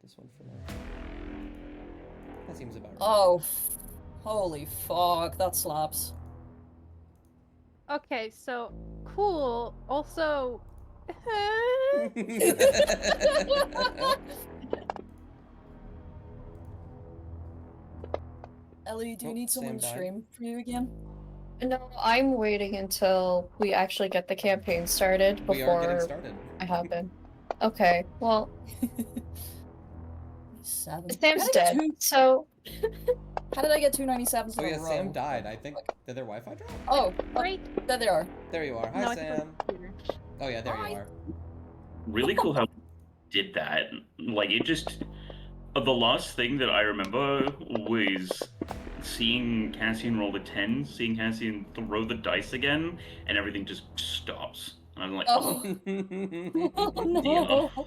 this one for now. That seems about right. Oh, holy fuck, that slaps. Okay, so cool. Also, Ellie, do you Oh, need someone Sam to died. stream for you again? No, I'm waiting until we actually get the campaign started We are getting before started. I hop in. Okay, well, 7. Sam's dead, so How did I get 297s Oh in yeah, a row? Sam died. I think did their Wi-Fi drop? Oh, great. there they are. There you are. Hi, No, I think it was Sam. computer. Oh yeah, there Hi. you are. Really cool how did that. Like it just the last thing that I remember was seeing Cassian roll the 10, seeing Cassian throw the dice again, and everything just stops. And I'm like, Oh, oh no. Yeah.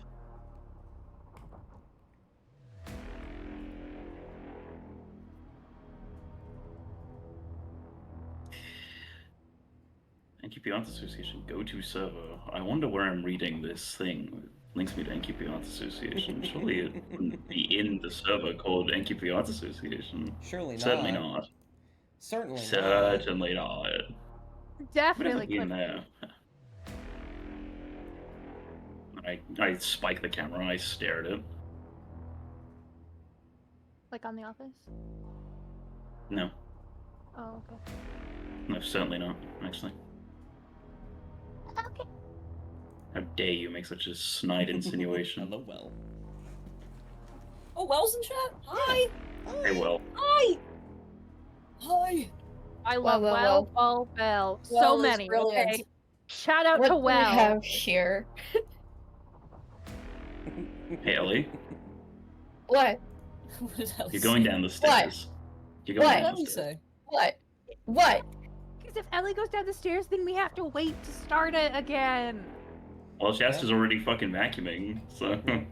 NQP Arts Association go-to server. I wonder where I'm reading this thing. Links me to NQP Arts Association. Surely it wouldn't be in the server called NQP Arts Association. Surely not. Certainly not. Certainly not. Certainly not. Definitely Would be in couldn't. there. I spike the camera. I stare at it. Like on The Office? No, Oh, okay. no, certainly not. Actually, Okay. how dare you make such a snide insinuation? Hello, well. Oh, Wells in chat? Hi! Hey, well, Hi! Hi! I love well. Well, Bell. So Well is many. brilliant. Okay. Shout out what to do we Well. have here? hey Ellie, What? What did Ellie you're going say? down the stairs. You're going What? What did down Ellie the stairs. say? What? What? Because if Ellie goes down the stairs, then we have to wait to start it again. Well, Shasta's already fucking vacuuming, so. Do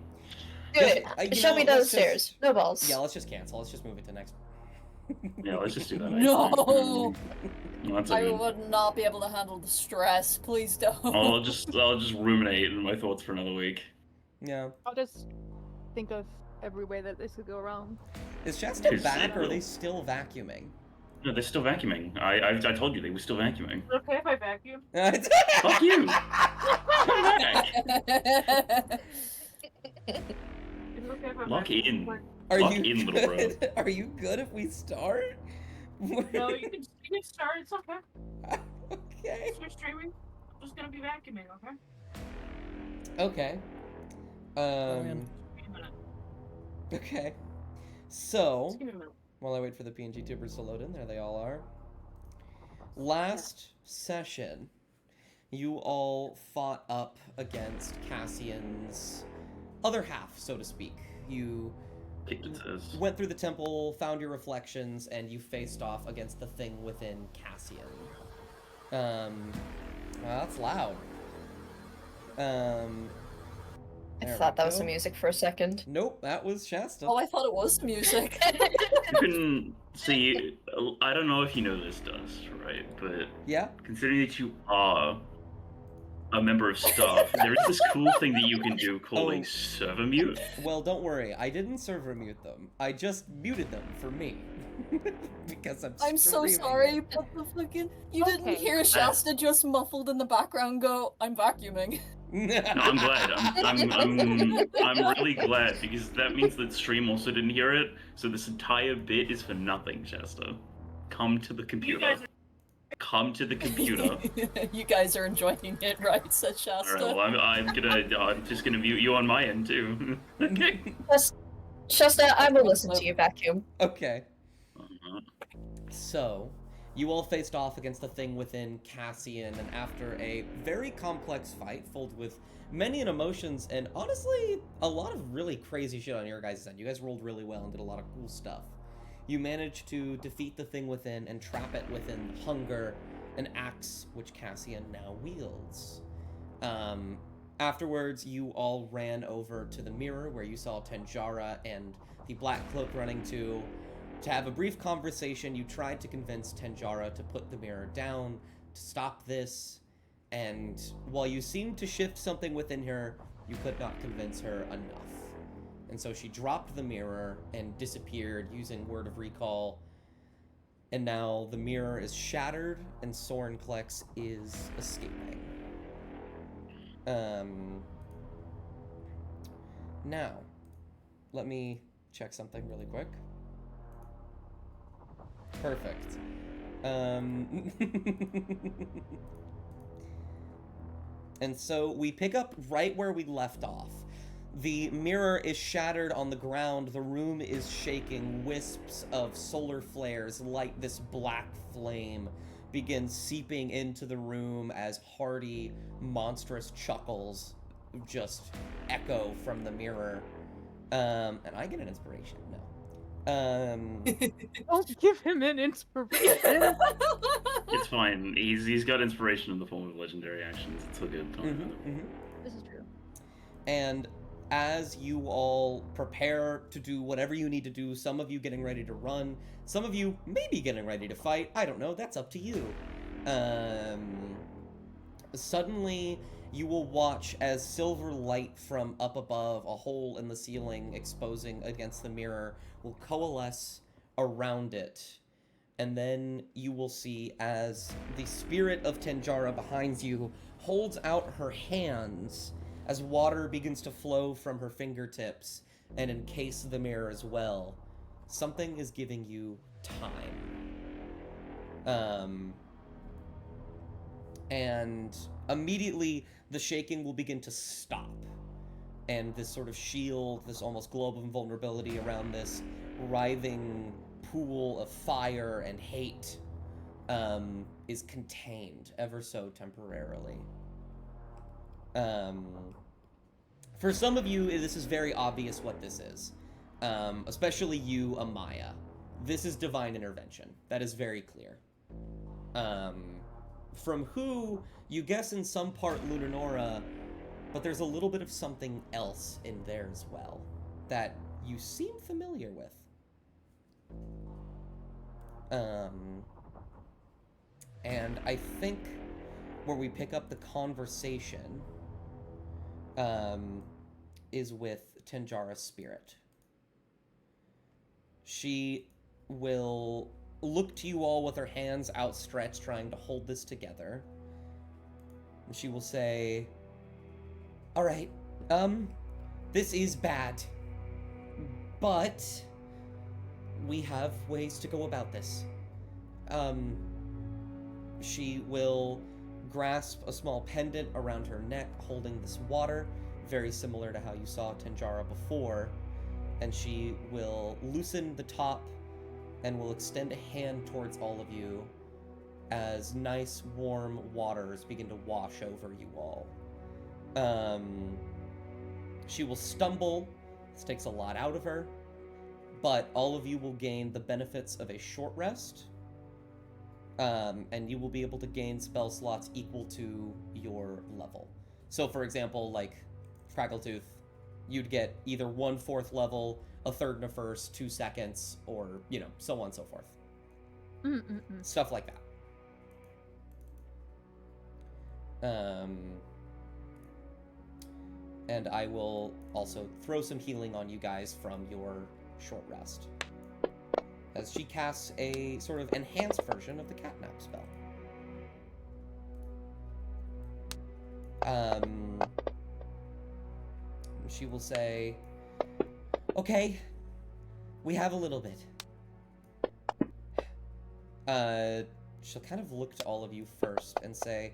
Just- it. you Show know, me let's downstairs. just- No balls. Yeah, let's just cancel. Let's just move it to next. Yeah, let's just do that. No! Well, that's I okay. would not be able to handle the stress. Please don't. I'll just ruminate in my thoughts for another week. Yeah. I'll just think of every way that this could go wrong. Is Shasta Is back, it or are they real? still vacuuming? No, they're still vacuuming. I told you they were still vacuuming. Okay, if I vacuum. Fuck you! Come back! Is it okay if I Lock vacuum? in. Like, Are Lock you in, little bro. good? Are you good if we start? no, you can start. It's okay. Okay. If you're streaming, I'm just gonna be vacuuming. Okay. Okay. Brilliant. Give me a minute. Okay. So, Just give me a minute. while I wait for the PNG tubers to load in, there they all are. Last session, you all fought up against Cassian's other half, so to speak. You Kicked its ass. went through the temple, found your reflections, and you faced off against the thing within Cassian. That's loud. I There thought we that was go. the music for a second. Nope, that was Shasta. Oh, I thought it was music. You can see. I don't know if you know this, Dust, right? But Yeah? considering that you are a member of staff, there is this cool thing that you can do called Oh. a server mute. Well, don't worry. I didn't server mute them. I just muted them for me. Because I'm so streaming sorry, it. but the fucking you didn't Okay. hear Shasta just muffled in the background go, I'm vacuuming. No, I'm glad. I'm really glad because that means that stream also didn't hear it. So this entire bit is for nothing, Shasta. Come to the computer. guys Come to the computer. You guys are enjoying it, right? Said Shasta. Alright, well, I'm just gonna mute you on my end too. Okay. Shasta, I will listen to you vacuum. Okay. So, you all faced off against the thing within Cassian, and after a very complex fight filled with many emotions and honestly a lot of really crazy shit on your guys' end, you guys rolled really well and did a lot of cool stuff. You managed to defeat the thing within and trap it within hunger, an axe which Cassian now wields. Afterwards, you all ran over to the mirror where you saw Tenjara and the Black Cloak running to have a brief conversation. You tried to convince Tenjara to put the mirror down, to stop this, and while you seemed to shift something within her, you could not convince her enough. And so she dropped the mirror and disappeared using Word of Recall. And now the mirror is shattered and Sorenklex is escaping. Now, let me check something really quick. Perfect. And so we pick up right where we left off. The mirror is shattered on the ground. The room is shaking. Wisps of solar flares light this black flame begins seeping into the room as hearty, monstrous chuckles just echo from the mirror. And I get an inspiration. No. Don't give him an inspiration. It's fine. He's got inspiration in the form of legendary actions. It's all good. This is true. And as you all prepare to do whatever you need to do, some of you getting ready to run, some of you maybe getting ready to fight, I don't know, that's up to you. Suddenly, you will watch as silver light from up above, a hole in the ceiling exposing against the mirror, will coalesce around it. And then you will see as the spirit of Tenjara behind you holds out her hands as water begins to flow from her fingertips and encase the mirror as well. Something is giving you time. And immediately the shaking will begin to stop. And this sort of shield, this almost globe of invulnerability around this writhing pool of fire and hate is contained ever so temporarily. For some of you, this is very obvious what this is. Especially you, Amaya. This is divine intervention. That is very clear. From who, you guess in some part Lunanora, but there's a little bit of something else in there as well that you seem familiar with. And I think where we pick up the conversation is with Tenjara's spirit. She will look to you all with her hands outstretched, trying to hold this together. And she will say, "All right, this is bad, but we have ways to go about this." She will grasp a small pendant around her neck, holding this water, very similar to how you saw Tenjara before, and she will loosen the top and will extend a hand towards all of you as nice, warm waters begin to wash over you all. She will stumble. This takes a lot out of her, but all of you will gain the benefits of a short rest, and you will be able to gain spell slots equal to your level. So, for example, like Craggletooth, you'd get either 1/4 level, a third and a first, 2 seconds, or, you know, so on and so forth. Stuff like that. And I will also throw some healing on you guys from your short rest, as she casts a sort of enhanced version of the catnap spell. She will say, "Okay, we have a little bit." She'll kind of look to all of you first and say,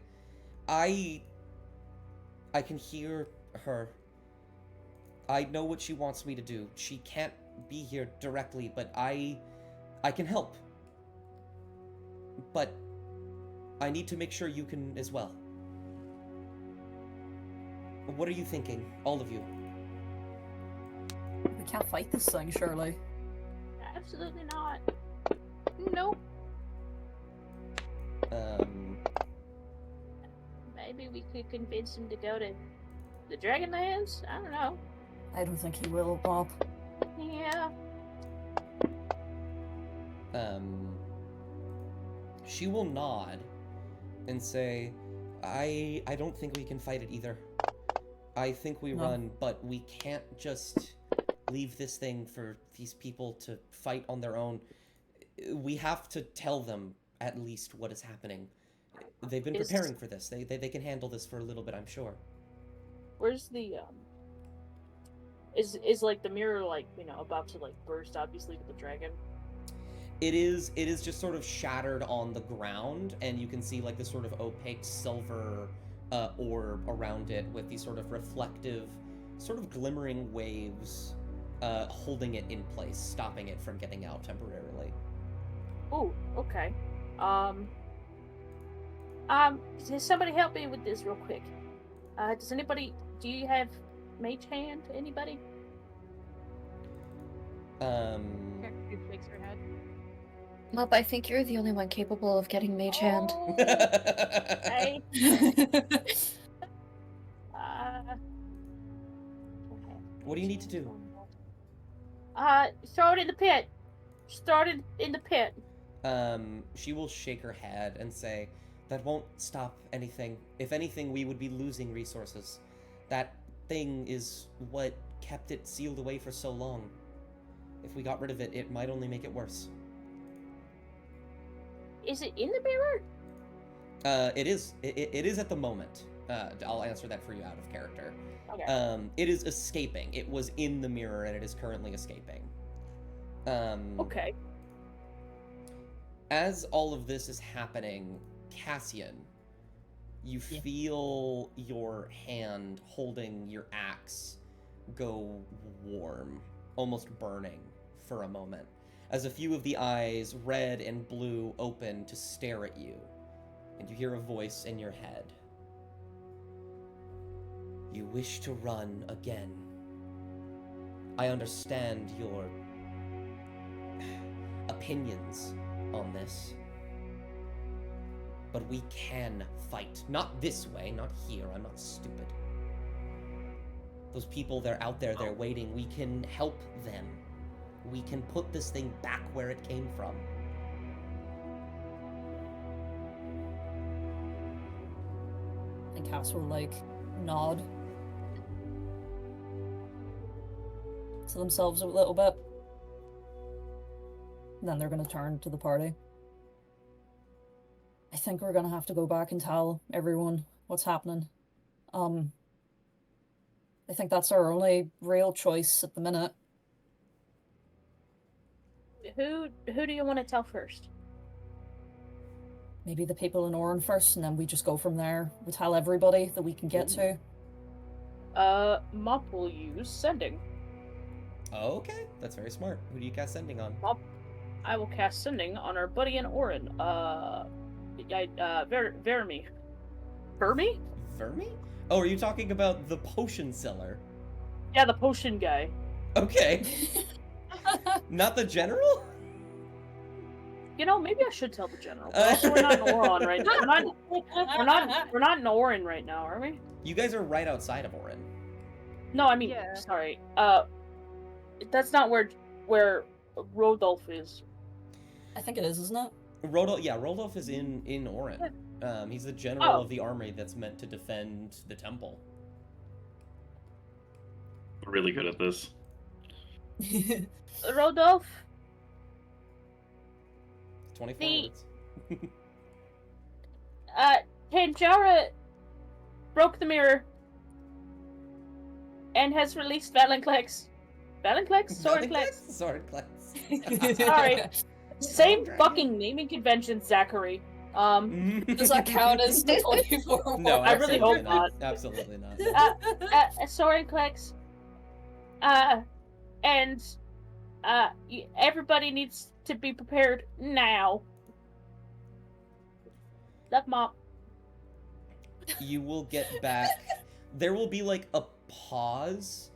I can hear her. I know what she wants me to do. She can't be here directly, but I can help. But I need to make sure you can as well. What are you thinking, all of you? We can't fight this thing, surely. Absolutely not. Nope. Maybe we could convince him to go to the Dragonlands? I don't know. I don't think he will, Bob. Yeah. She will nod and say, I don't think we can fight it either. I think we No. run, but we can't just leave this thing for these people to fight on their own. We have to tell them at least what is happening. They've been Is- preparing for this. They can handle this for a little bit, I'm sure. Where's the Is like the mirror like, you know, about to like burst obviously with the dragon? It is just sort of shattered on the ground, and you can see like this sort of opaque silver orb around it with these sort of reflective, sort of glimmering waves holding it in place, stopping it from getting out temporarily. Oh, okay. Does somebody help me with this real quick? Do you have mage hand? Anybody? She shakes her head. Mup, I think you're the only one capable of getting mage hand. Oh, I, okay. What do you need to do? Throw it in the pit. Start it in the pit. She will shake her head and say, that won't stop anything. If anything, we would be losing resources. That thing is what kept it sealed away for so long. If we got rid of it, it might only make it worse. Is it in the mirror? It is. It is at the moment. I'll answer that for you out of character. Okay. It is escaping. It was in the mirror, and it is currently escaping. Okay. As all of this is happening, Cassian, you feel your hand holding your axe go warm, almost burning for a moment, as a few of the eyes, red and blue, open to stare at you, and you hear a voice in your head. You wish to run again. I understand your opinions on this, but we can fight. Not this way, not here. I'm not stupid. Those people, they're out there, they're waiting. We can help them. We can put this thing back where it came from. And Cass will like nod to themselves a little bit. And then they're gonna turn to the party. I think we're gonna have to go back and tell everyone what's happening. I think that's our only real choice at the minute. Who do you want to tell first? Maybe the people in Orin first, and then we just go from there. We tell everybody that we can get to. Mop will use sending. Okay, that's very smart. Who do you cast sending on? I will cast sending on our buddy in Orin. Vermi. Vermi? Vermi? Oh, are you talking about the potion seller? Yeah, the potion guy. Okay. Not the general? You know, maybe I should tell the general. But also, we're not in Orin right now. We're not in Orin right now, are we? You guys are right outside of Orin. No, I mean, Yeah. sorry. That's not where Rodolph is. I think it is, isn't it? Rodolph is in Orin. He's the general Oh. of the army that's meant to defend the temple. We're really good at this. Rodolph, 24 The- words. Tanjara broke the and has released Valenclex. Valenclex? Sorenclex? Sorenclex. Sorry. Same Dragon. fucking naming convention, Zachary. Does that count as the 24? No, I really hope absolutely not. Absolutely not. Sorenclex. And everybody needs to be prepared now. Love, Mom. You will get back. There will be like a pause.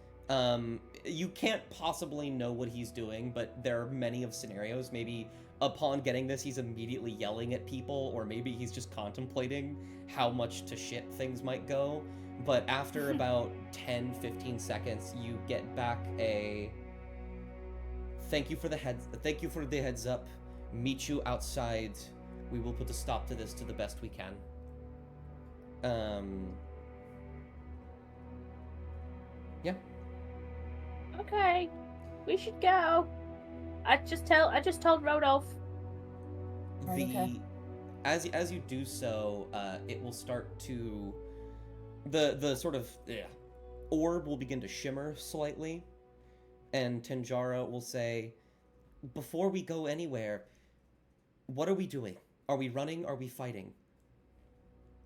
You can't possibly know what he's doing, but there are many of scenarios. Maybe upon getting this, he's immediately yelling at people, or maybe he's just contemplating how much to shit things might go. But after about 10-15 seconds, you get back a thank you for the heads up. Meet you outside. We will put a stop to this to the best we can. Yeah. Okay, we should go. I just told Rodolph. Right, okay. As you do so, it will start to the sort of orb will begin to shimmer slightly, and Tenjara will say, "Before we go anywhere, what are we doing? Are we running? Are we fighting?"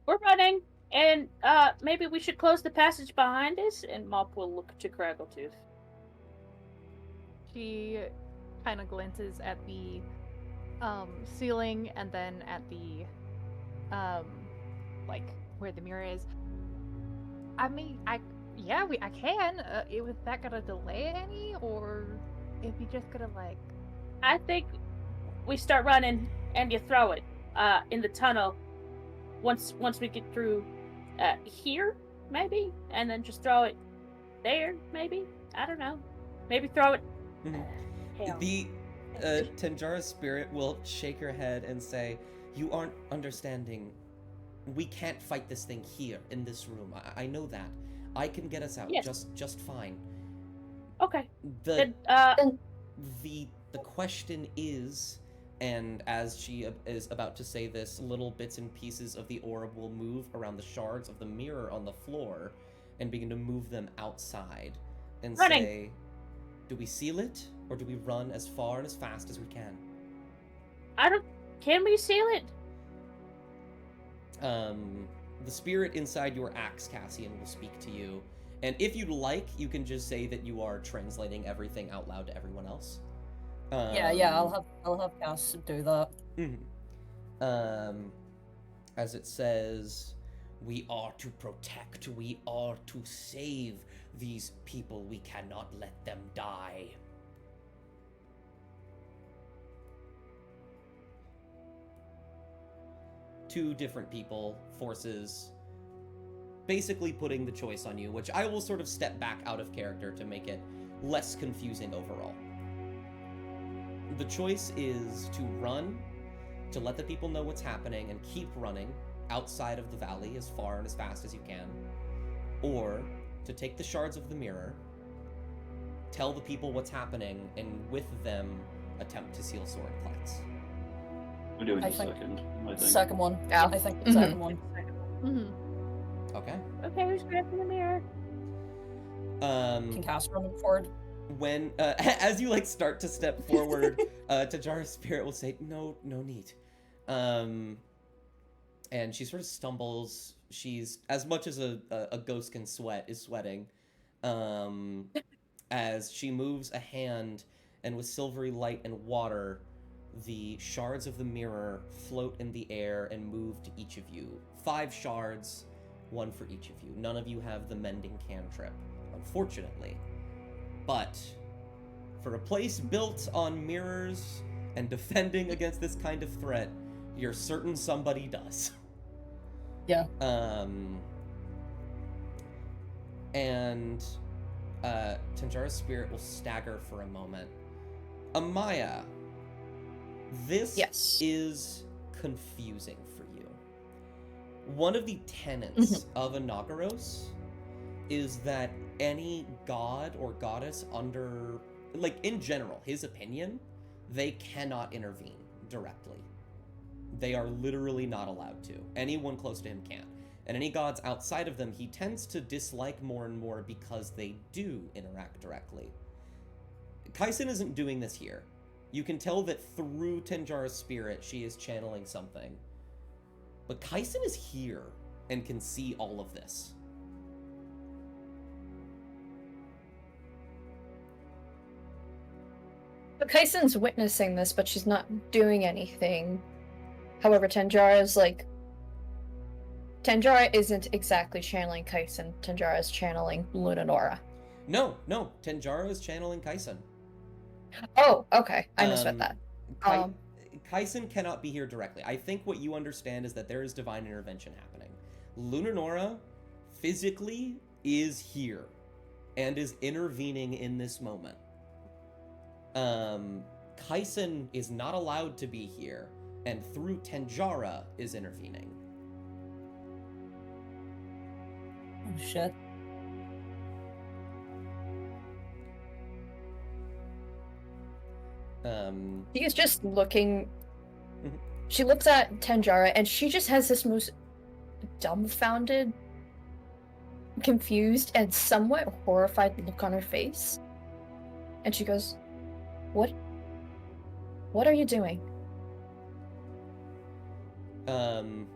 We're running, and maybe we should close the passage behind us. And Mop will look to Craggletooth. She kind of glances at the ceiling and then at the like where the mirror is. I mean, I can. Was that gonna delay any, or if you just gonna like? I think we start running, and you throw it in the tunnel. Once we get through here, maybe, and then just throw it there, maybe. I don't know. Maybe throw it. Hell. The Tenjara's spirit will shake her head and say, "You aren't understanding. We can't fight this thing here in this room. I know that. I can get us out just fine." Okay. The Then, the question is, and as she is about to say this, little bits and pieces of the orb will move around the shards of the mirror on the floor and begin to move them outside and Running. say, "Do we seal it, or do we run as far and as fast as we can?" Can we seal it? The spirit inside your axe, Cassian, will speak to you. And if you'd like, you can just say that you are translating everything out loud to everyone else. Yeah, I'll have Cass do that. As it says, "We are to protect, we are to save these people. We cannot let them die." Two different people, forces, basically putting the choice on you, which I will sort of step back out of character to make it less confusing overall. The choice is to run, to let the people know what's happening and keep running outside of the valley as far and as fast as you can, or to take the shards of the mirror, tell the people what's happening, and with them attempt to seal Swordplex. We're doing I the think- second, I think. Second one. Yeah. I think the second one. Mm-hmm. Okay. Okay, who's grabbing the mirror? Can Cass run forward? When as you like start to step forward, Tajara's spirit will say, "No need," and she sort of stumbles. She's, as much as a ghost can sweat, is sweating, as she moves a hand, and with silvery light and water, the shards of the mirror float in the air and move to each of you. 5 shards, 1 for each of you. None of you have the mending cantrip, unfortunately. But for a place built on mirrors and defending against this kind of threat, you're certain somebody does. Yeah. And Tenjara's spirit will stagger for a moment. Amaya, this Yes. is confusing for you. One of the tenets of Anagaros is that any god or goddess under, like, in general, his opinion, they cannot intervene directly. They are literally not allowed to. Anyone close to him can't. And any gods outside of them, he tends to dislike more and more because they do interact directly. Kaisen isn't doing this here. You can tell that through Tenjara's spirit, she is channeling something. But Kaisen is here and can see all of this. So Kaisen's witnessing this, but she's not doing anything. However, Tenjara isn't exactly channeling Kaisen. Tenjara is channeling Lunanora. No, Tenjara is channeling Kaisen. Oh, okay. I misread that. Kaisen cannot be here directly. I think what you understand is that there is divine intervention happening. Lunanora physically is here and is intervening in this moment. Kaisen is not allowed to be here, and through Tenjara is intervening. Oh shit. She is just looking. Mhm. She looks at Tanjara and she just has this most dumbfounded, confused, and somewhat horrified look on her face. And she goes, What are you doing?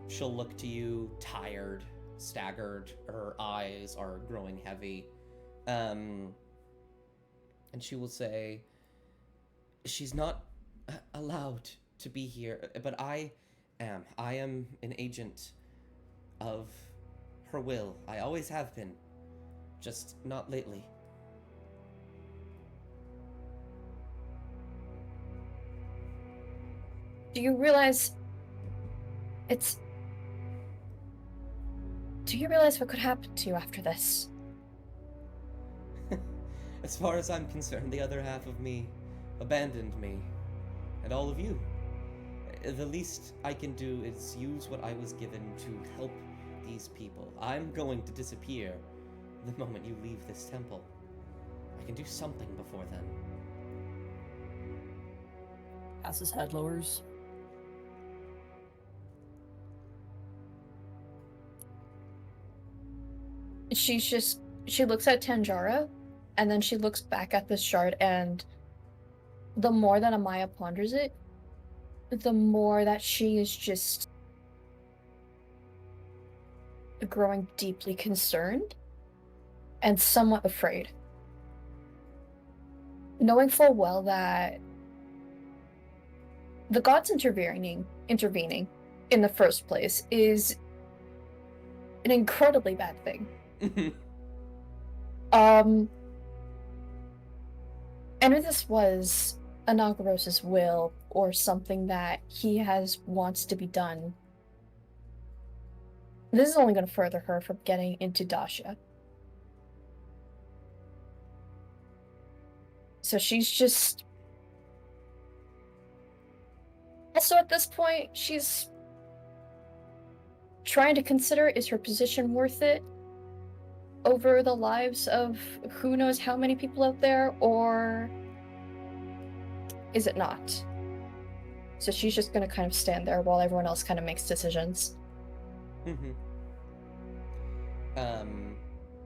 She'll look to you, tired, staggered. Her eyes are growing heavy. And she will say, she's not allowed to be here, but I am. I am an agent of her will. I always have been, just not lately. Do you realize what could happen to you after this? As far as I'm concerned, the other half of me abandoned me, and all of you. The least I can do is use what I was given to help these people. I'm going to disappear the moment you leave this temple. I can do something before then. Cass's head lowers. She looks at Tanjara, and then she looks back at this shard, and the more that Amaya ponders it, the more that she is just growing deeply concerned and somewhat afraid. Knowing full well that the gods intervening in the first place is an incredibly bad thing. And if this was Anagoros's will or something that he wants to be done, this is only going to further her from getting into Dasha. So she's just... Also at this point, she's trying to consider, is her position worth it over the lives of who knows how many people out there, or is it not? So she's just gonna kind of stand there while everyone else kind of makes decisions. I'm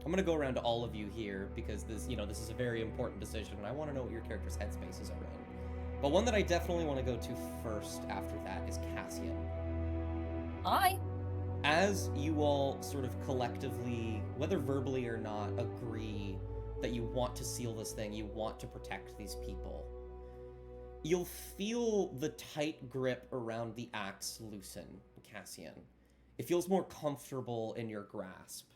gonna go around to all of you here because this is a very important decision, and I want to know what your character's headspaces are in. But one that I definitely want to go to first after that is Cassian. Hi. As you all sort of collectively, whether verbally or not, agree that you want to seal this thing, you want to protect these people, you'll feel the tight grip around the axe loosen, Cassian. It feels more comfortable in your grasp.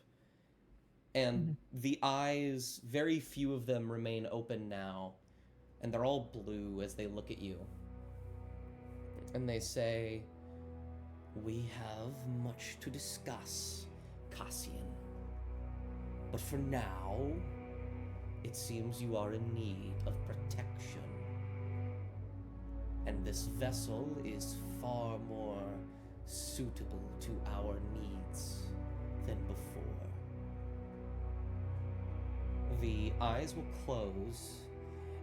And the eyes, very few of them remain open now, and they're all blue as they look at you. And they say, "We have much to discuss, Cassian. But for now, it seems you are in need of protection. And this vessel is far more suitable to our needs than before." The eyes will close,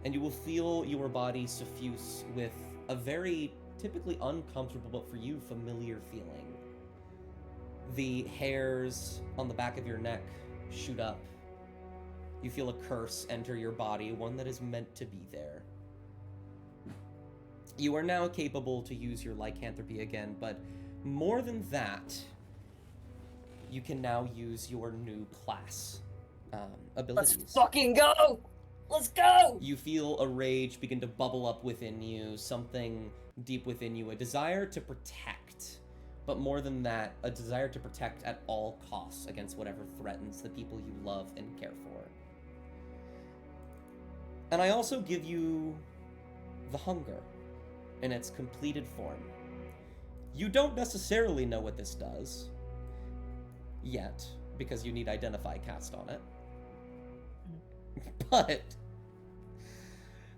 and you will feel your body suffuse with a very typically uncomfortable, but for you, familiar feeling. The hairs on the back of your neck shoot up. You feel a curse enter your body, one that is meant to be there. You are now capable to use your lycanthropy again, but more than that, you can now use your new class abilities. Let's fucking go! Let's go! You feel a rage begin to bubble up within you, something deep within you, a desire to protect. But more than that, a desire to protect at all costs against whatever threatens the people you love and care for. And I also give you the hunger in its completed form. You don't necessarily know what this does yet, because you need Identify cast on it. But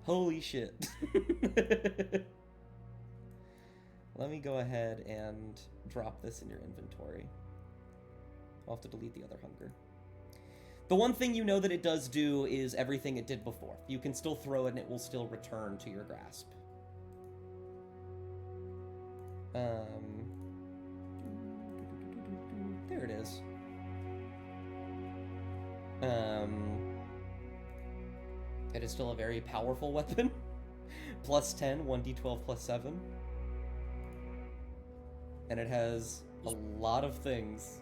holy shit. Let me go ahead and drop this in your inventory. I'll have to delete the other hunger. The one thing you know that it does do is everything it did before. You can still throw it and it will still return to your grasp. There it is. It is still a very powerful weapon. Plus 10, 1d12 plus 7. And it has a lot of things.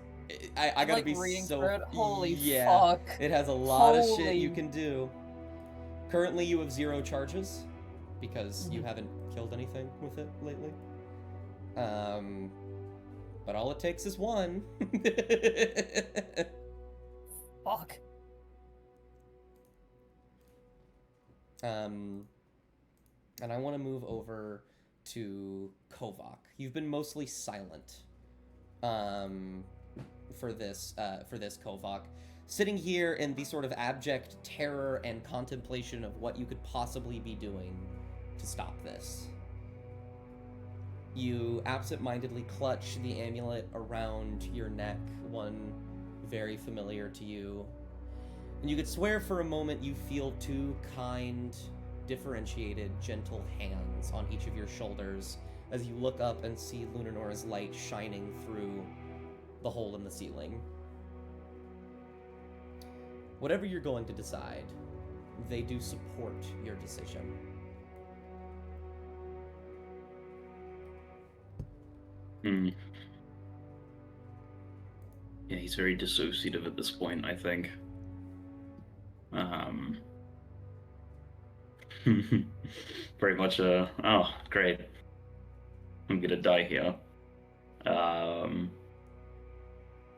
I gotta like be reading so... through it. Holy yeah, fuck. it has a lot of shit you Holy- can do. Currently you have 0 charges, because you Mhm. haven't killed anything with it lately. But all it takes is 1. Fuck. And I want to move over to Kovak. You've been mostly silent, for this Kovak. Sitting here in the sort of abject terror and contemplation of what you could possibly be doing to stop this. You absent-mindedly clutch the amulet around your neck, one very familiar to you. And you could swear for a moment you feel 2 kind, differentiated, gentle hands on each of your shoulders as you look up and see Lunarnor's light shining through the hole in the ceiling. Whatever you're going to decide, they do support your decision. Yeah, he's very dissociative at this point, I think. Very much oh, great. I'm gonna die here.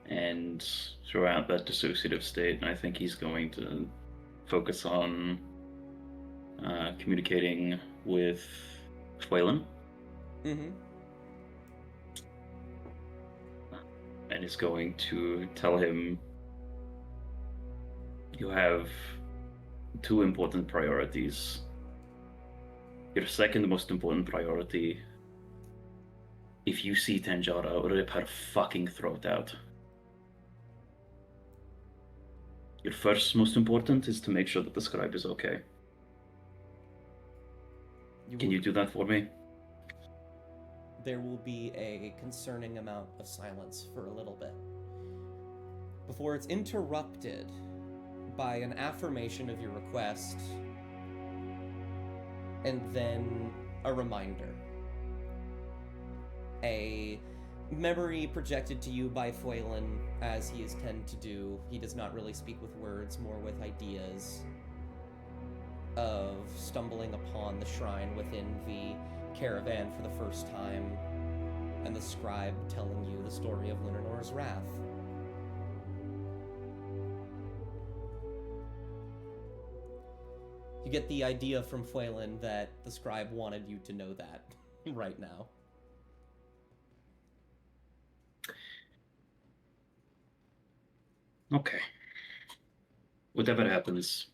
And throughout that dissociative state, I think he's going to focus on communicating with Phelan. Mm-hmm. And is going to tell him you have 2 important priorities. Your second most important priority, if you see Tanjara, rip her fucking throat out. Your first most important is to make sure that the scribe is okay. Can you do that for me? There will be a concerning amount of silence for a little bit, before it's interrupted by an affirmation of your request, and then a reminder. A memory projected to you by Phelan, as he is tend to do. He does not really speak with words, more with ideas, of stumbling upon the shrine within the caravan for the first time, and the scribe telling you the story of Lunarnor's wrath. You get the idea from Phelan that the scribe wanted you to know that right now. Okay. Whatever happens,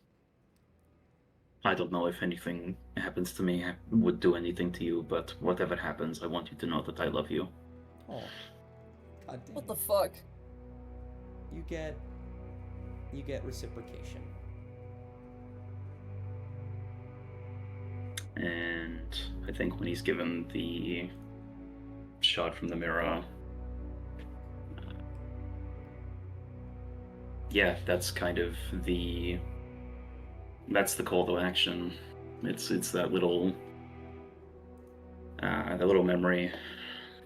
I don't know if anything happens to me would do anything to you, but whatever happens, I want you to know that I love you. Oh, god damn. What the fuck? You get reciprocation. And I think when he's given the shot from the mirror, yeah, that's kind of that's the call to action. It's that little memory,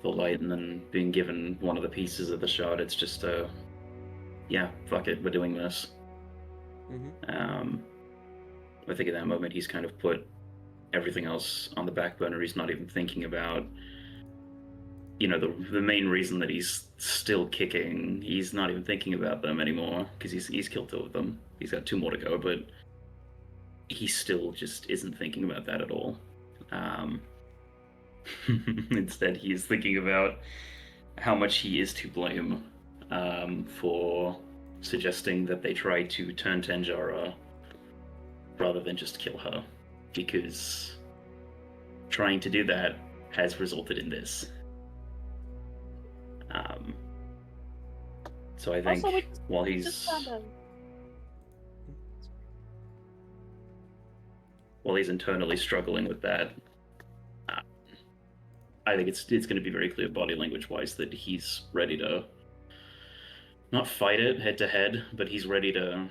the light, and then being given one of the pieces of the shot. It's just yeah, fuck it, we're doing this. Mm-hmm. I think at that moment he's kind of put everything else on the back burner. He's not even thinking about, the main reason that he's still kicking. He's not even thinking about them anymore because he's killed 2 of them. He's got 2 more to go, but he still just isn't thinking about that at all. Instead, he is thinking about how much he is to blame for suggesting that they try to turn Tanjara rather than just kill her, because trying to do that has resulted in this. So I think Also, while just found a while he's internally struggling with that, I think it's going to be very clear body language wise that he's ready to not fight it head to head, but he's ready to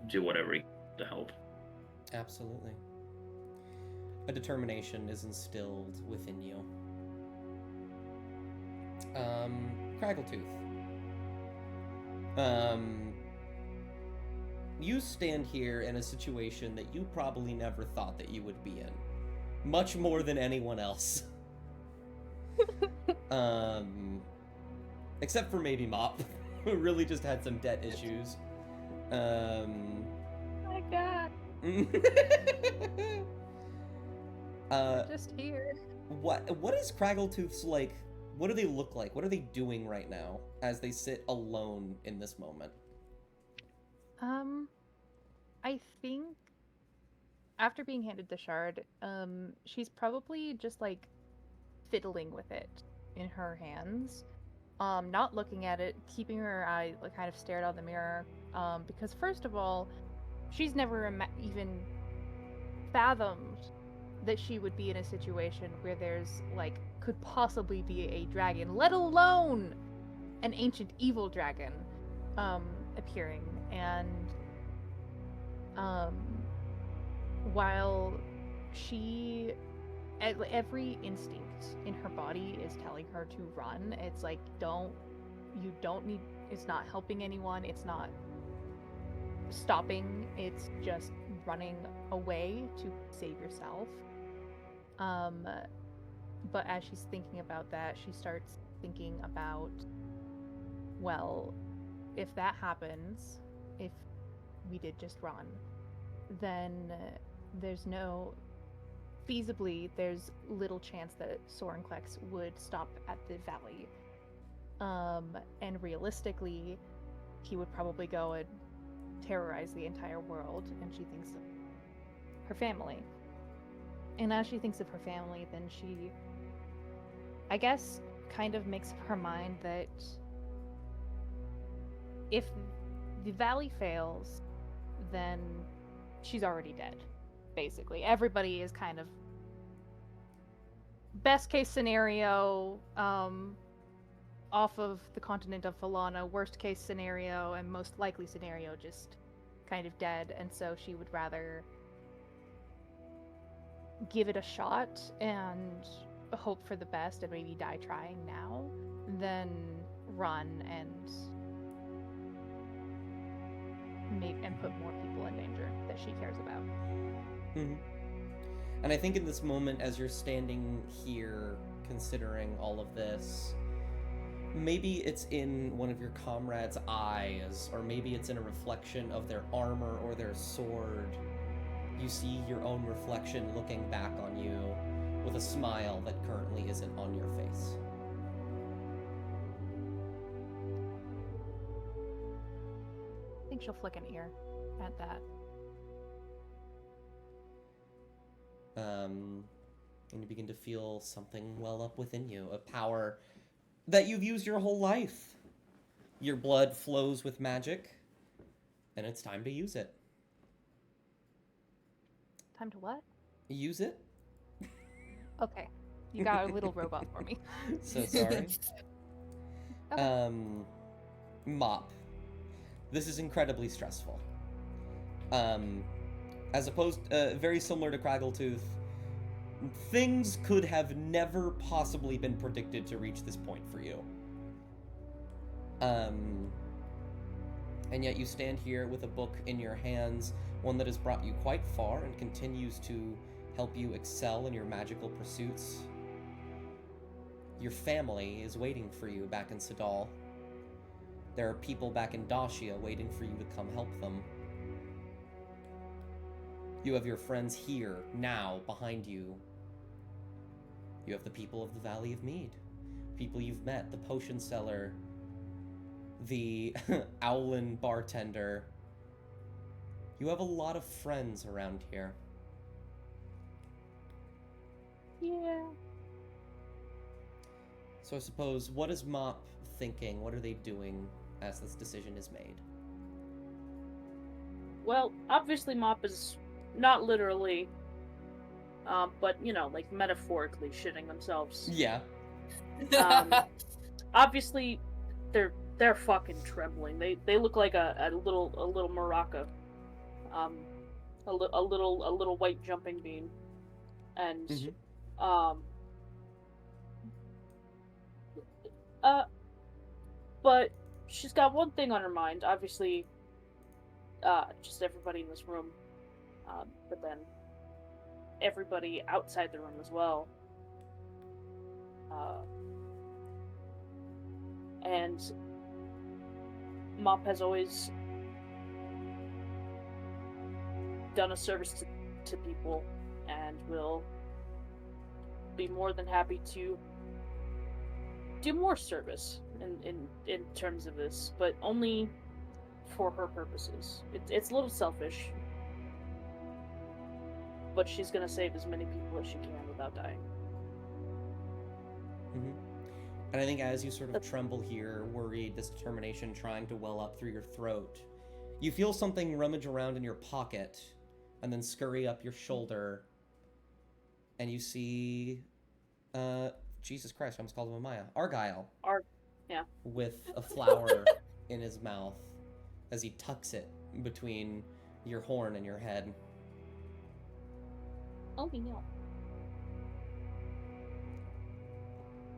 do whatever he can to help. Absolutely. A determination is instilled within you. Craggletooth. You stand here in a situation that you probably never thought that you would be in. Much more than anyone else. Except for maybe Mop, who really just had some debt issues. My God. Just here. What is Craggletooth's like? What do they look like? What are they doing right now as they sit alone in this moment? I think after being handed the shard, she's probably just like fiddling with it in her hands. Not looking at it, keeping her eye like kind of stared out the mirror. Because first of all, she's never even fathomed that she would be in a situation where there's like could possibly be a dragon, let alone an ancient evil dragon appearing. And while she every instinct in her body is telling her to run, it's like you don't need, it's not helping anyone, it's not stopping, it's just running away to save yourself. But as she's thinking about that, she starts thinking about, well, if that happens, if we did just run, then there's little chance that Sorenklex would stop at the valley. And realistically, he would probably go and terrorize the entire world, and she thinks of her family. And as she thinks of her family, then she, I guess, kind of makes up her mind that if the valley fails, then she's already dead, basically. Everybody is kind of best case scenario, off of the continent of Falana, worst case scenario, and most likely scenario, just kind of dead. And so she would rather give it a shot and hope for the best and maybe die trying now than run and put more people in danger that she cares about. Mm-hmm. And I think in this moment, as you're standing here considering all of this, maybe it's in one of your comrades' eyes, or maybe it's in a reflection of their armor or their sword. You see your own reflection looking back on you with a smile that currently isn't on your face. I think she'll flick an ear at that. And you begin to feel something well up within you, a power that you've used your whole life. Your blood flows with magic, and it's time to use it. Time to what? Use it? Okay. You got a little robot for me. So sorry. Okay. Mop. This is incredibly stressful. As opposed, very similar to Craggletooth, things could have never possibly been predicted to reach this point for you. And yet you stand here with a book in your hands, one that has brought you quite far and continues to help you excel in your magical pursuits. Your family is waiting for you back in Sadal. There are people back in Dashia waiting for you to come help them. You have your friends here, now, behind you. You have the people of the Valley of Mead. People you've met, the potion seller, the Owlin bartender. You have a lot of friends around here. Yeah. So I suppose, what is Mop thinking? What are they doing as this decision is made? Well, obviously Mop is not literally, but like metaphorically shitting themselves. Yeah. Um, Obviously, they're fucking trembling. They look like a little maraca, a little white jumping bean, and Mhm. um, but she's got one thing on her mind. Obviously, just everybody in this room, but then everybody outside the room as well. And Mop has always done a service to people and will be more than happy to do more service in terms of this, but only for her purposes. It's a little selfish, but she's gonna save as many people as she can without dying. Mhm. And I think as you sort of tremble here, worried, this determination trying to well up through your throat, you feel something rummage around in your pocket and then scurry up your shoulder, and you see, Jesus Christ, I almost called him a Maya. Argyle. Yeah. With a flower in his mouth as he tucks it between your horn and your head. Oh no.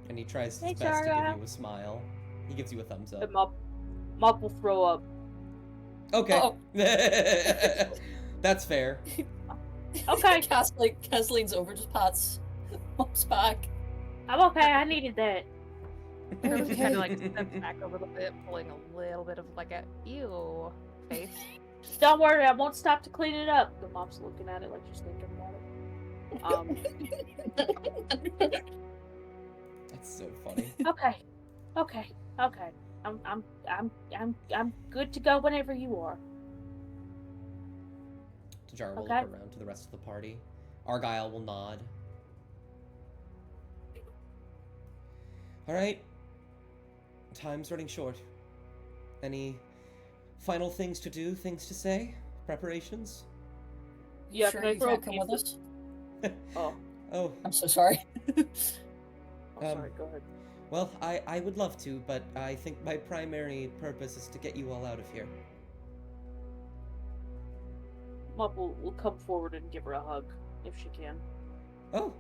And he tries his Thanks, best to give Argyle. you a smile. He gives you a thumbs up. And Mop will throw up. Okay. Oh. That's fair. Okay. Cass leans over, just pats Mop's back. I'm okay. I needed that. Curly just kind of like steps back a little bit, pulling a little bit of like a ew face. Don't worry, I won't stop to clean it up. The Mop's looking at it like she's thinking about it. That's so funny. Okay. I'm good to go whenever you are. Tajara will Okay. look around to the rest of the party. Argyle will nod. Alright. Time's running short. Any final things to do, things to say? Preparations? Yeah, sure can I you throw can't a come with pizza? us? Oh, Oh, I'm so sorry. I'm sorry. Go ahead. well, I would love to, but I think my primary purpose is to get you all out of here. Mop will come forward and give her a hug if she can. Oh,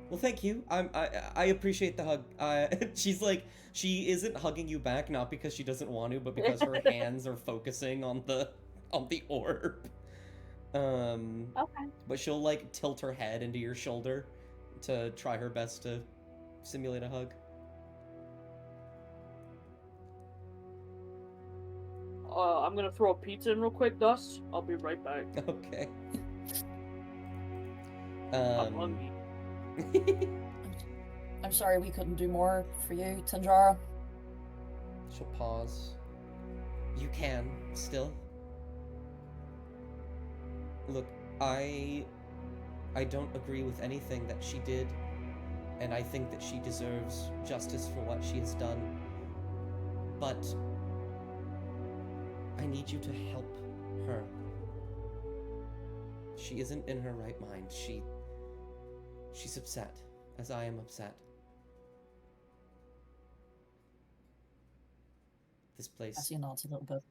well, thank you. I appreciate the hug. She's like, she isn't hugging you back, not because she doesn't want to, but because her hands are focusing on the orb. Okay. But she'll like tilt her head into your shoulder to try her best to simulate a hug. I'm gonna throw a pizza in real quick, Dust. I'll be right back. Okay. I'm hungry. I'm sorry we couldn't do more for you, Tanjara. She'll pause. You can, still. Look, I don't agree with anything that she did, and I think that she deserves justice for what she has done. But I need you to help her. She isn't in her right mind. She's upset, as I am upset. This place. Cassie nods a little bit.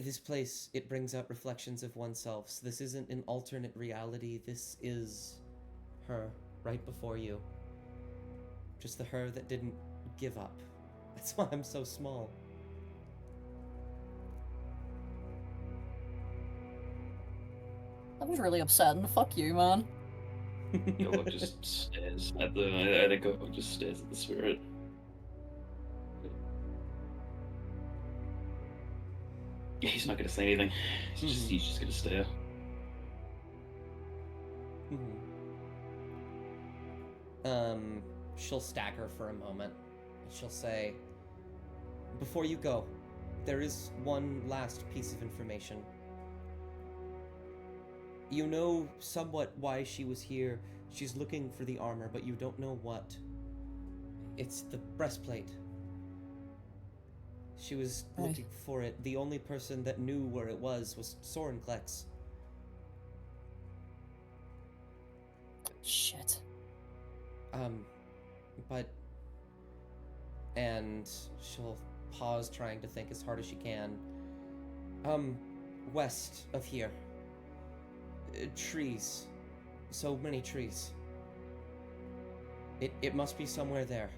This place, it brings out reflections of oneself. So this isn't an alternate reality. This is her right before you. Just the her that didn't give up. That's why I'm so small. That was really upsetting. Fuck you, man. Yolok just stares at the. I think Yolok just stares at the spirit. Yeah, he's not gonna say anything. He's just gonna stare. She'll stagger for a moment. She'll say, "Before you go, there is one last piece of information. You know somewhat why she was here. She's looking for the armor, but you don't know what. It's the breastplate. She was Right. looking for it. The only person that knew where it was Sorenklex. Shit. But... And she'll pause, trying to think as hard as she can. West of here. Trees. So many trees. It must be somewhere there.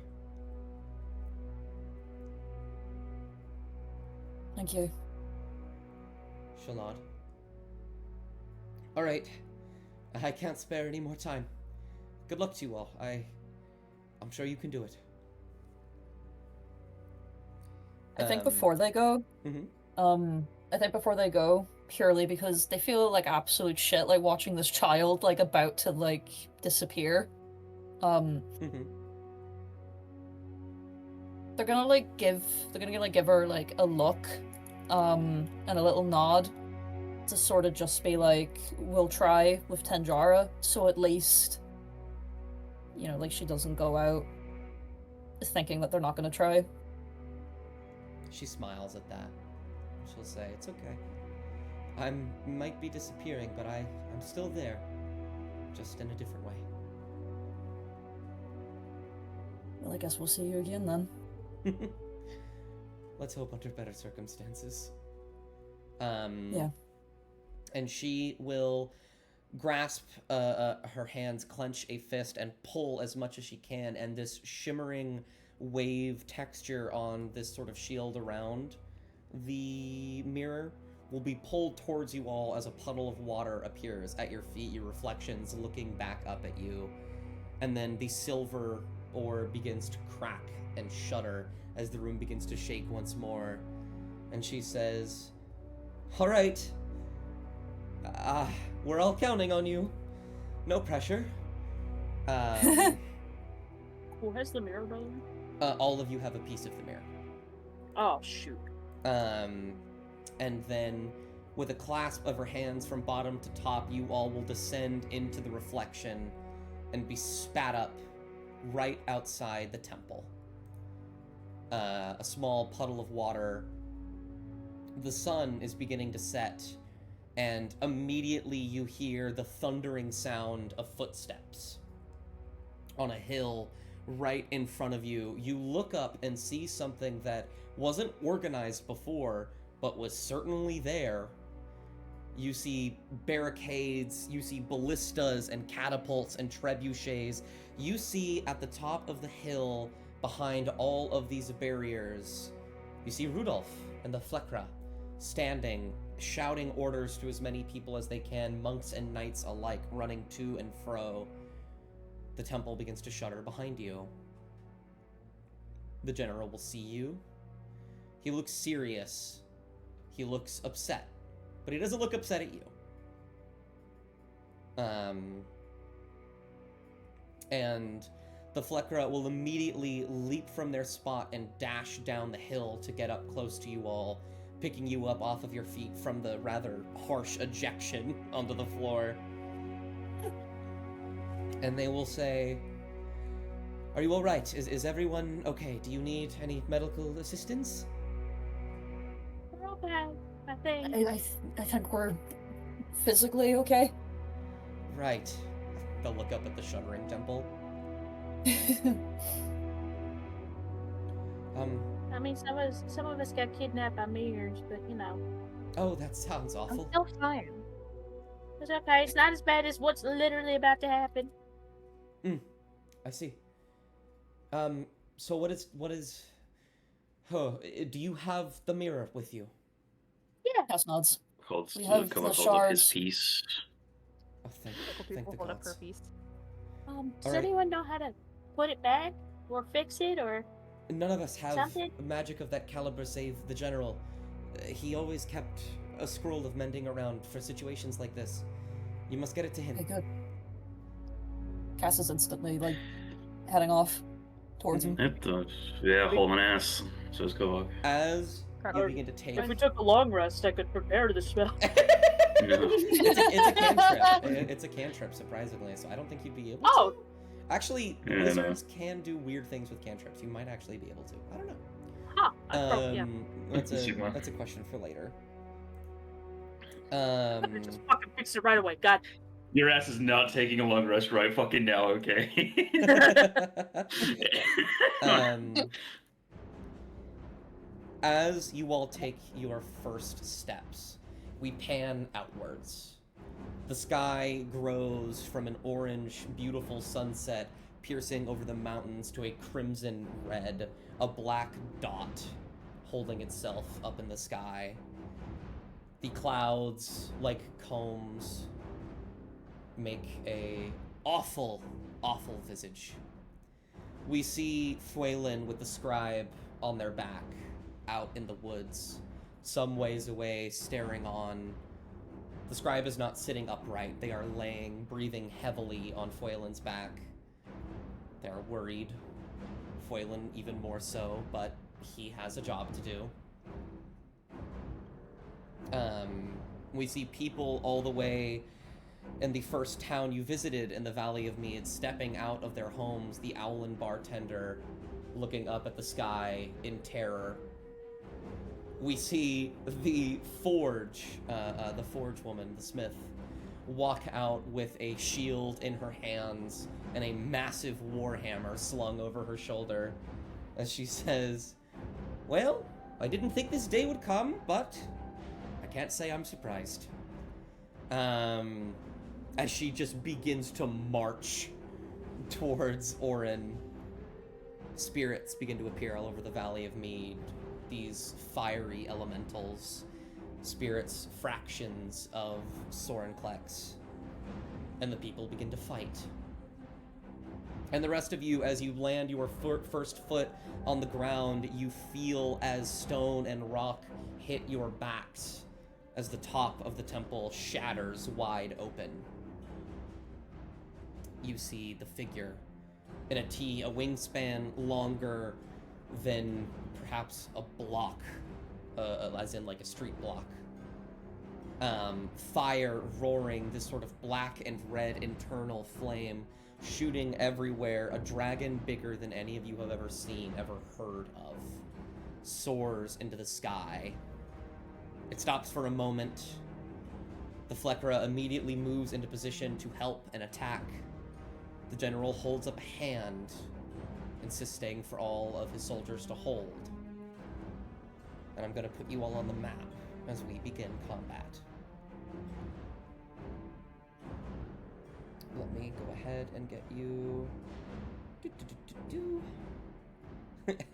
Thank you. She'll nod. Alright. I can't spare any more time. Good luck to you all. I'm sure you can do it. I think Um, before they go, Mhm. I think before they go, purely because they feel like absolute shit, like watching this child like about to like disappear. Mhm. They're gonna give her like a look, and a little nod to sort of just be like, we'll try with Tenjara, so at least, you know, like she doesn't go out thinking that they're not gonna try. She smiles at that. She'll say, "It's okay. Might be disappearing, but I'm still there. Just in a different way." Well, I guess we'll see you again then. Let's hope under better circumstances. Yeah. And she will grasp her hands, clench a fist, and pull as much as she can, and this shimmering wave texture on this sort of shield around the mirror will be pulled towards you all as a puddle of water appears at your feet, your reflections looking back up at you. And then the silver orb begins to crack and shudder as the room begins to shake once more. And she says, "All right. We're all counting on you. No pressure." Who has the mirror, brother? All of you have a piece of the mirror. Oh, shoot. And then, with a clasp of her hands from bottom to top, you all will descend into the reflection and be spat up right outside the temple. A small puddle of water. The sun is beginning to set, and immediately you hear the thundering sound of footsteps on a hill right in front of you. You look up and see something that wasn't organized before, but was certainly there. You see barricades, you see ballistas and catapults and trebuchets. You see at the top of the hill, behind all of these barriers, you see Rudolph and the Fleckra standing, shouting orders to as many people as they can, monks and knights alike, running to and fro. The temple begins to shudder behind you. The general will see you. He looks serious. He looks upset. But he doesn't look upset at you. And the Fleckra will immediately leap from their spot and dash down the hill to get up close to you all, picking you up off of your feet from the rather harsh ejection onto the floor. And they will say, "Are you all right? Is everyone okay? Do you need any medical assistance?" We're okay, I think. I think we're physically okay. Right. They'll look up at the shuddering temple. I mean, some of us got kidnapped by mirrors, but you know. Oh, that sounds I'm awful. still fine. It's okay. It's not as bad as what's literally about to happen. I see. So what is... Oh, do you have the mirror with you? Yeah. Cass nods. Holds We the have come the up hold up his shards. piece. Oh, thank People the hold up her gods. piece. Does Alright. anyone know how to put it back or fix it or? None of us have Something? magic of that caliber save the general. He always kept a scroll of mending around for situations like this. You must get it to him. Okay, good. Cass is instantly like heading off towards him. Yep, yeah, holding ass. So let's go. As you Or- begin to take... If we took a long rest, I could prepare the spell. It's a cantrip. It's a cantrip, surprisingly, so I don't think you'd be able to. Oh. Actually, Yeah, no. wizards can do weird things with cantrips. You might actually be able to. I don't know. Yeah. That's Sigma. a question for later. Just fucking fix it right away. God. Your ass is not taking a long rest right fucking now, okay? As you all take your first steps, we pan outwards. The sky grows from an orange, beautiful sunset piercing over the mountains to a crimson red, a black dot holding itself up in the sky. The clouds, like combs, make a awful, awful visage. We see Fuelin with the scribe on their back, out in the woods, some ways away, staring on. The scribe is not sitting upright. They are laying, breathing heavily on Fuelin's back. They are worried. Fuelin even more so, but he has a job to do. We see people all the way in the first town you visited in the Valley of Mead stepping out of their homes, the Owlin bartender looking up at the sky in terror. We see the forge woman, the smith, walk out with a shield in her hands and a massive warhammer slung over her shoulder as she says, "Well, I didn't think this day would come, but I can't say I'm surprised." As she just begins to march towards Orin, spirits begin to appear all over the Valley of Mead. These fiery elementals, spirits, fractions of Sorenklex, and the people begin to fight. And the rest of you, as you land your first foot on the ground, you feel as stone and rock hit your backs as the top of the temple shatters wide open. You see the figure in a wingspan longer than perhaps a block, as in like a street block. Fire roaring, this sort of black and red internal flame shooting everywhere. A dragon bigger than any of you have ever seen, ever heard of, soars into the sky. It stops for a moment. The Fleckra immediately moves into position to help and attack. The general holds up a hand, insisting for all of his soldiers to hold. And I'm going to put you all on the map as we begin combat. Let me go ahead and get you...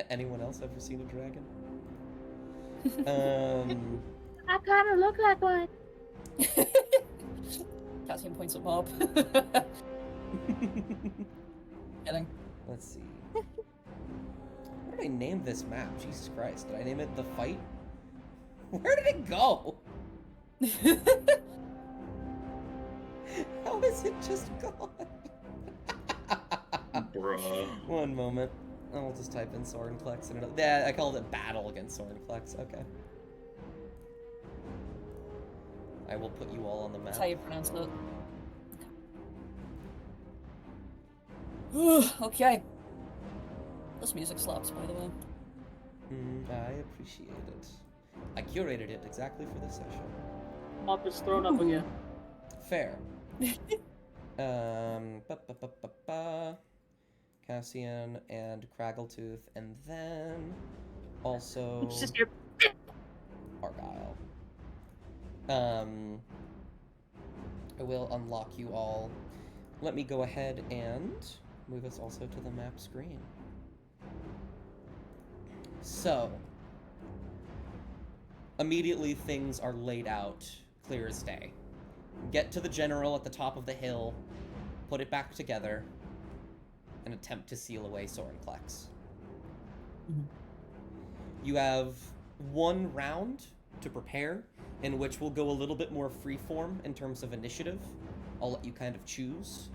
Anyone else ever seen a dragon? I kind of look like one. Cassian points at Mob. Kidding. Let's see. What did I name this map? Jesus Christ. Did I name it The Fight? Where did it go? How is it just gone? Bruh. One moment. I'll just type in Sorenklex and yeah, I called it Battle against Sorenklex. Okay. I will put you all on the map. That's how you pronounce it. Okay. This music slaps, by the way. I appreciate it. I curated it exactly for this session. Mop is thrown up again. Fair. Cassian and Craggletooth, and then also It's just your Argyle. I will unlock you all. Let me go ahead and move us also to the map screen. So, immediately things are laid out clear as day. Get to the general at the top of the hill, put it back together, and attempt to seal away Sorenklex. You have one round to prepare, in which we'll go a little bit more freeform in terms of initiative. I'll let you kind of choose.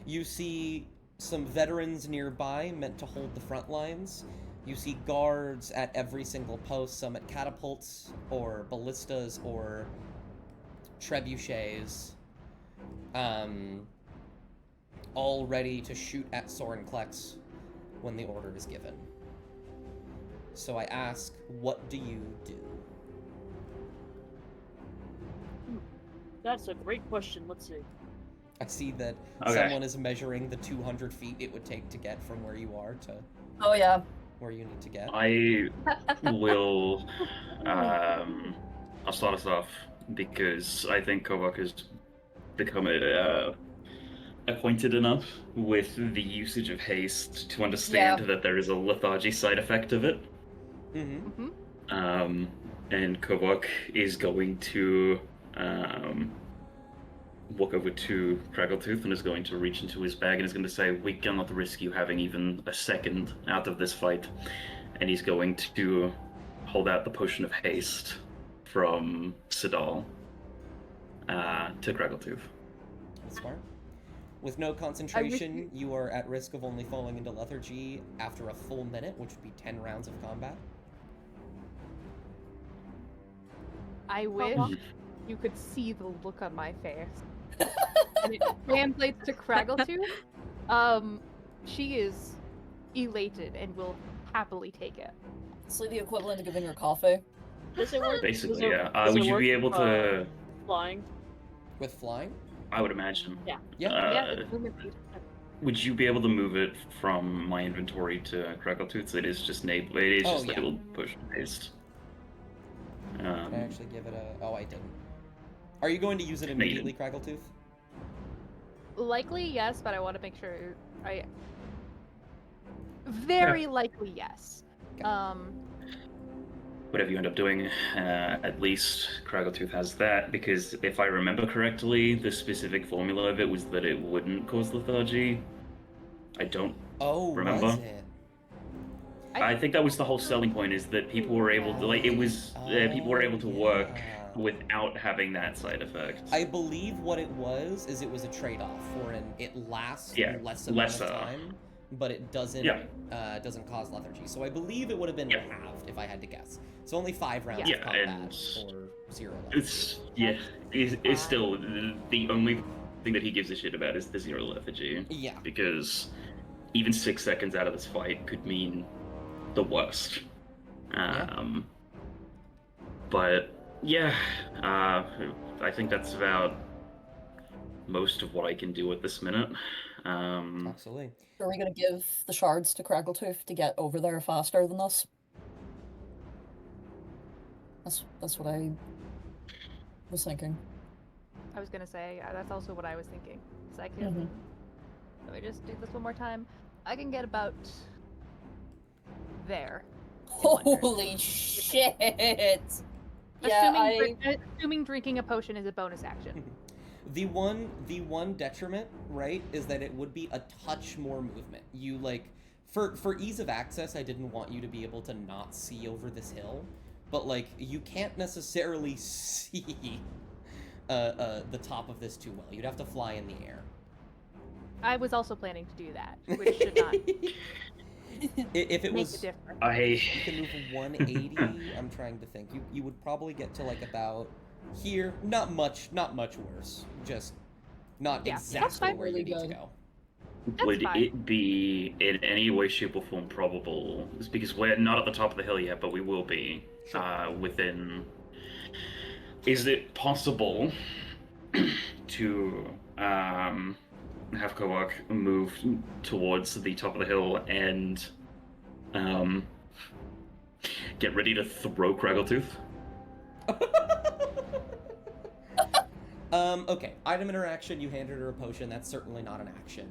You see some veterans nearby meant to hold the front lines. You see guards at every single post, some at catapults, or ballistas, or trebuchets, all ready to shoot at Sorenklex when the order is given. So I ask, what do you do? That's a great question. Let's see. I see that Okay. someone is measuring the 200 feet it would take to get from where you are to Oh yeah. where you need to get. I will. I'll start us off because I think Kovak has become acquainted enough with the usage of haste to understand Yeah. that there is a lethargy side effect of it. Mm-hmm. And Kovak is going to walk over to Craggletooth and is going to reach into his bag and is going to say, "We cannot risk you having even a second out of this fight." And he's going to hold out the potion of haste from Sidal to Craggletooth. That's smart. With no concentration, you are at risk of only falling into lethargy after a full minute, which would be 10 rounds of combat. I wish you could see the look on my face. And it translates to Craggletooth. She is elated and will happily take it. It's like the equivalent of giving her coffee. Does it work? Basically, does it- yeah. does it Would you work be able with, to? flying? With flying? I would imagine. Yeah. Yeah. Yeah, it's movement speed. Would you be able to move it from my inventory to Craggletooth? It is just it is Oh, just yeah. a little push paste. Can I actually give it a... Oh, I didn't. Are you going to use it you immediately, Craggletooth? Likely yes, but I want to make sure I. Very likely yes. Okay. Whatever you end up doing, at least Craggletooth has that, because if I remember correctly, the specific formula of it was that it wouldn't cause lethargy. I don't. Oh, Remember? was it? I think that was the whole selling point, is that people were able to, like, it was, people were able to work yeah. without having that side effect. I believe what it was is it was a trade-off for it lasts Yeah, less amount lesser. of time, but it doesn't doesn't cause lethargy. So I believe it would have been Yeah. halved if I had to guess. So only 5 rounds Yeah, of combat and for 0 lethargy. It's still the only thing that he gives a shit about is the 0 lethargy, Yeah. because even 6 seconds out of this fight could mean the worst. But yeah, I think that's about most of what I can do at this minute. Absolutely. Are we gonna give the shards to Craggletooth to get over there faster than us? That's what I was thinking. I was gonna say that's also what I was thinking. So I can. Mhm. Let me just do this one more time. I can get about there. in one turn. Holy shit! Assuming drinking a potion is a bonus action. The one detriment, right, is that it would be a touch more movement. You like for ease of access, I didn't want you to be able to not see over this hill, but like you can't necessarily see the top of this too well. You'd have to fly in the air. I was also planning to do that, which should not If it make was a difference. you can move 180. I'm trying to think. You would probably get to like about here. Not much worse. Just not Yeah, that's exactly fine. where you Really need to good. go. Would fine. it be in any way, shape, or form probable? It's because we're not at the top of the hill yet, but we will be within. Is it possible to have Kovak move towards the top of the hill and get ready to throw Craggletooth? Okay. Item interaction, you handed her a potion. That's certainly not an action.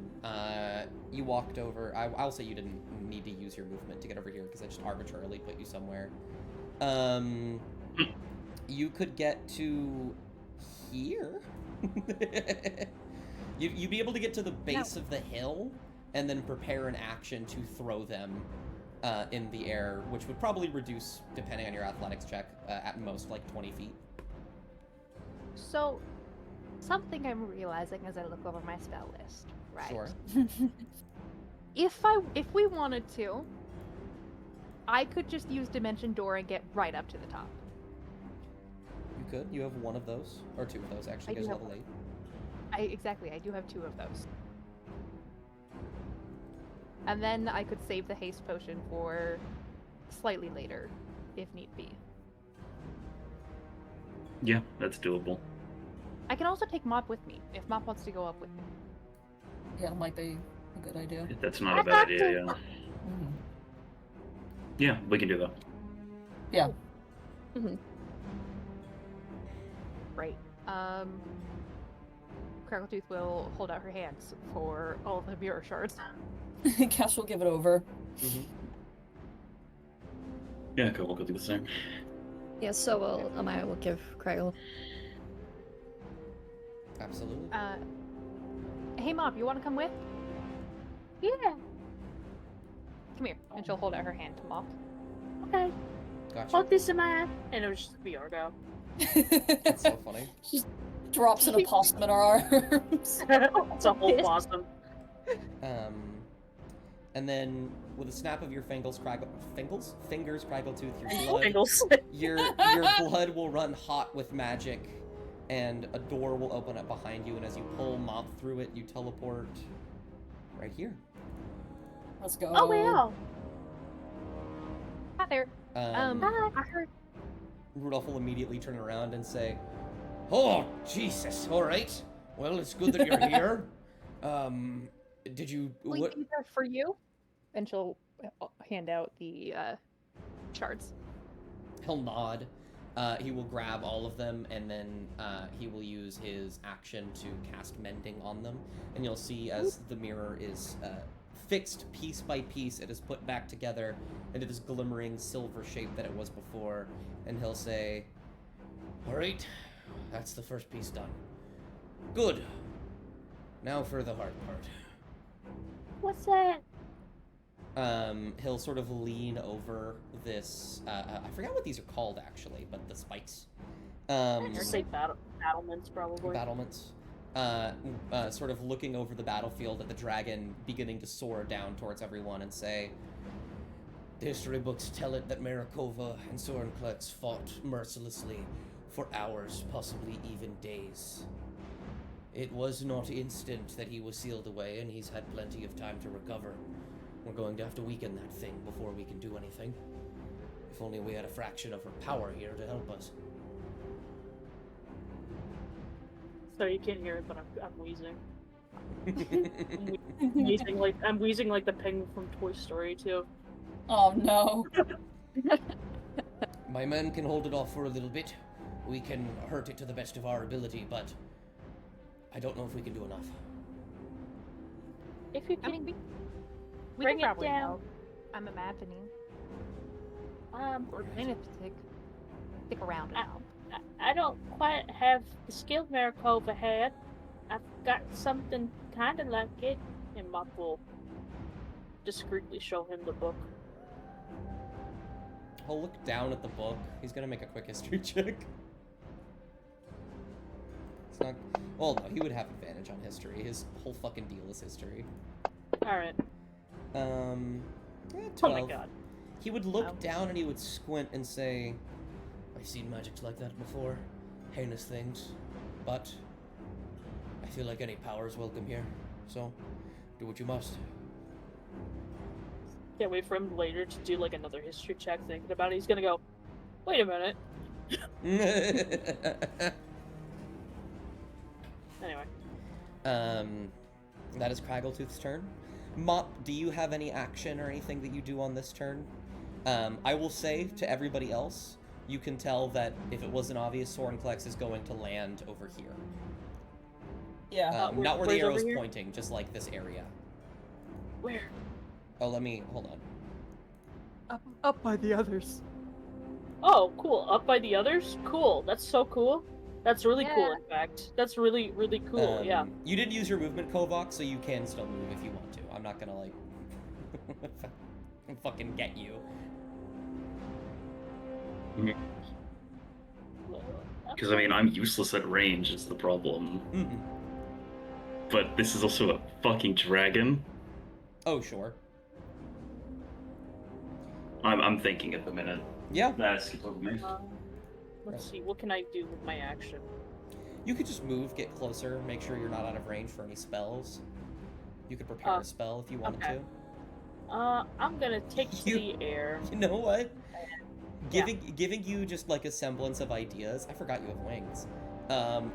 You walked over. I'll say you didn't need to use your movement to get over here because I just arbitrarily put you somewhere. You could get to here. You'd be able to get to the base of the hill and then prepare an action to throw them in the air, which would probably reduce, depending on your athletics check, at most like 20 feet. So, something I'm realizing as I look over my spell list, right? Sure. If we wanted to, I could just use Dimension Door and get right up to the top. You could. You have one of those, or two of those actually. I do Because have level 8. I do have 2 of those. And then I could save the haste potion for slightly later, if need be. Yeah, that's doable. I can also take Mop with me, if Mop wants to go up with me. Yeah, it might be a good idea. That's not a bad idea, yeah. Mhm. Yeah, we can do that. Yeah. Right. Crackletooth will hold out her hands for all the mirror shards. Cass will give it over. Yeah, cool, we'll go do the same. Yeah, so will Amaya will give Craggle. Absolutely. Hey Mop, you want to come with? Yeah. Come here. And she'll hold out her hand to Mop. Okay. Gotcha. Hold this in my hand. And it would just be Argo. That's so funny. Just drops an opossum in our arms. It's a whole possum. And then with a snap of your fingers, Craggletooth, your blood will run hot with magic, and a door will open up behind you. And as you pull Mop through it, you teleport right here. Let's go. Oh, wow. Hi there. Hi. I heard. Rudolph will immediately turn around and say, "Oh, Jesus! All right. Well, it's good that you're here. Did you? What? These are for you." And she'll hand out the shards. He'll nod. He will grab all of them, and then he will use his action to cast Mending on them. And you'll see as the mirror is fixed piece by piece, it is put back together into this glimmering silver shape that it was before. And he'll say, "All right, that's the first piece done. Good. Now for the hard part." What's that? He'll sort of lean over this, I forgot what these are called actually, but the spikes. Just say battlements, probably. Battlements. Sort of looking over the battlefield at the dragon beginning to soar down towards everyone and say, "The history books tell it that Marikova and Sorenklex fought mercilessly for hours, possibly even days. It was not instant that he was sealed away, and he's had plenty of time to recover. We're going to have to weaken that thing before we can do anything. If only we had a fraction of her power here to help us." So you can't hear it, but I'm wheezing. I'm wheezing like the penguin from Toy Story 2. Oh no. "My men can hold it off for a little bit. We can hurt it to the best of our ability, but I don't know if we can do enough." If you I can, mean, we bring can it probably down. help. I'm imagining. We're going to stick around now. I don't quite have the skill Marikova had. I've got something kind of like it. And Mop will discreetly show him the book. He'll look down at the book. He's gonna make a quick history check. It's not... Well, no, he would have advantage on history. His whole fucking deal is history. Alright. 12. Oh my god. He would look Wow. down and he would squint and say, "I've seen magics like that before. Heinous things. But I feel like any power is welcome here. So, do what you must." Can't wait for him later to do like another history check thinking about it. He's gonna go, wait a minute. Anyway. That is Craggletooth's turn. Mop, do you have any action or anything that you do on this turn? I will say to everybody else, you can tell that if it wasn't obvious, Sorenklex is going to land over here. Yeah. Not where the where's over arrow's here? pointing, just like this area. Where? Oh, hold on. Up by the others. Oh, cool. Up by the others? Cool. That's so cool. That's really cool, Yeah. in fact. That's really, really cool, yeah. You did use your movement, Kovok, so you can still move if you want to. I'm not gonna, like, fucking get you. Because, I mean, I'm useless at range, is the problem. Mhm. But this is also a fucking dragon. Oh, sure. I'm thinking at the minute. Yeah. That's over me. Let's see, what can I do with my action? You could just move, get closer, make sure you're not out of range for any spells. You could prepare a spell if you wanted okay. I'm gonna take to You- the air. You know what? Yeah. Giving you just like a semblance of ideas. I forgot you have wings.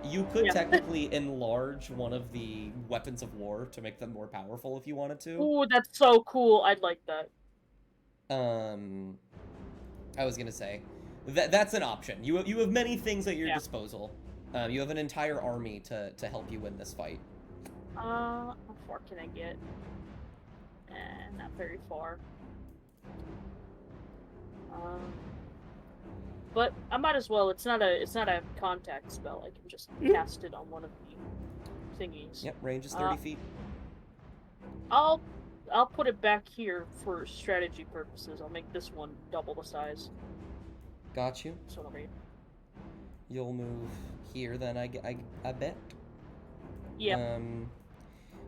You could Yeah. technically enlarge one of the weapons of war to make them more powerful if you wanted to. Ooh, that's so cool. I'd like that. I was gonna say that's an option. You have many things at your Yeah. disposal. You have an entire army to help you win this fight. How far can I get? Not very far. But I might as well. It's not a contact spell. I can just cast it on one of the thingies. Yep, range is 30 feet. I'll put it back here for strategy purposes. I'll make this one double the size. Got you. So it'll be. You'll move here then, I bet. Yeah.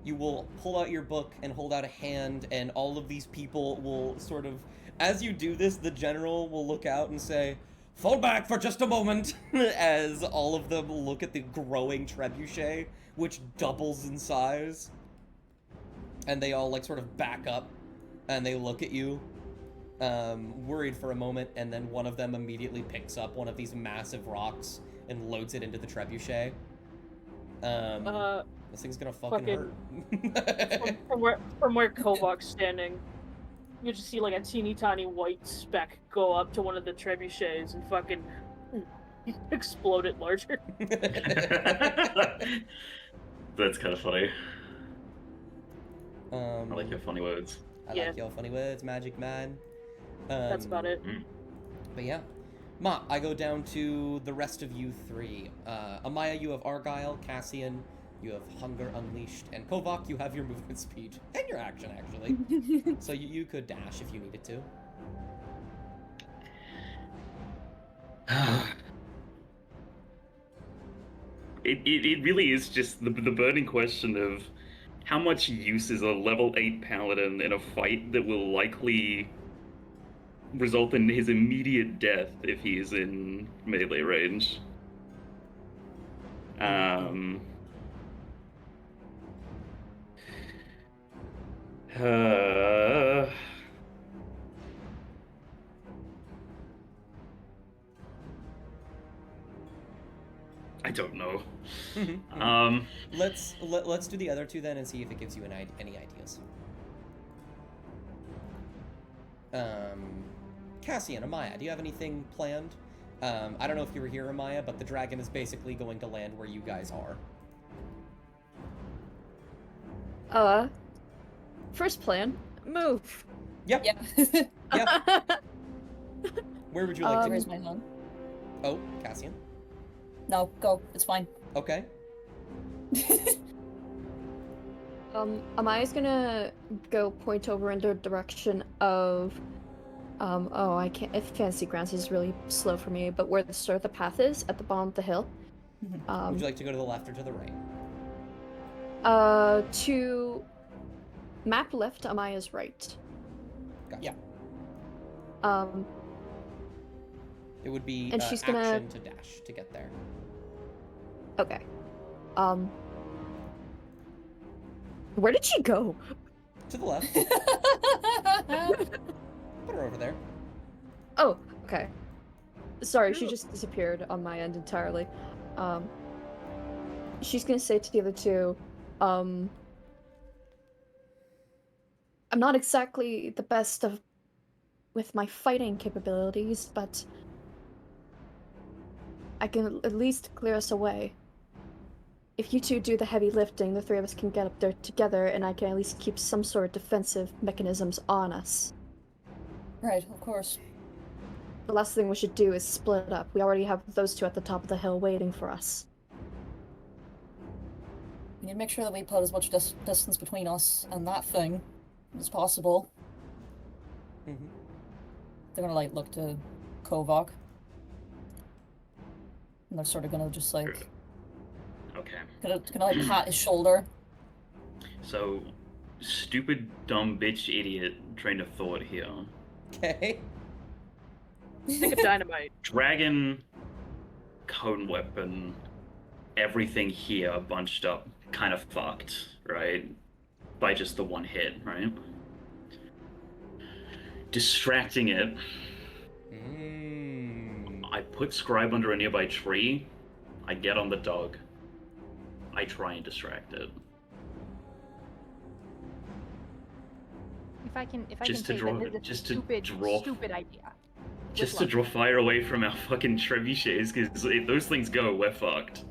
You will pull out your book and hold out a hand, and all of these people will sort of, as you do this, the general will look out and say, "Fall back for just a moment," as all of them look at the growing trebuchet, which doubles in size. And they all, like, sort of back up, and they look at you, worried for a moment, and then one of them immediately picks up one of these massive rocks and loads it into the trebuchet. This thing's gonna fucking hurt. from where Kovak's standing, you just see like a teeny tiny white speck go up to one of the trebuchets and fucking explode it larger. That's kind of funny. I I like your funny words. I Yeah. like your funny words, Magic Man. That's about it. But yeah. Ma, I go down to the rest of you three. Amaya, you have Argyle. Cassian, you have Hunger Unleashed. And Kovak, you have your movement speed. And your action, actually. So you could dash if you needed to. It really is just the burning question of how much use is a level 8 paladin in a fight that will likely result in his immediate death if he is in melee range. I don't know. Let's do the other two then and see if it gives you any ideas. Cassian, Amaya, do you have anything planned? I don't know if you were here, Amaya, but the dragon is basically going to land where you guys are. First plan, move. Yep. Yeah. Yep. Where would you like to Where's go? my hand? Oh, Cassian. No, go. It's fine. Okay. Amaya's gonna go point over in the direction of, I can't. If Fantasy Grounds is really slow for me, but where the start of the path is at the bottom of the hill. Would you like to go to the left or to the right? To map left, Amaya's right. Gotcha. Yeah. It would be And she's gonna- action to dash to get there. Okay. Where did she go? To the left. Put her over there. Oh, okay. Sorry, she just disappeared on my end entirely. She's gonna say to the other two, I'm not exactly the best with my fighting capabilities, but I can at least clear us away. If you two do the heavy lifting, the three of us can get up there together, and I can at least keep some sort of defensive mechanisms on us. Right, of course. The last thing we should do is split up. We already have those two at the top of the hill waiting for us. We need to make sure that we put as much distance between us and that thing as possible. Mm-hmm. They're gonna like look to Kovak. And they're sort of gonna just like Okay. gonna like pat his shoulder. So, stupid, dumb, bitch, idiot train of thought here. Okay. Think of dynamite. Dragon, cone weapon, everything here bunched up, kind of fucked, right? By just the one hit, right? distracting it. I put Scribe under a nearby tree. I get on the dog. I try and distract it. If I can Just say to draw- that this is just a to stupid, draw- stupid idea. Just With to luck. draw fire away from our fucking trebuchets, because if those things go, we're fucked.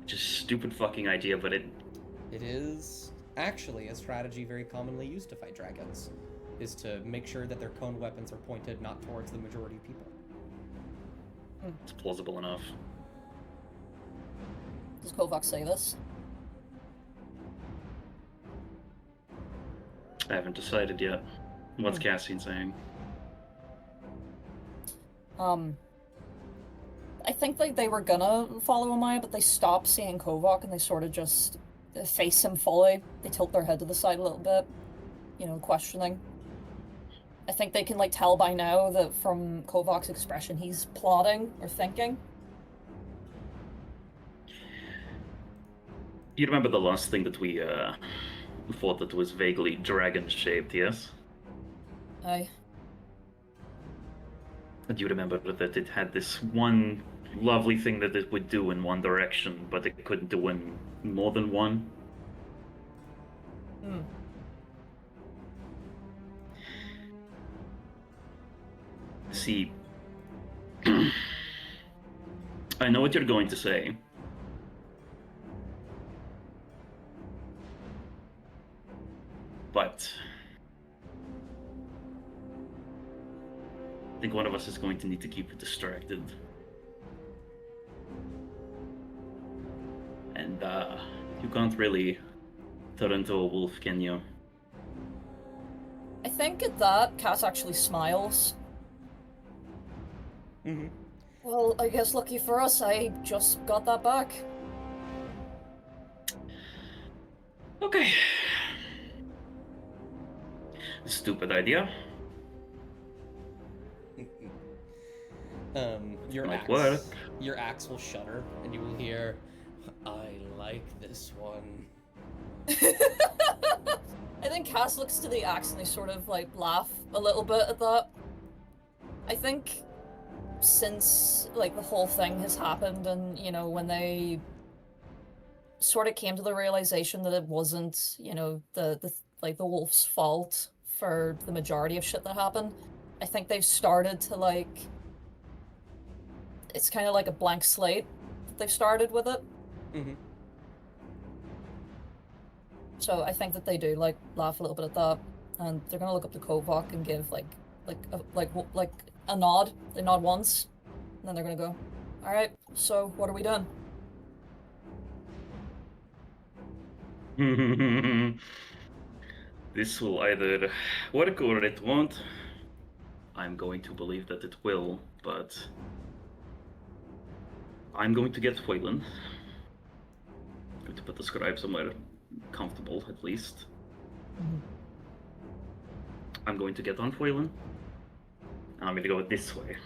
Just stupid fucking idea, but it... It is actually a strategy very commonly used to fight dragons, is to make sure that their cone weapons are pointed not towards the majority of people. It's plausible enough. Does Kovac say this? I haven't decided yet. What's Cassian saying? I think like they were gonna follow Amaya, but they stopped seeing Kovac and they sort of just face him fully. They tilt their head to the side a little bit, you know, questioning. I think they can like tell by now that from Kovac's expression he's plotting or thinking. You remember the last thing that we thought that was vaguely dragon-shaped, yes? Aye. And you remember that it had this one lovely thing that it would do in one direction, but it couldn't do in more than one? Hmm. See, I know what you're going to say. But I think one of us is going to need to keep it distracted. And you can't really turn into a wolf, can you? I think at that, Cass actually smiles. Mm-hmm. Well, I guess lucky for us, I just got that back. Okay. Stupid idea. Your Might axe, work. your axe will shudder, and you will hear, "I like this one." I think Cass looks to the axe and they sort of like laugh a little bit at that. I think since like the whole thing has happened and, you know, when they sort of came to the realization that it wasn't, you know, the wolf's fault for the majority of shit that happened, I think they've started to like, it's kind of like a blank slate that they've started with it. Mm-hmm. So I think that they do like laugh a little bit at that, and they're gonna look up to Kovac and give like a nod. They nod once, and then they're gonna go, "All right, so what are we doing?" This will either work or it won't. I'm going to believe that it will, but I'm going to get Foylan. I'm going to put the scribe somewhere comfortable, at least. I'm going to get on Foylan. And I'm going to go this way.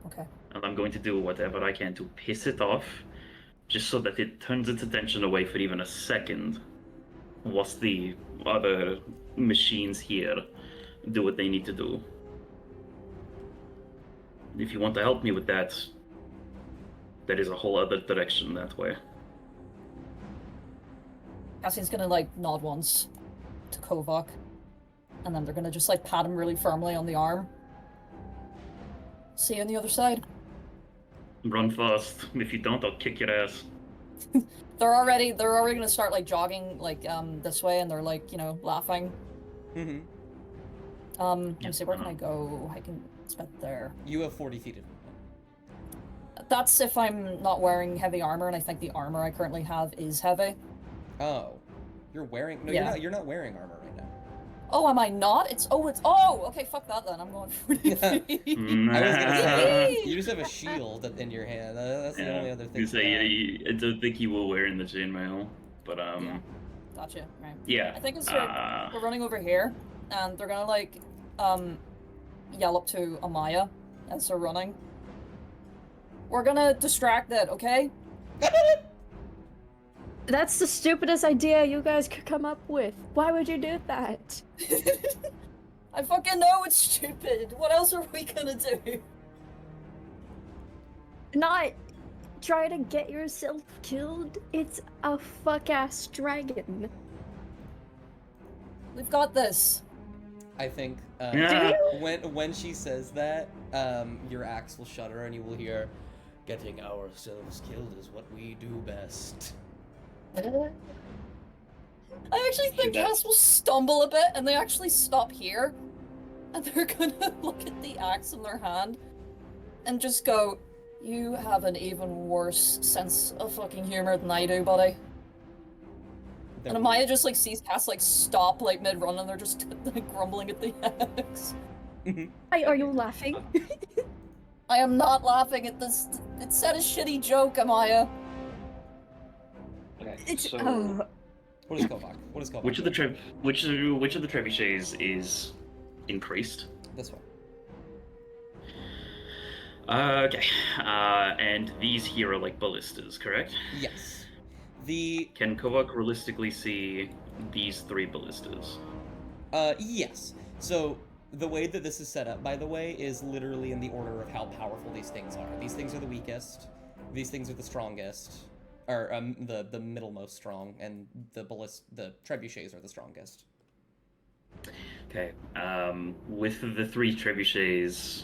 Okay. And I'm going to do whatever I can to piss it off, just so that it turns its attention away for even a second, whilst the other machines here do what they need to do. If you want to help me with that, there is a whole other direction that way. Cassian's gonna like nod once to Kovac, and then they're gonna just like pat him really firmly on the arm. See you on the other side. Run fast. If you don't, I'll kick your ass. They're already gonna start like jogging like this way, and they're like, you know, laughing. Mm-hmm. Let me see, where can I go? I can spend there. You have 40 feet of movement. That's if I'm not wearing heavy armor, and I think the armor I currently have is heavy. Oh, you're wearing? No, Yeah. You're not wearing armor right now. Oh, am I not? It's okay, fuck that then. I'm going 40 feet. I was gonna say Yay! you just have a shield in your hand. That's the only other thing. You say, I don't think you will wear in the chainmail, but Yeah. Gotcha, right. yeah. I think it's we're running over here, and they're gonna like yell up to Amaya as they're running. We're gonna distract it, okay? That's the stupidest idea you guys could come up with. Why would you do that? I fucking know it's stupid. What else are we gonna do? Not try to get yourself killed. It's a fuck-ass dragon. We've got this. I think Yeah. when she says that, your axe will shudder and you will hear, "Getting ourselves killed is what we do best." I actually think that. Cass will stumble a bit and they actually stop here. And they're gonna look at the axe in their hand and just go, "You have an even worse sense of fucking humor than I do, buddy." There And will- Amaya just like sees Cass like stop like mid-run and they're just like grumbling at the axe. Are you laughing? I am not laughing at this. It said a shitty joke, Amaya. Okay, It's so What is Kovac? What is Kovac? which of the which of the trebuchets is increased? This one. Okay, and these here are like ballistas, correct? Yes. The Can Kovac realistically see these 3 ballistas? yes. So the way that this is set up, by the way, is literally in the order of how powerful these things are. These things are the weakest. These things are the strongest, or the middlemost strong, and the trebuchets are the strongest. Okay, with the 3 trebuchets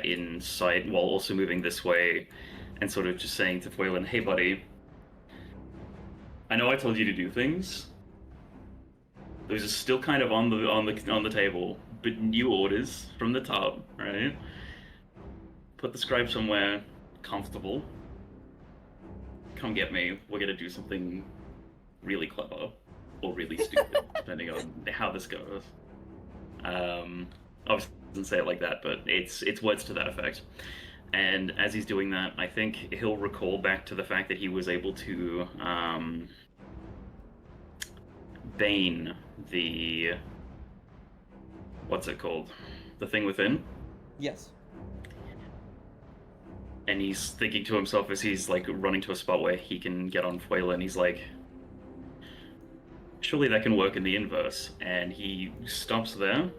in sight, while also moving this way, and sort of just saying to Foylan, "Hey, buddy, I know I told you to do things. Those are still kind of on the table, but new orders from the top, right? Put the scribe somewhere comfortable. Come get me. We're gonna do something really clever or really stupid, depending on how this goes." Obviously, doesn't say it like that, but it's words to that effect. And as he's doing that, I think he'll recall back to the fact that he was able to bane the what's it called? The thing within. Yes. And he's thinking to himself as he's like running to a spot where he can get on Foylan, he's like, surely that can work in the inverse. And he stops there,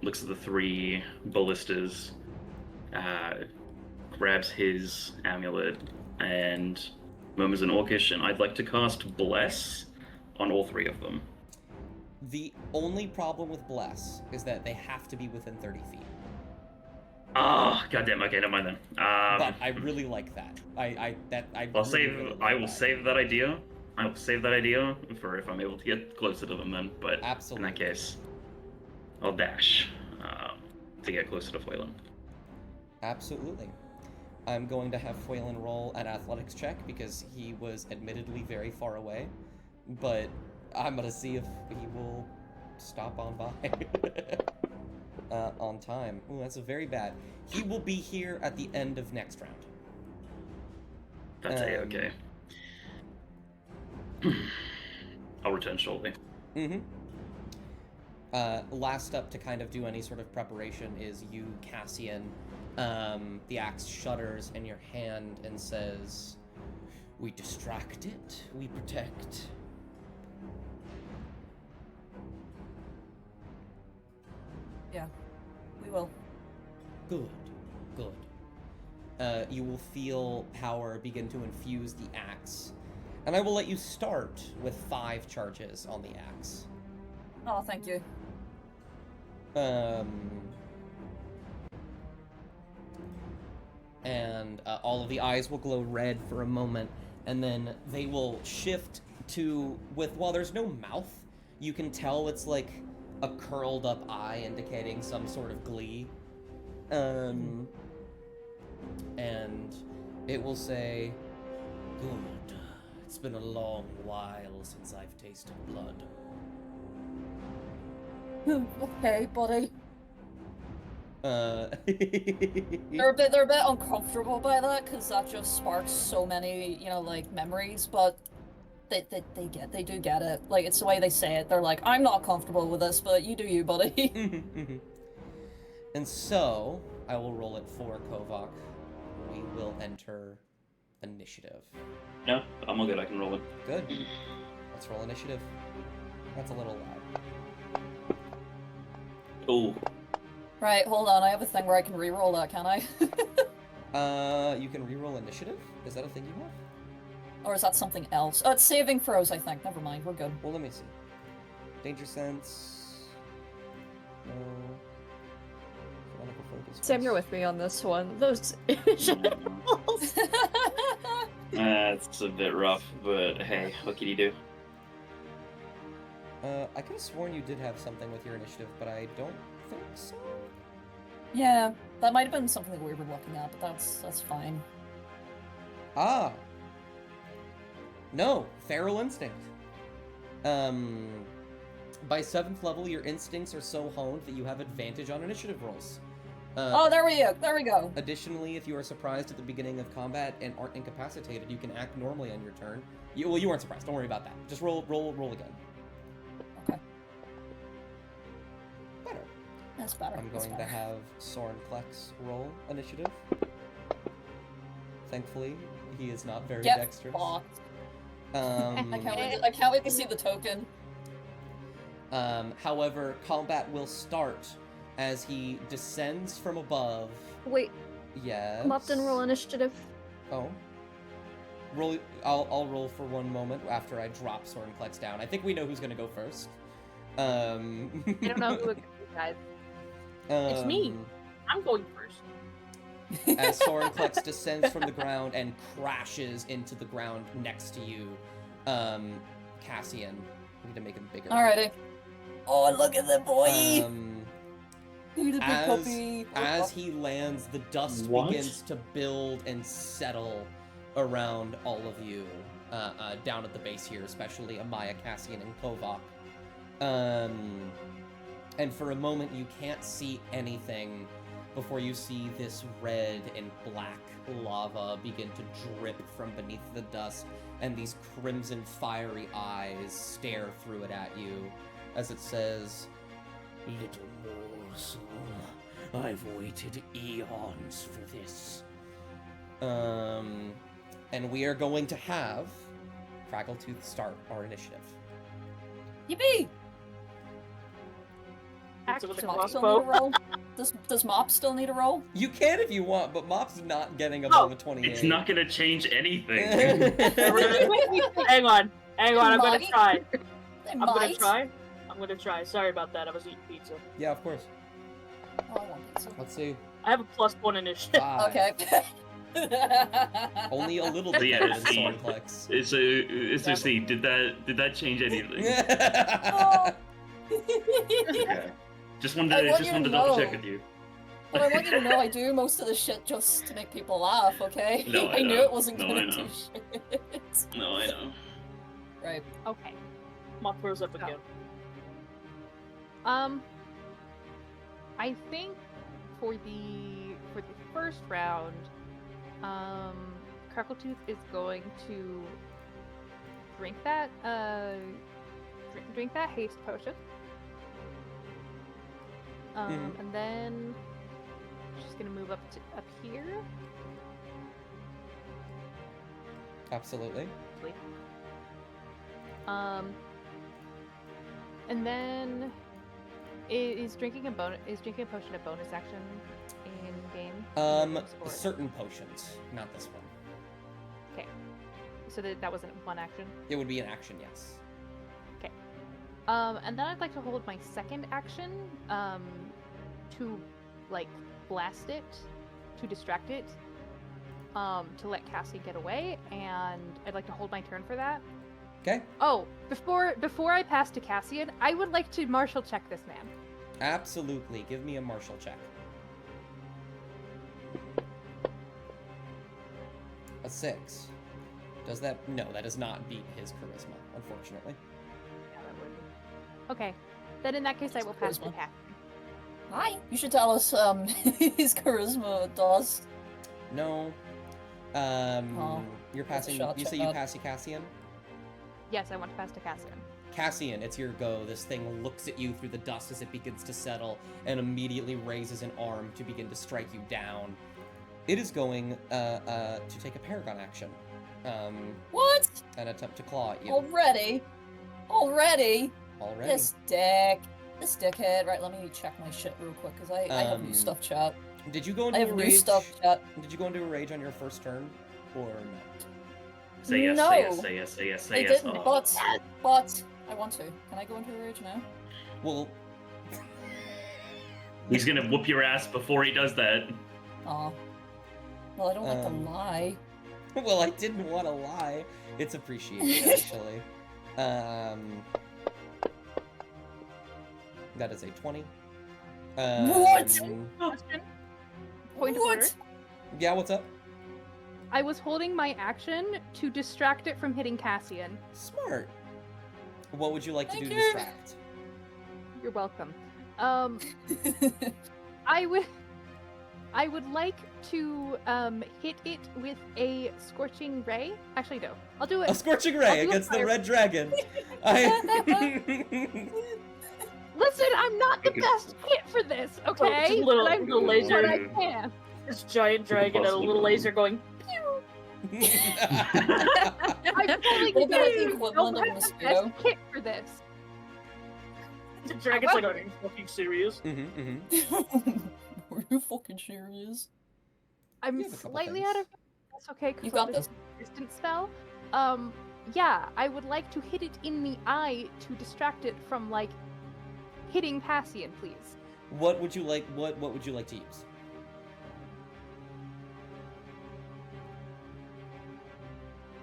looks at the 3 ballistas, grabs his amulet, and murmurs in Orcish, and I'd like to cast Bless on all 3 of them. The only problem with Bless is that they have to be within 30 feet. Ah, goddamn. Okay, never mind then. But I really like that. I I'll really, save. really like I will that. save that idea. I will save that idea for if I'm able to get closer to them then. But Absolutely. in that case, I'll dash to get closer to Foylan. Absolutely. I'm going to have Foylan roll an athletics check because he was admittedly very far away, but I'm gonna see if he will stop on by on time. Ooh, that's very bad. He will be here at the end of next round. That's A-okay. I'll return shortly. Mm-hmm. Last up to kind of do any sort of preparation is you, Cassian. The axe shudders in your hand and says, "We distract it, we protect." Yeah, we will. Good, good. You will feel power begin to infuse the axe, and I will let you start with 5 charges on the axe. Oh, thank you. And all of the eyes will glow red for a moment, and then they will shift to, while there's no mouth, you can tell it's like a curled up eye indicating some sort of glee. And it will say, "Good. It's been a long while since I've tasted blood." Okay, buddy. Uh, They're a bit uncomfortable by that because that just sparks so many, like memories. But they do get it. Like it's the way they say it. They're like, I'm not comfortable with this, but you do you, buddy. And so I will roll it for Kovac. We will enter initiative? No, I'm all good. I can roll it. Good. Let's roll initiative. That's a little loud. Oh, Right, hold on. I have a thing where I can re-roll that, can I? You can reroll initiative? Is that a thing you have? Or is that something else? Oh, it's saving throws, I think. Never mind, we're good. Well, let me see. Danger sense. No. Chronological focus. Sam, you're with me on this one. Those initiative rolls. that's a bit rough, but hey, what can you do? I could have sworn you did have something with your initiative, but I don't think so. Yeah, that might have been something that we were looking at, but that's fine. Ah. No, feral instinct. By 7th level, your instincts are so honed that you have advantage on initiative rolls. Oh, there we go. There we go. Additionally, if you are surprised at the beginning of combat and aren't incapacitated, you can act normally on your turn. You weren't surprised. Don't worry about that. Just roll again. Okay, Better. that's better. I'm that's going to better. have Soren Plex roll initiative. Thankfully, he is not very Get dexterous. fucked. Um, I can't wait to see the token. However, combat will start as he descends from above. Wait, Yes. come up and roll initiative. Oh. Roll. I'll roll for one moment after I drop Sorenclex down. I think we know who's gonna go first. I don't know who it is, guys. It's me. I'm going first. As Sorenclex descends from the ground and crashes into the ground next to you, Cassian. I need to make him bigger. Alrighty. Oh, look at the boy! Look at the big as puppy. as he lands, the dust What? begins to build and settle around all of you down at the base here, especially Amaya, Cassian, and Kovak. And for a moment, you can't see anything before you see this red and black lava begin to drip from beneath the dust, and these crimson fiery eyes stare through it at you as it says, "Little morsel, I've waited eons for this." And we are going to have Craggletooth start our initiative. Yippee! It's with Does a Mop still need a crossbow. roll? Does Mop still need a roll? You can if you want, but Mop's not getting above Oh, a 28. It's not gonna change anything. Hang on. I'm gonna Might. try. They I'm might. gonna try. Sorry about that. I was eating pizza. Yeah, of course. Oh, I want pizza. Let's see. I have a +1 initiative. 5. Okay. Only a little bit Yeah, better than see. Sorenclex. It's to see, did that change anything? Oh. Okay. Just wanted I to want you to double check know. with you. Well, I want you to know I do most of the shit just to make people laugh, okay? No, I knew know. it wasn't No, gonna I know. do shit. No, I know. Right. Okay. Mop throws up again. I think for the first round, Crackletooth is going to drink that drink that haste potion. Mhm. And then she's gonna move up here. Absolutely. And then is drinking a potion a bonus action in game? Or- Certain potions, not this one. Okay. So that wasn't one action. It would be an action, yes. And then I'd like to hold my second action, to like blast it, to distract it, to let Cassie get away, and I'd like to hold my turn for that. Okay. Oh, before I pass to Cassian, I would like to martial check this man. Absolutely. Give me a martial check. A 6. Does that? No, that does not beat his charisma, unfortunately. Yeah, that would. Okay, then in that case, I will pass to Charisma. Cassian. Hi. You should tell us his charisma does. No. Oh, You're that's a passing. shot You say check. you pass to Cassian? Yes, I want to pass to Cassian. Cassian, it's your go. This thing looks at you through the dust as it begins to settle and immediately raises an arm to begin to strike you down. it is going to take a Paragon action. What? And attempt to claw at you. Already? Already? Already. This dickhead. Right, let me check my shit real quick, because I have new stuff, chat. Did you go I into have a new rage? stuff, chat. Did you go into a rage on your first turn, or no? Say yes, No. say yes, say yes, say yes, I say yes. didn't, Oh. but I want to. Can I go into a rage now? Well, He's gonna whoop your ass before he does that. Aw. Well, I don't like to Um, lie. well, I didn't want to lie. It's appreciated, actually. That is a 20. What? Question. Point of What? order. Yeah, what's up? I was holding my action to distract it from hitting Cassian. Smart. What would you like to Thank do to you. distract? You're welcome. I would like to hit it with a scorching ray. Actually, no. I'll do it. A scorching I'll ray do a against the fire- red dragon. Listen, I'm not the best hit for this, okay? just a little- But I'm little doing what I laser. can. This giant dragon and a little laser going. I'm fully What about the committed. equivalent of a Don't have the mosquito? best hit for this. The dragon's like, are you fucking serious? Are you fucking serious? I'm You have a couple slightly things. out of. That's okay. 'cause You got of this. Distance spell. Yeah, I would like to hit it in the eye to distract it from like hitting Cassian, please. What would you like? What would you like to use?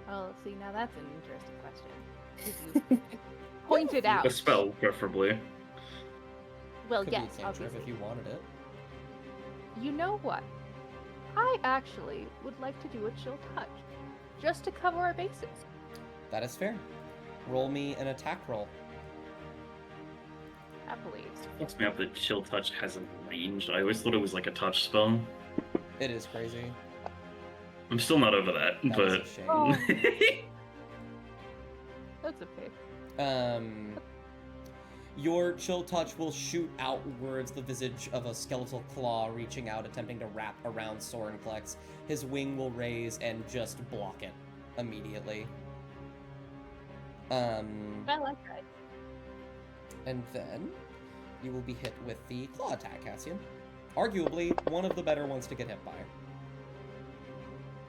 Oh, see, now that's an interesting question. If you pointed out. A spell, preferably. Well, Could yes, be a cantrip obviously. if you wanted it. You know what? I actually would like to do a chill touch, just to cover our bases. That is fair. Roll me an attack roll. Happily. Fucks me up that Chill Touch has a range. I always thought it was like a touch spell. It is crazy. I'm still not over that, That but. is a shame. Oh. That's okay. Your chill touch will shoot outwards the visage of a skeletal claw reaching out, attempting to wrap around Sorenklex. His wing will raise and just block it immediately. I like that. And then you will be hit with the claw attack, Cassian. Arguably one of the better ones to get hit by.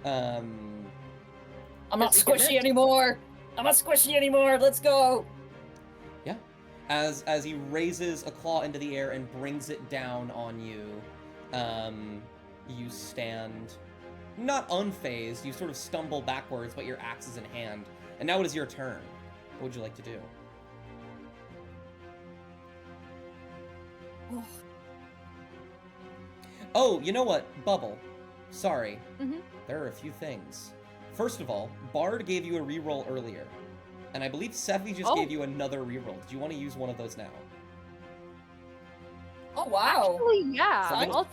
I'm not squishy anymore! I'm not squishy anymore! Let's go! Yeah. As he raises a claw into the air and brings it down on you, you stand not unfazed. You sort of stumble backwards, but your axe is in hand. And now it is your turn. What would you like to do? Oh, you know what? Bubble. Sorry. Mhm. There are a few things. First of all, Bard gave you a reroll earlier. And I believe Sephi just Oh. gave you another reroll. Do you want to use one of those now? Oh, wow! Actually, yeah. It's a little- I'll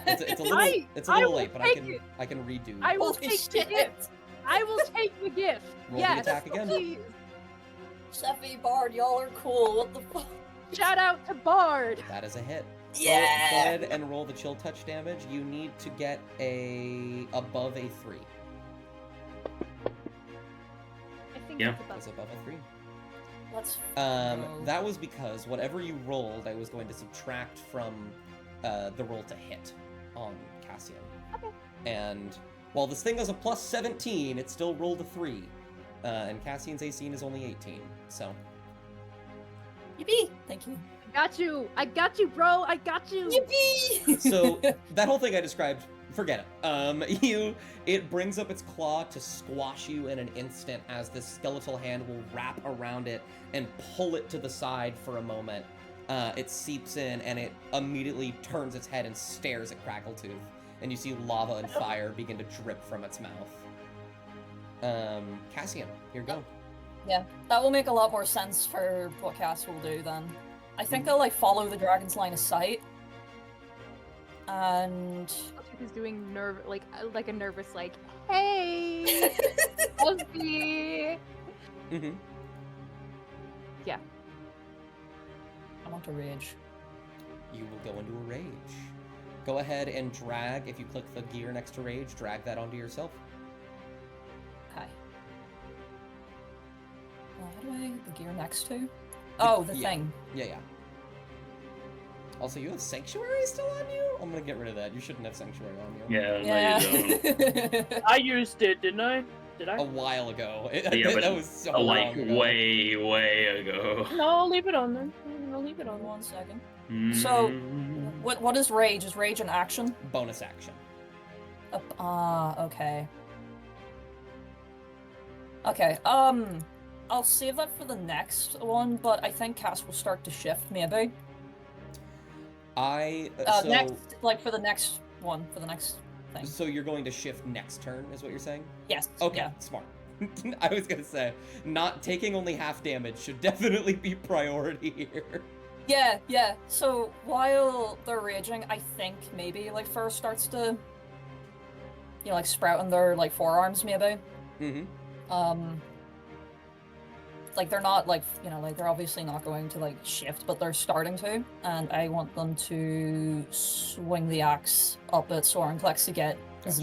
It's a little I little will late, but take it. I can redo. I will Holy take the shit! gift. I will take the gift. Roll the Yes, attack again. please. Sephi, Bard, y'all are cool, what the fuck? Shout out to Bard. That is a hit. Go Yeah! ahead and roll the chill touch damage. You need to get above a 3. I think Yeah. that's above. That's above a 3. Let's Um, go. that was because whatever you rolled, I was going to subtract from the roll to hit on Cassian. Okay. And while this thing has a plus 17, it still rolled a 3. And Cassian's AC is only 18, so. Yippee! Thank you. I got you, bro. I got you. Yippee! So that whole thing I described, forget it. It brings up its claw to squash you in an instant as this skeletal hand will wrap around it and pull it to the side for a moment. It seeps in and it immediately turns its head and stares at Crackletooth, and you see lava and fire begin to drip from its mouth. Cassian, here you go. Yeah, that will make a lot more sense for what Cass will do then. I think I'll like follow the dragon's line of sight. And He's doing like a nervous like, hey, Ozzy. Mm-hmm. I want to rage. You will go into a rage. Go ahead and drag, if you click the gear next to rage, drag that onto yourself. Okay. How do I the gear next to? Oh, the yeah. thing. Yeah. Also, you have Sanctuary still on you? I'm gonna get rid of that. You shouldn't have Sanctuary on you. Yeah, no, you don't. Yeah. I used it, didn't I? Did I? A while ago. Yeah, but that was so like long ago. way ago. No, I'll leave it on then. I'll leave it on. 1 second. So, Mm. what is rage? Is rage an action? Bonus action. Okay. Okay, I'll save that for the next one, but I think Cass will start to shift, maybe. So, Next, like, for the next one, for the next thing. so you're going to shift next turn, is what you're saying? Yes. Okay, Yeah. smart. I was gonna say, not taking only half damage should definitely be priority here. Yeah. So, while they're raging, I think maybe, like, first starts to, you know, like, sprout in their, like, forearms, maybe. Mm-hmm. Like, they're not, like, you know, like, they're obviously not going to, like, shift, but they're starting to, and I want them to swing the axe up at Sorenklex to get his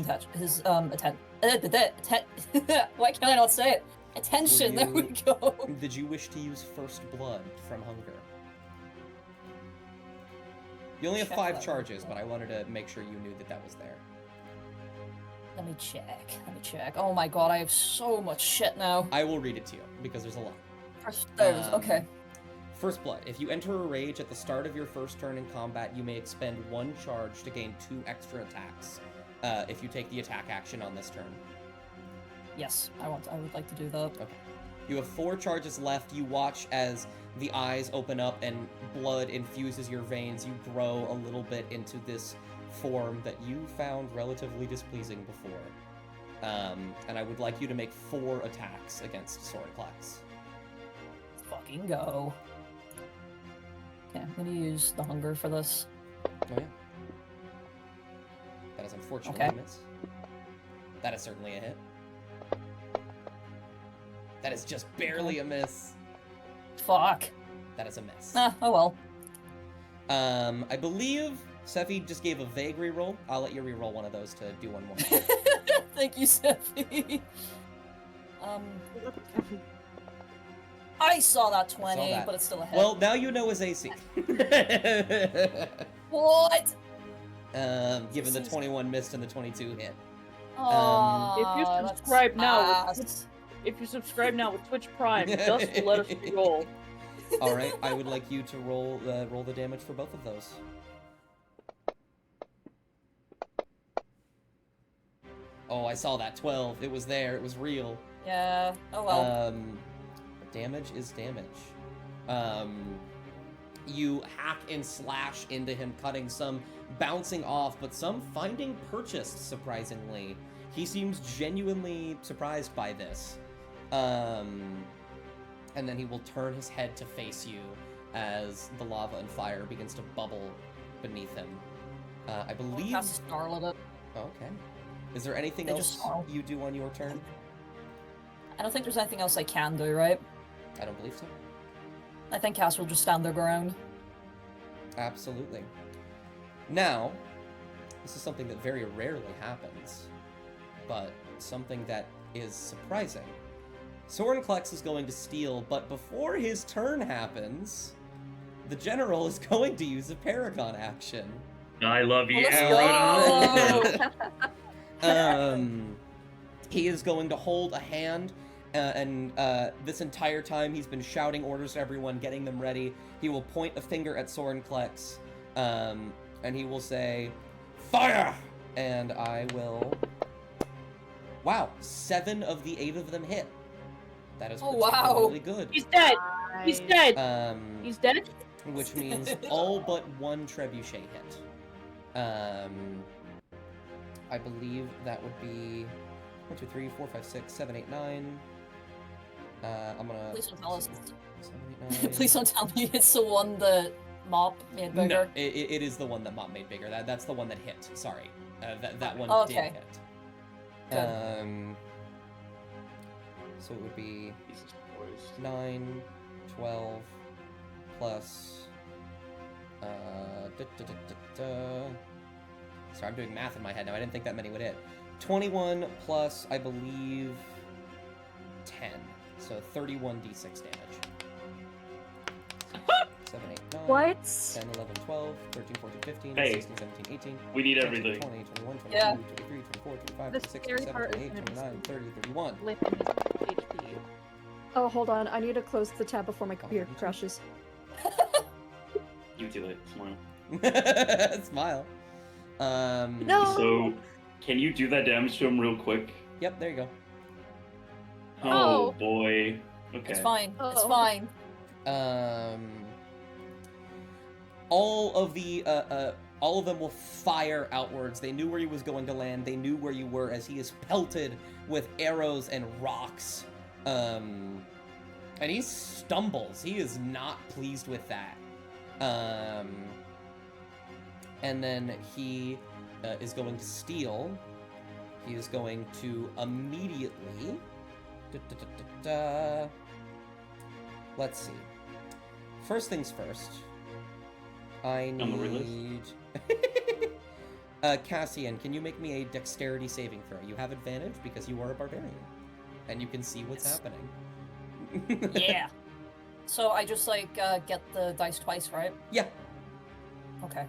why can't I not say it? Attention, there we go. Did you wish to use First Blood from Hunger? You only have Check 5 that. charges, but I wanted to make sure you knew that that was there. Let me check. Oh my god, I have so much shit now. I will read it to you, because there's a lot. First, those, okay. First Blood. If you enter a rage at the start of your first turn in combat, you may expend 1 charge to gain 2 extra attacks. If you take the attack action on this turn. Yes, I would like to do that. Okay. You have 4 charges left. You watch as the eyes open up and blood infuses your veins. You grow a little bit into this form that you found relatively displeasing before. And I would like you to make 4 attacks against Sorenklex. Fucking go. Okay, I'm gonna use the hunger for this. Oh yeah. That is unfortunately Okay. a miss. That is certainly a hit. That is just barely a miss. Fuck. That is a miss. Oh well. I believe Sephi just gave a vague reroll. I'll let you reroll one of those to do one more. Thank you, Sephi. I saw that 20, that. but it's still a hit. Well, now you know his AC. What? Given the 21 missed and the 22 hit. Aw, If you that's subscribe now, fast. If you subscribe now with Twitch Prime, just will let us roll. All right, I would like you to roll the damage for both of those. Oh, I saw that 12. It was there. It was real. Yeah. Oh well. Damage is damage. You hack and slash into him, cutting some, bouncing off, but some finding purchased, surprisingly. He seems genuinely surprised by this. And then he will turn his head to face you as the lava and fire begins to bubble beneath him. I believe... Cast a snarl at it. Okay. Is there anything They else just snarl. you do on your turn? I don't think there's anything else I can do, right? I don't believe so. I think Cass will just stand their ground. Absolutely. Now, this is something that very rarely happens, but something that is surprising. Sorenklex is going to steal, but before his turn happens, the general is going to use a Paragon action. I love you. Let's go! He is going to hold a hand, and this entire time he's been shouting orders to everyone, getting them ready. He will point a finger at Sorenklex, and he will say, "Fire!" And I will... Wow, 7 of the 8 of them hit. That is Oh, wow. particularly good. He's dead. He's dead. He's dead. Which means all but 1 trebuchet hit. I believe that would be 1, 2, 3, 4, 5, 6, 7, 8, 9. I'm gonna. Please don't tell us. 7, 8, 9. Please don't tell me it's the one that Mop made bigger. No, it is the one that Mop made bigger. That's the one that hit. Sorry, that one Okay. did hit. Good. So it would be Jesus Christ. 9, 12, plus Sorry, I'm doing math in my head now. I didn't think that many would hit. 21 plus, I believe, 10. So 31 d6 damage. 7, 8, 9, What? 10, 11, 12, 13, 14, 15, Hey. 16, 17, 18. We need 19, everything. 20, 21, 22, Yeah. 23, 24, 25, The 26, scary 27, part is 28, gonna be 29, 30, 31. Lifting his HP. Oh, hold on. I need to close the tab before my computer you too. crashes. You do it. Smile. Smile. No. So, can you do that damage to him real quick? Yep, there you go. Oh, Oh. boy. Okay. It's fine. It's Oh. fine. All of them will fire outwards. They knew where he was going to land. They knew where you were as he is pelted with arrows and rocks. And he stumbles. He is not pleased with that. And then he is going to steal. He is going to immediately... Let's see. First things first. I On the list. need... Cassian, can you make me a dexterity saving throw? You have advantage because you are a barbarian. And you can see what's Yes. happening. Yeah. So I just like get the dice twice, right? Yeah. Okay.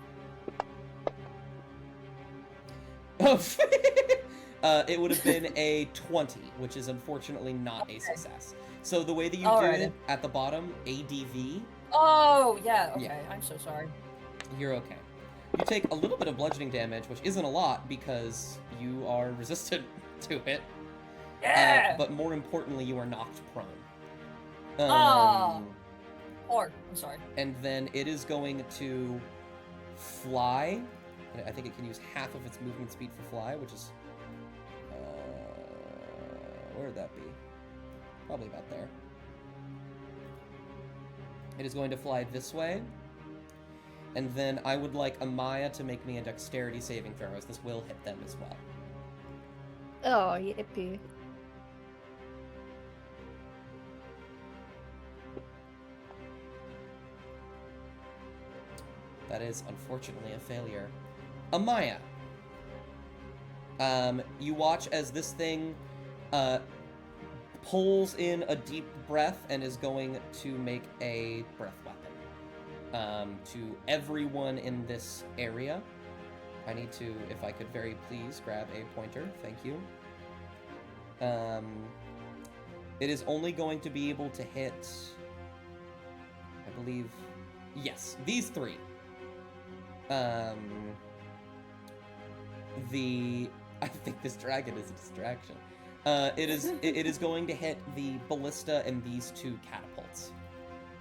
It would have been a 20, which is unfortunately not a success. So the way that you do Alrighty. it at the bottom, ADV, Oh yeah. Okay. Yeah. I'm so sorry. you're okay. You take a little bit of bludgeoning damage, which isn't a lot because you are resistant to it. Yeah. But more importantly, you are knocked prone. Ah. Or I'm sorry. And then it is going to fly. And I think it can use half of its movement speed for fly, which is... where would that be? Probably about there. It is going to fly this way. And then I would like Amaya to make me a dexterity saving throw, as this will hit them as well. Oh, yippee. That is unfortunately a failure. Amaya. You watch as this thing pulls in a deep breath and is going to make a breath weapon. To everyone in this area. I need to, if I could very please, grab a pointer. Thank you. It is only going to be able to hit, I believe, yes, these three. I think this dragon is a distraction. It is going to hit the ballista and these two catapults.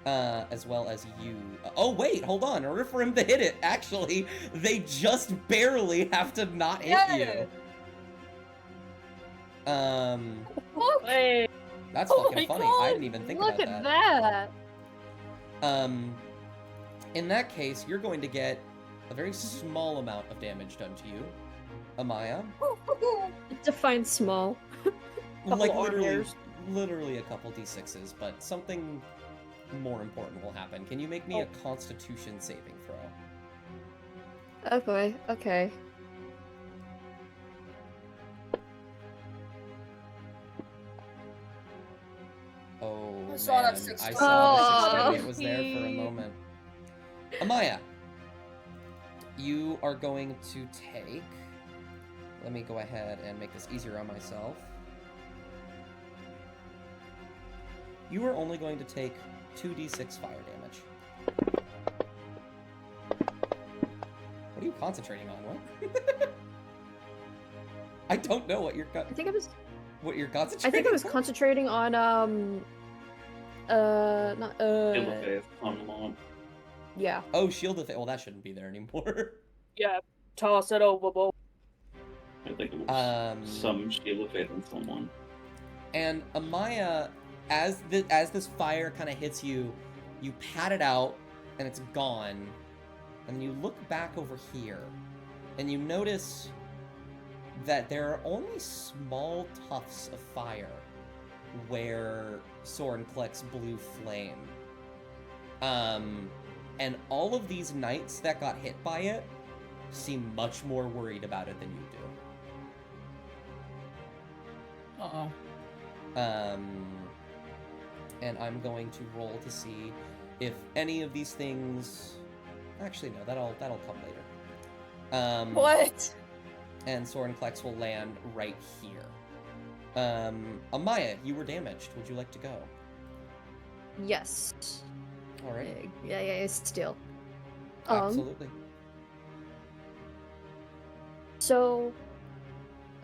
As well as you. Oh wait, hold on. In order for him to hit it, actually, they just barely have to not hit you. Hey, That's Oh fucking my funny. God, I didn't even think Look about at that. that! In that case, you're going to get a very small amount of damage done to you, Amaya. Define small. Couple Like arm literally, hairs. literally a couple d6s, but something more important will happen. Can you make me a Constitution saving throw? Oh boy, okay. Oh, I saw that man. 6 I times. saw that Oh. 6 it was there for a Sweet. moment. Amaya, you are going to take... Let me go ahead and make this easier on myself. You are only going to take 2d6 fire damage. What are you concentrating on? What? I don't know what you're I think I was concentrating on. concentrating on not Shield of Faith on the lawn. yeah. Oh, Shield of Faith. Well, that shouldn't be there anymore. yeah, toss it overboard. I think it was some Shield of Faith on someone. And Amaya, as this fire kind of hits you, you pat it out, and it's gone. And you look back over here, and you notice that there are only small tufts of fire where Soren collects blue flame. And all of these knights that got hit by it seem much more worried about it than you do. Uh-oh. And I'm going to roll to see if any of these things. Actually, no, that'll come later. What? And Soren Klex will land right here. Amaya, you were damaged. Would you like to go? Yes. All right. Yeah, still. Absolutely. So,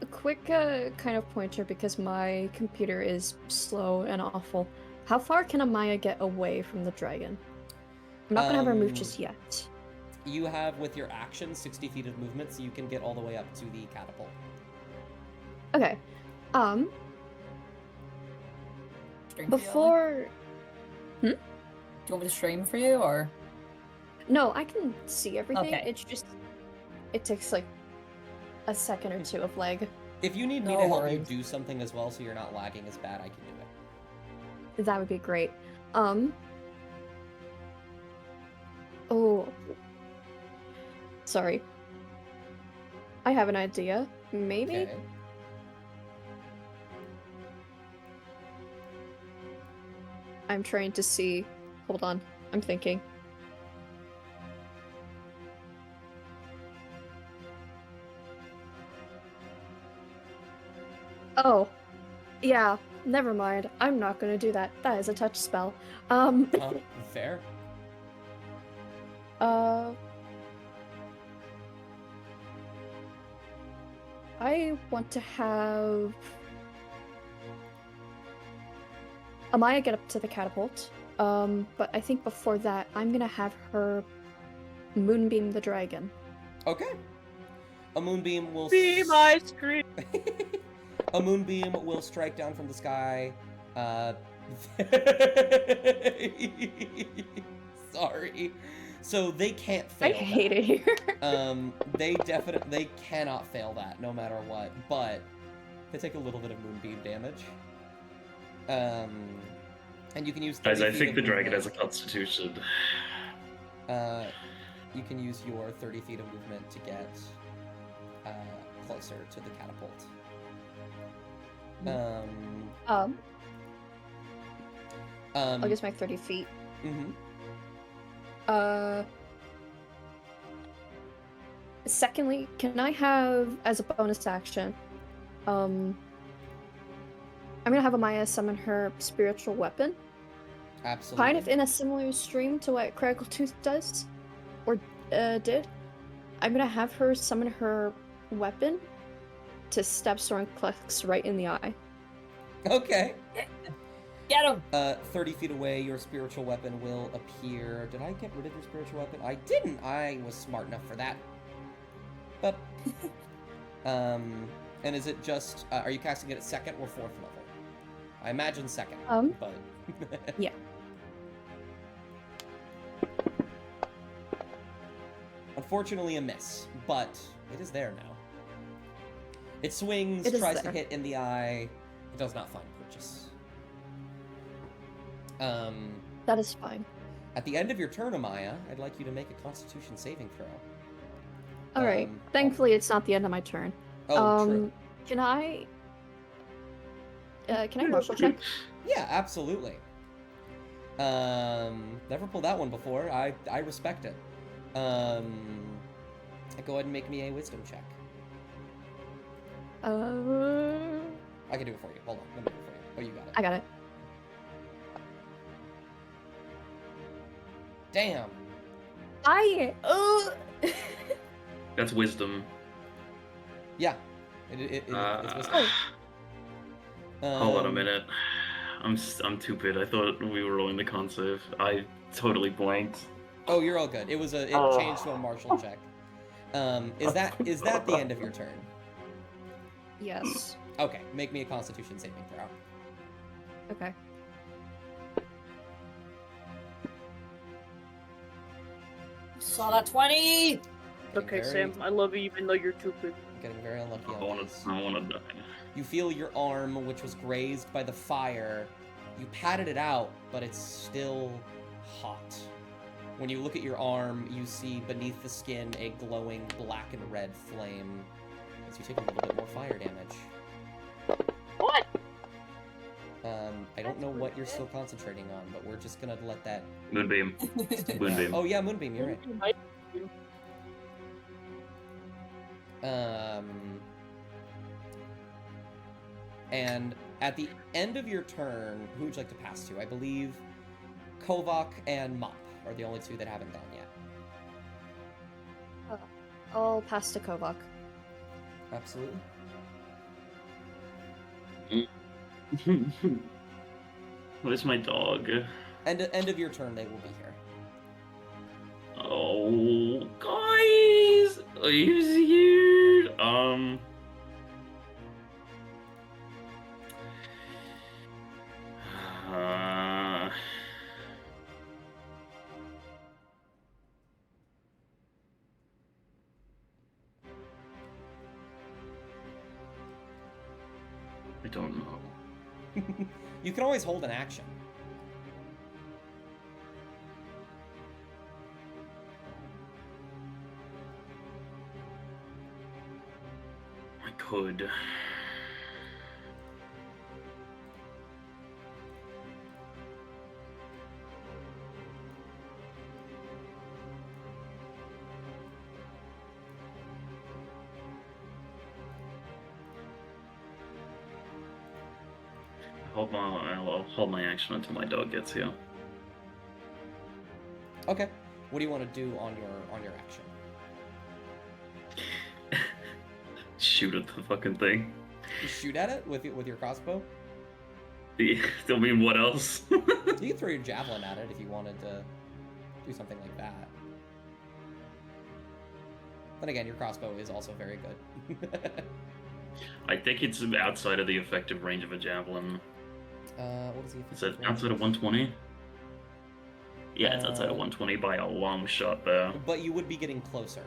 a quick kind of pointer because my computer is slow and awful. How far can Amaya get away from the dragon? I'm not gonna have her move just yet. You have, with your action, 60 feet of movement, so you can get all the way up to the catapult. Okay. Stream for you, Ellie? Before. Do you want me to stream for you, or? No, I can see everything. Okay. It's just. It takes like a second or two of lag. If you need me No to help you worries. do something as well so you're not lagging as bad, I can do it. That would be great. Oh. Sorry. I have an idea. Maybe? Okay. I'm trying to see. Hold on. I'm thinking. Oh. Yeah. Never mind. I'm not gonna do that. That is a touch spell. Fair. I want to have Amaya get up to the catapult. But I think before that, I'm gonna have her moonbeam the dragon. Okay. A moonbeam will. Be my screen. A moonbeam will strike down from the sky. Sorry. So they can't fail. I hate it here. They cannot fail that, no matter what. But they take a little bit of moonbeam damage. And you can use. Guys, 30 I feet think of the dragon has movement. a constitution. You can use your 30 feet of movement to get closer to the catapult. I'll use my 30 feet. Mm-hmm. Secondly, can I have, as a bonus action, I'm gonna have Amaya summon her spiritual weapon. Absolutely. Kind of in a similar stream to what Craggle Tooth does, or did. I'm gonna have her summon her weapon to stab Soren Klex right in the eye. Okay. Get him! 30 feet away, your spiritual weapon will appear. Did I get rid of your spiritual weapon? I didn't. I was smart enough for that. But, and is it just? Are you casting it at 2nd or 4th level? I imagine 2nd. But. Yeah. Unfortunately, a miss, but it is there now. It swings, It is tries to there. hit in the eye. It does not find purchase. That is fine. At the end of your turn, Amaya, I'd like you to make a Constitution saving throw. Alright. Thankfully, it's not the end of my turn. Oh, true. Can I martial check? Yeah, absolutely. Never pulled that one before. I respect it. Go ahead and make me a wisdom check. I can do it for you. Hold on, let me do it for you. Oh, you got it. I got it. Damn. That's wisdom. Yeah. It's wisdom. Hold on a minute. I'm stupid. I thought we were rolling the consive. I totally blanked. Oh, you're all good. It changed to a martial check. Is that the end of your turn? Yes. Okay, make me a Constitution saving throw. Okay. Saw that 20! Okay, Very- Sam, I love you even though you're stupid. Getting very unlucky I on wanna, these. I wanna die. You feel your arm, which was grazed by the fire. You patted it out, but it's still hot. When you look at your arm, you see beneath the skin a glowing black and red flame as you take a little bit more fire damage. What? I don't know what you're still concentrating on, but we're just gonna let that... Moonbeam. Moonbeam. Oh yeah, Moonbeam, you're right. And at the end of your turn, who would you like to pass to? I believe Kovac and Mop are the only two that haven't gone yet. I'll pass to Kovac. Absolutely. Where's my dog? End of your turn, they will be here. Oh, guys! Are you scared? I don't know. You can always hold an action. I could. I'll hold my action until my dog gets here. Okay. What do you want to do on your action? Shoot at the fucking thing. You shoot at it with your crossbow? I mean, what else? You can throw your javelin at it if you wanted to do something like that. Then again, your crossbow is also very good. I think it's outside of the effective range of a javelin. What is the Is it outside of 120? Yeah, it's outside of 120 by a long shot there. But you would be getting closer.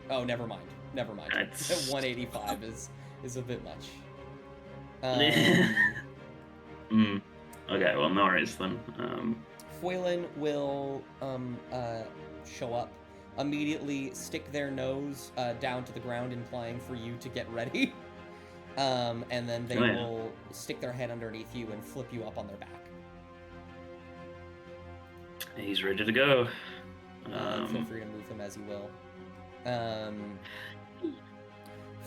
Oh, never mind. Never mind. That's... 185 is a bit much. Okay, well, no worries then. Foilin will show up, immediately stick their nose down to the ground, implying for you to get ready. And then they will stick their head underneath you and flip you up on their back. He's ready to go. Feel free to move him as you will.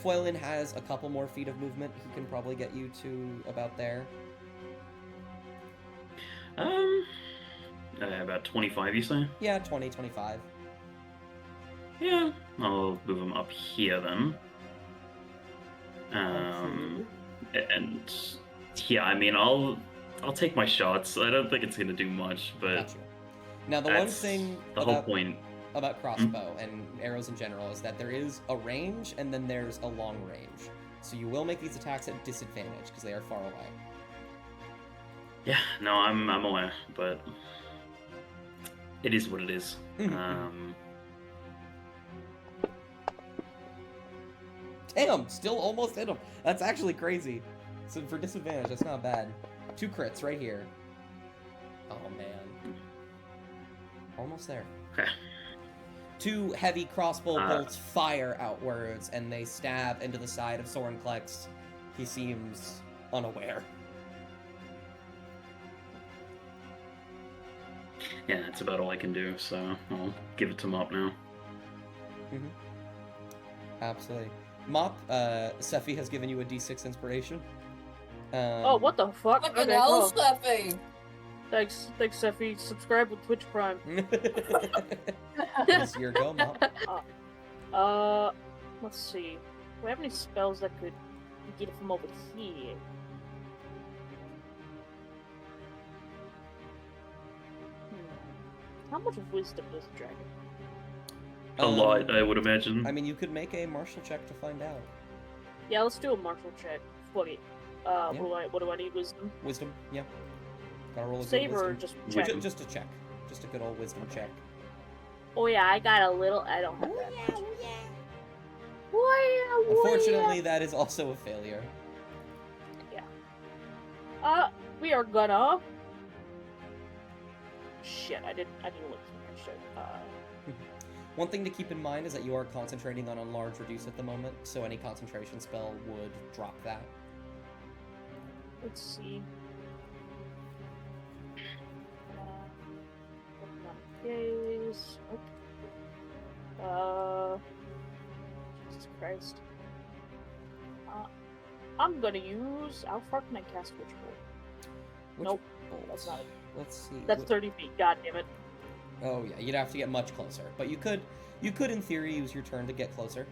Foilin has a couple more feet of movement. He can probably get you to about there. About 25, you say? Yeah, 20, 25. Yeah, I'll move him up here then. And yeah, I mean, I'll take my shots. I don't think it's gonna do much, but Gotcha. Now, the one thing the whole point about crossbow and arrows in general is that there is a range and then there's a long range. So you will make these attacks at disadvantage because they are far away. Yeah, no, I'm aware, but it is what it is. Damn, still almost hit him. That's actually crazy. So for disadvantage, that's not bad. 2 crits right here. Oh man. Almost there. Okay. 2 heavy crossbow bolts fire outwards, and they stab into the side of Sorenklex. He seems unaware. Yeah, that's about all I can do, so I'll give it to Mop now. Absolutely. Mop, Sephi has given you a D6 inspiration. Oh, what the fuck? Fucking Okay, hell, well, Sephi! thanks, Sephi. Subscribe with Twitch Prime. It's your go, Mop. Let's see. Do we have any spells that could get it from over here? How much wisdom does the dragon? A lot, I would imagine. I mean, you could make a martial check to find out. Yeah, let's do a martial check. Fuck it. What do I need? Wisdom? Wisdom, yeah. Gotta roll a good Save or wisdom. just check? Just a check. Just a good old wisdom check. Oh yeah, I got a little. I don't have that much. Oh yeah. Unfortunately, that is also a failure. We are gonna. Shit, I didn't look here. should. One thing to keep in mind is that you are concentrating on Enlarge Reduce at the moment, so any concentration spell would drop that. Let's see. Gaze. Jesus Christ. I'm gonna use. How far can I cast Witch Bolt? Which Nope, bolt? that's not it. Let's see. That's 30 feet. God damn it. Oh yeah, you'd have to get much closer, but you could in theory use your turn to get closer.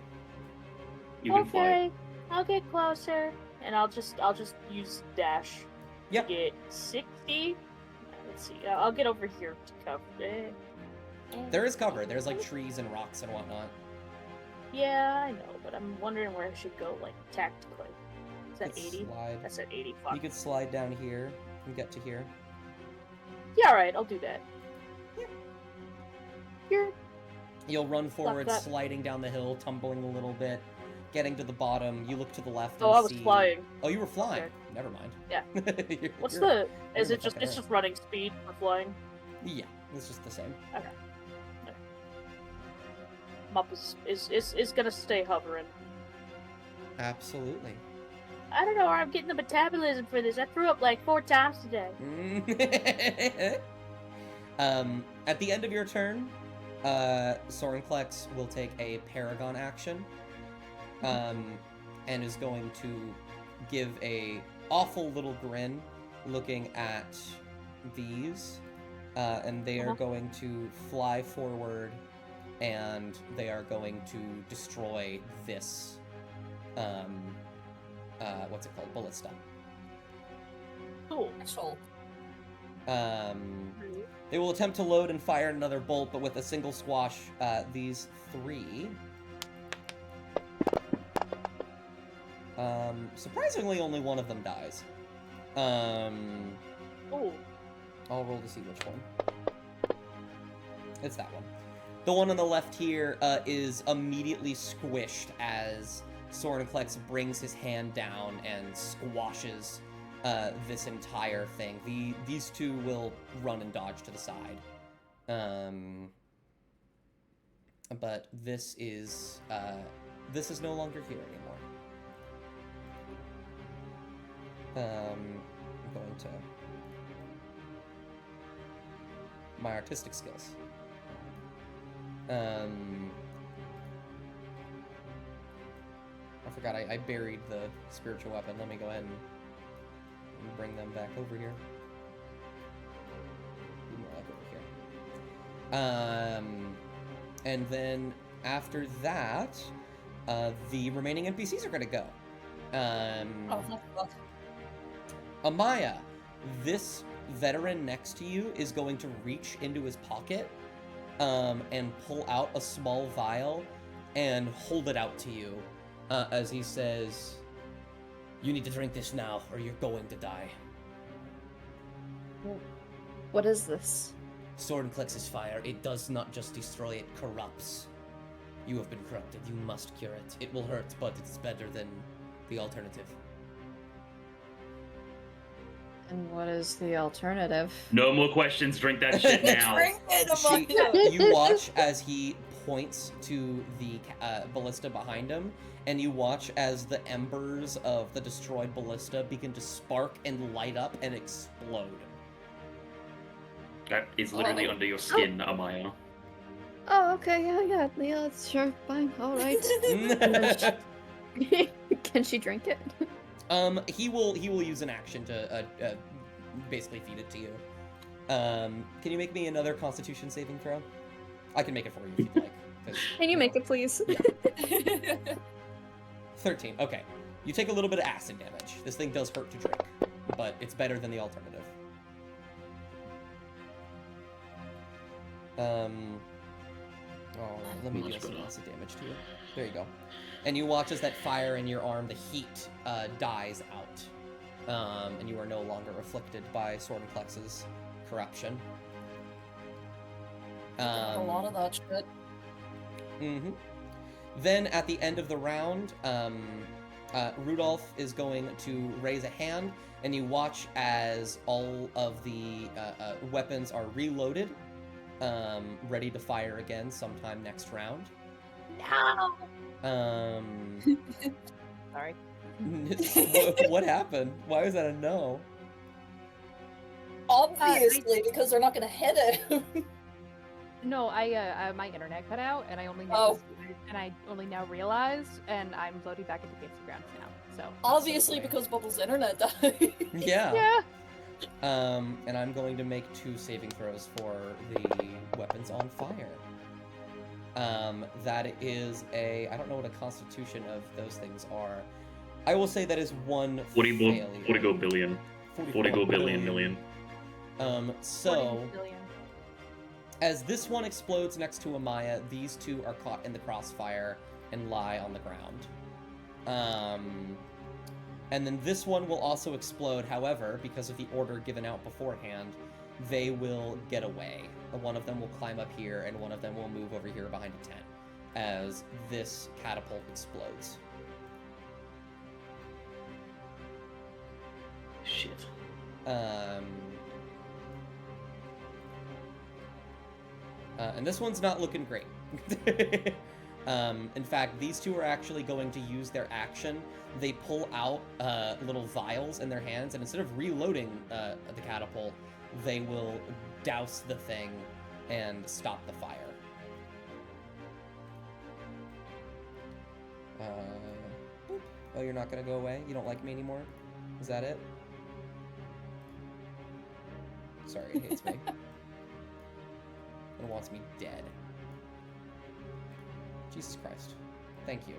You can fly. Okay, I'll get closer, and I'll just use dash. Yep. To get 60. Let's see. I'll get over here to cover it. There is cover. There's like trees and rocks and whatnot. Yeah, I know, but I'm wondering where I should go, like tactically. Is that You could 80? Slide. That's at 80. Fuck. You could slide down here and get to here. Yeah, alright, I'll do that. Yeah. Here. You'll run forward, that. sliding down the hill, tumbling a little bit, getting to the bottom. You look to the left Oh, and I was see... flying. Oh, you were flying. Okay. Never mind. Yeah. You're- What's you're- the? Is you're it just? fucking It's ahead. just running speed for flying. Yeah, it's just the same. Mup is gonna stay hovering. Absolutely. I don't know where I'm getting the metabolism for this. I threw up like 4 times today. At the end of your turn, Sorenklex will take a Paragon action, and is going to give a awful little grin, looking at these, and they are going to fly forward, and they are going to destroy this. What's it called? Ballista. Cool. Actual. They will attempt to load and fire another bolt, but with a single squash, these 3. Surprisingly, only one of them dies. Oh. I'll roll to see which one. It's that one. The one on the left here is immediately squished as Sorenklex brings his hand down and squashes this entire thing. These 2 will run and dodge to the side. But this is no longer here anymore. I'm going to my artistic skills. I forgot I buried the spiritual weapon. Let me go ahead and bring them back over here. More like over here. And then after that, the remaining NPCs are going to go. Oh, fuck. Amaya, this veteran next to you is going to reach into his pocket and pull out a small vial and hold it out to you as he says, "You need to drink this now or you're going to die." What is this? Sorenklex's fire, it does not just destroy, it corrupts. You have been corrupted. You must cure it. It will hurt, but it's better than the alternative. And what is the alternative? No more questions. Drink that shit now. Drink it, Amaya! You watch as he points to the ballista behind him, and you watch as the embers of the destroyed ballista begin to spark and light up and explode. That is literally under your skin, Amaya. Oh, okay, yeah, sure, fine, all right. Can she drink it? He will use an action to basically feed it to you. Can you make me another Constitution saving throw? I can make it for you if you'd like. 'cause, Can you make it, please? Yeah. 13. Okay. You take a little bit of acid damage. This thing does hurt to drink, but it's better than the alternative. Oh, let me Much deal some better. acid damage to you. There you go. And you watch as that fire in your arm, the heat, dies out. And you are no longer afflicted by Sorenklex's corruption. A lot of that shit. Mm-hmm. Then at the end of the round, Rudolph is going to raise a hand, and you watch as all of the weapons are reloaded, ready to fire again sometime next round. No. Sorry. What happened? Why was that a no? Obviously, because they're not gonna hit it. No, my internet cut out, and I only Oh. and I only now realized, and I'm loading back into Games of Grounds now. So Obviously, annoying. because Bubbles' internet died. Yeah. yeah. And I'm going to make 2 saving throws for the weapons on fire. That is I don't know what a constitution of those things are. I will say that is 1 failure. 40 go billion. 40 go billion million. So 40 billion. as this one explodes next to Amaya, these 2 are caught in the crossfire and lie on the ground. And then this one will also explode, however, because of the order given out beforehand, they will get away. One of them will climb up here, and one of them will move over here behind a tent as this catapult explodes. Shit. And this one's not looking great. In fact, these 2 are actually going to use their action. They pull out little vials in their hands, and instead of reloading the catapult, they will douse the thing and stop the fire. Boop. Oh, you're not gonna go away? You don't like me anymore? Is that it? Sorry, it hates me. It wants me dead. Jesus Christ. Thank you.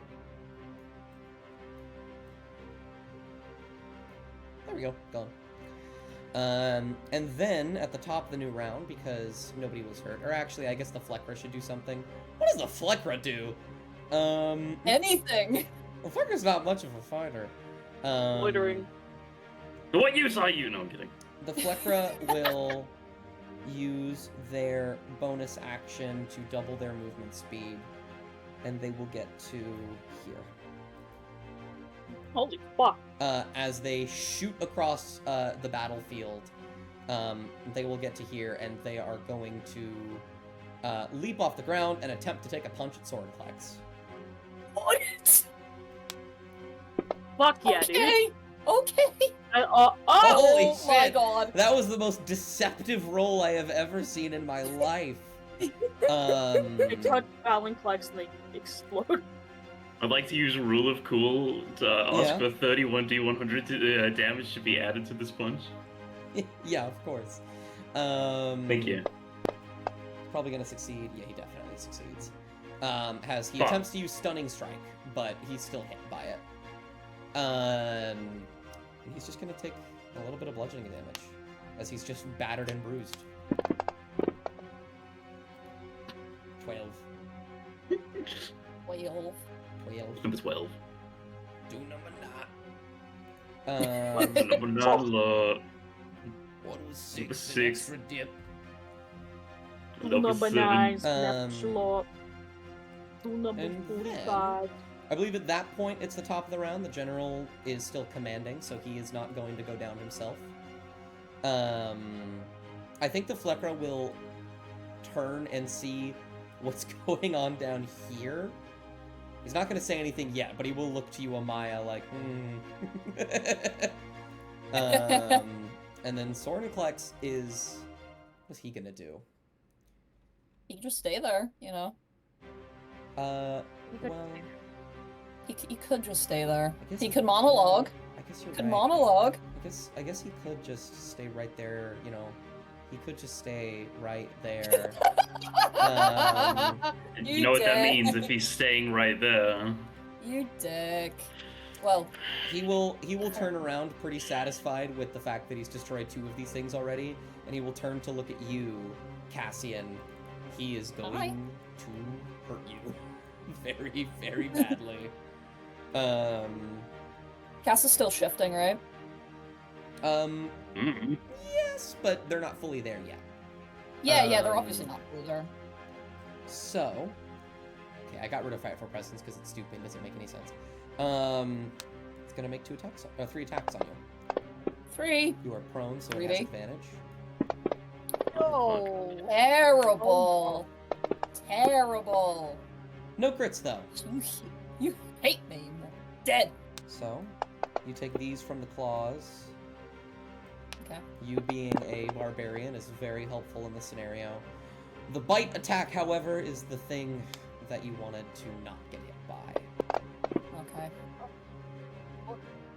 There we go. Gone. And then at the top of the new round, because nobody was hurt, or actually, I guess the Fleckra should do something. What does the Fleckra do? Anything. The Fleckra's not much of a fighter. Loitering. What use are you? No, I'm kidding. The Fleckra will use their bonus action to double their movement speed, and they will get to here. Holy fuck. As they shoot across the battlefield, they will get to here, and they are going to leap off the ground and attempt to take a punch at Sorenclex. What? Fuck yeah, dude. Okay. Okay. Oh, Holy Oh my shit. god. That was the most deceptive roll I have ever seen in my life. They touch Sorenclex and they explode. I'd like to use Rule of Cool to ask Yeah. for 31d100 damage to be added to this punch. Yeah, of course. Thank you. Probably gonna succeed. Yeah, he definitely succeeds. He Fuck. attempts to use Stunning Strike, but he's still hit by it. And he's just gonna take a little bit of bludgeoning damage, as he's just battered and bruised. 12. 12. 12. Number 12. Do number 9. Number 9, What was Number 6? An 6. extra dip. Number Number 7. 9, snap slot. Number and 45. I believe at that point it's the top of the round. The general is still commanding, so he is not going to go down himself. I think the Fleckra will turn and see what's going on down here. He's not going to say anything yet, but he will look to you, Amaya, like, and then Sorenclex is... What's he going to do? He can just stay there, you know? You could- Well... He could just stay there. I guess He could monologue. I guess you're Could right. monologue. I guess he could just stay right there, you know. He could just stay right there. You know what that dick. means if he's staying right there. You dick. Well, He will turn around pretty satisfied with the fact that he's destroyed 2 of these things already, and he will turn to look at you, Cassian. He is going Hi. to hurt you very, very badly. Cass is still shifting, right? Mm-hmm. Yes, but they're not fully there yet. Yeah, they're obviously not fully there. So, okay, I got rid of Fight for Presence because it's stupid. Doesn't make any sense. It's gonna make 3 attacks on you. 3. You are prone, so it 3D. has advantage. Oh. Terrible. Terrible. No crits though. You hate me. Dead. So, you take these from the claws. Okay. You being a barbarian is very helpful in this scenario. The bite attack, however, is the thing that you wanted to not get hit by. Okay.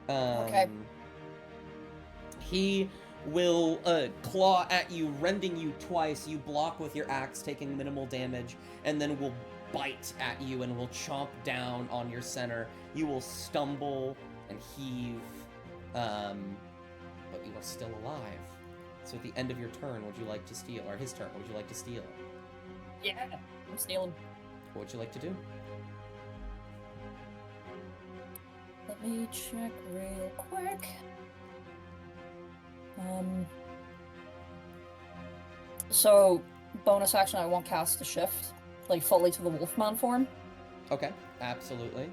Okay. He will claw at you, rending you twice. You block with your axe, taking minimal damage, and then will bite at you and will chomp down on your center. You will stumble and heave, but you are still alive. So at the end of your turn, would you like to steal? Or his turn, would you like to steal? Yeah, I'm stealing. What would you like to do? Let me check real quick. So, bonus action, I won't cast a shift, like fully to the Wolfman form. Okay, absolutely.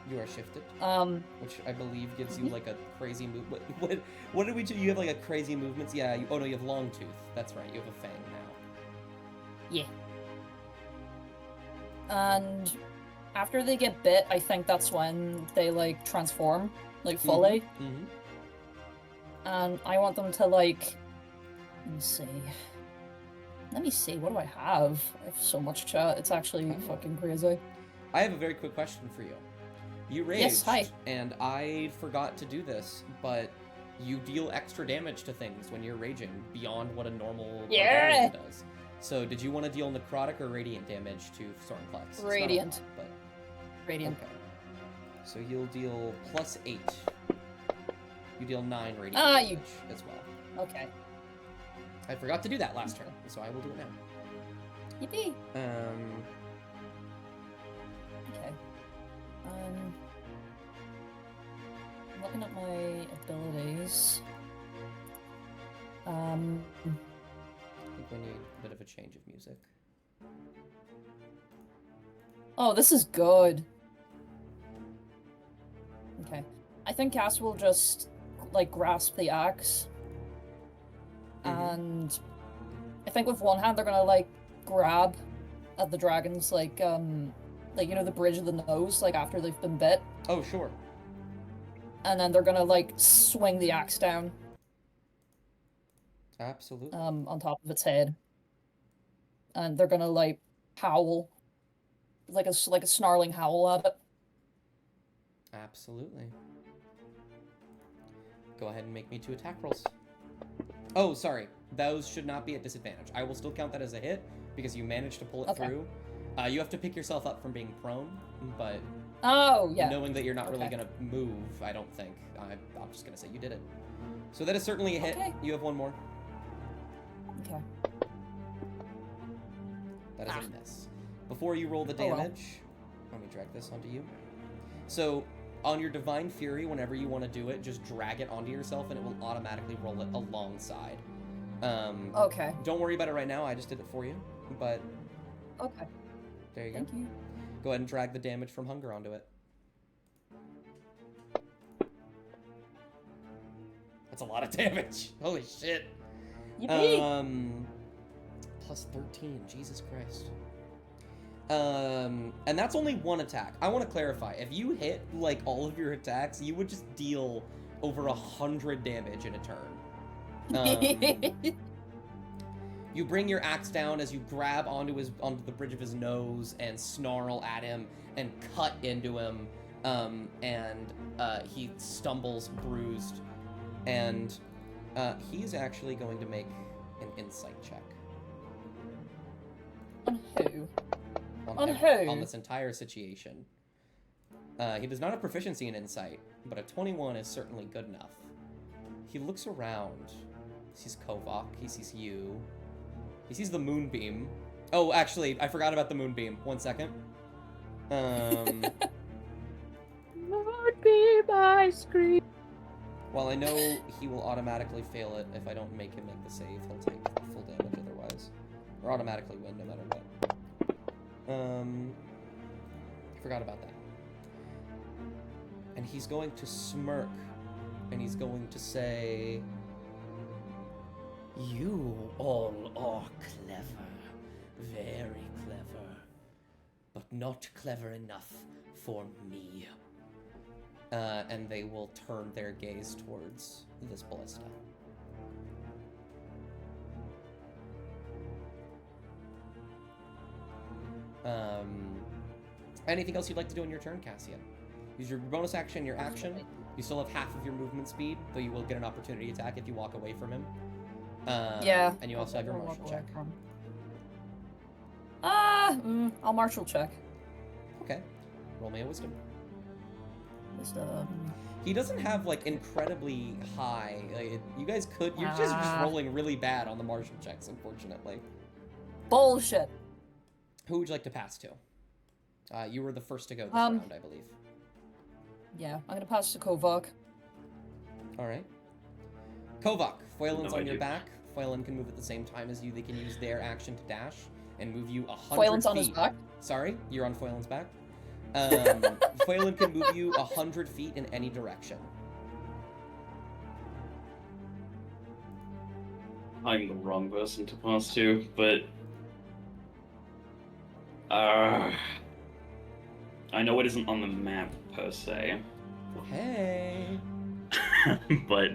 You are shifted, which I believe gives you like a crazy move. What did we do? You have like a crazy movements? Yeah. Oh no, you have long tooth. That's right. You have a fang now. Yeah. And after they get bit, I think that's when they like transform, like fully. Mm-hmm. And I want them to like, let me see, what do I have? I have so much chat, it's actually fucking crazy. I have a very quick question for you. You raged, Yes, hi. and I forgot to do this, but you deal extra damage to things when you're raging beyond what a normal barbarian does. So did you want to deal necrotic or radiant damage to Stormclax? It's not a Radiant. lot, but... Radiant. Okay. So you'll deal +8. You deal 9 radiant damage as well. Okay. I forgot to do that last turn, so I will do it now. Yippee! Okay. I'm looking at my abilities. I think we need a bit of a change of music. Oh, this is good. Okay. I think Cass will just, like, grasp the axe. And I think with one hand they're gonna, like, grab at the dragon's, like, you know, the bridge of the nose, like, after they've been bit. Oh, sure. And then they're gonna, like, swing the axe down, Absolutely. on top of its head. And they're gonna, like, howl. Like a snarling howl at it. Absolutely. Go ahead and make me 2 attack rolls. Oh, sorry. Those should not be at disadvantage. I will still count that as a hit because you managed to pull it through. You have to pick yourself up from being prone, but oh yeah, knowing that you're not really gonna move, I don't think. I'm just gonna say you did it. So that is certainly a hit. Okay. You have one more. Okay. That is a miss. Before you roll the damage, let me drag this onto you. So, on your Divine Fury, whenever you want to do it, just drag it onto yourself and it will automatically roll it alongside. Okay. Don't worry about it right now, I just did it for you. But, Okay. there you go. Thank you. Go ahead and drag the damage from Hunger onto it. That's a lot of damage. Holy shit. Yippee! Plus 13, Jesus Christ. And that's only one attack. I want to clarify. If you hit, like, all of your attacks, you would just deal over 100 damage in a turn. You bring your axe down as you grab onto the bridge of his nose and snarl at him and cut into him. And he stumbles, bruised. And he's actually going to make an insight check. On who? On him, who? on this entire situation. He does not have proficiency in insight, but a 21 is certainly good enough. He looks around. He sees Kovak. He sees you. He sees the moonbeam. Oh, actually, I forgot about the moonbeam. 1 second. Moonbeam, I scream. While I know he will automatically fail it if I don't make him make the save, he'll take full damage otherwise. Or automatically win no matter what. I forgot about that. And he's going to smirk, and he's going to say, You all are clever. Very clever. But not clever enough for me. And they will turn their gaze towards this ballista. Anything else you'd like to do in your turn, Cassian? Use your bonus action, your action. You still have half of your movement speed, though you will get an opportunity attack if you walk away from him. Yeah. And you also have your I'll walk martial away check. from- I'll martial check. Okay. Roll me a wisdom. Wisdom. He doesn't have, like, incredibly high... you guys could... You're just rolling really bad on the martial checks, unfortunately. Bullshit. Who would you like to pass to? You were the first to go this round, I believe. Yeah, I'm gonna pass to Kovok. All right. Kovak, Foylin's No on your idea. back. Foylin can move at the same time as you. They can use their action to dash and move you 100 Foylin's feet. on his back. Sorry, you're on Foylin's back. Foylin can move you 100 feet in any direction. I'm the wrong person to pass to, but I know it isn't on the map per se, Hey. but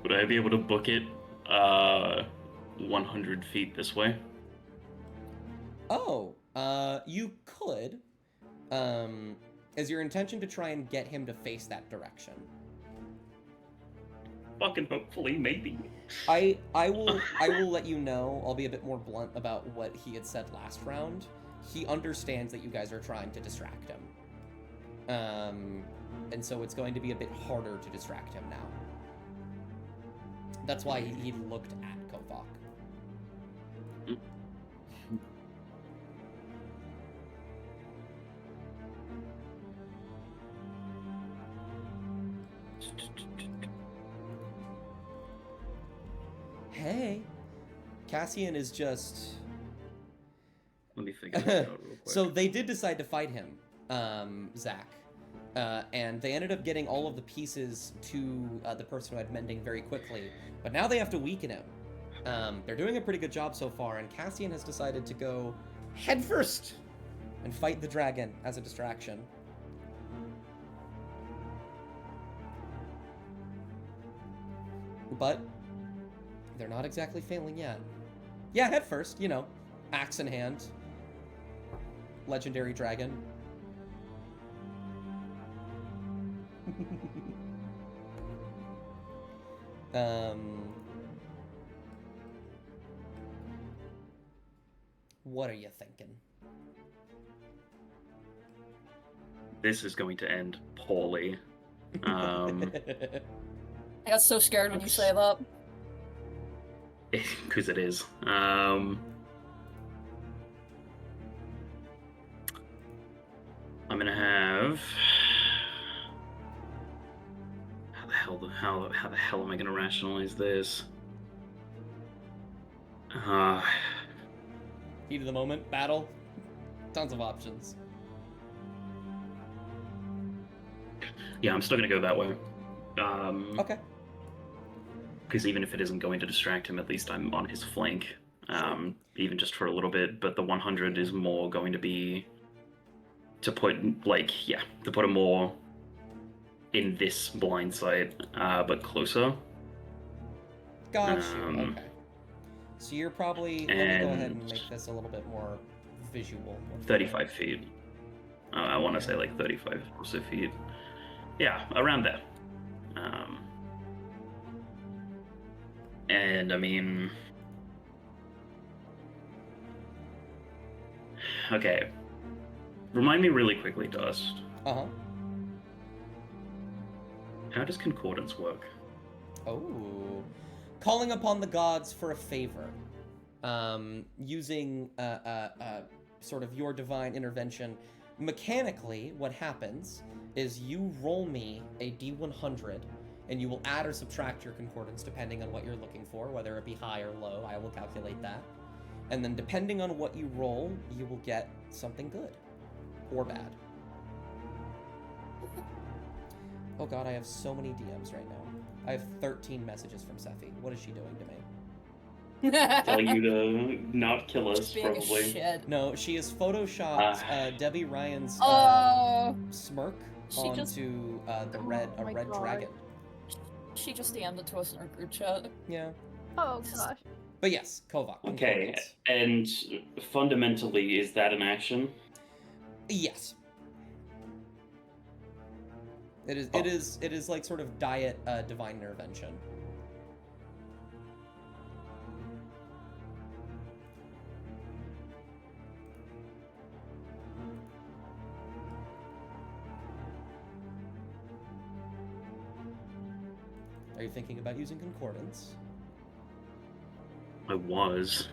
would I be able to book it 100 feet this way? Oh, you could. Is your intention to try and get him to face that direction? Fucking hopefully, maybe. I will let you know. I'll be a bit more blunt about what he had said last round. He understands that you guys are trying to distract him. And so it's going to be a bit harder to distract him now. That's why he looked at Kovok. Hey. Cassian is just... Let me figure this out real quick. So they did decide to fight him, Zach. And they ended up getting all of the pieces to the person who had mending very quickly. But now they have to weaken him. They're doing a pretty good job so far, and Cassian has decided to go headfirst and fight the dragon as a distraction. But they're not exactly failing yet. Yeah, headfirst, you know, axe in hand. Legendary dragon. What are you thinking? This is going to end poorly. I got so scared when you say that. Because it is. I'm gonna have. How the hell am I gonna rationalize this? Heat of the moment, battle, tons of options. Yeah, I'm still gonna go that way. Okay. Because even if it isn't going to distract him, at least I'm on his flank, even just for a little bit. But the 100 is more going to be to put him more in this blind sight, but closer. Got you. Okay. So you're probably. Let me go ahead and make this a little bit more visual. 35 feet. I want to say like 35 or so feet. Yeah, around there. And I mean, okay. Remind me really quickly, Dust. Uh-huh. How does concordance work? Oh. Calling upon the gods for a favor. Using sort of your divine intervention. Mechanically, what happens is you roll me a D100, and you will add or subtract your concordance depending on what you're looking for, whether it be high or low. I will calculate that. And then depending on what you roll, you will get something good or bad. Oh god, I have so many DMs right now. I have 13 messages from Sephi. What is she doing to me? telling you to not kill us, Just being a probably. shit. No, she has photoshopped Debbie Ryan's Oh, smirk she just onto the Oh red my God. dragon. she just DM'd it to us in our group chat. Yeah. Oh gosh. But yes, Kovak. Okay, concordance. and fundamentally, is that an action? Yes. It is. Oh. It is like sort of diet divine intervention. Are you thinking about using concordance? I was.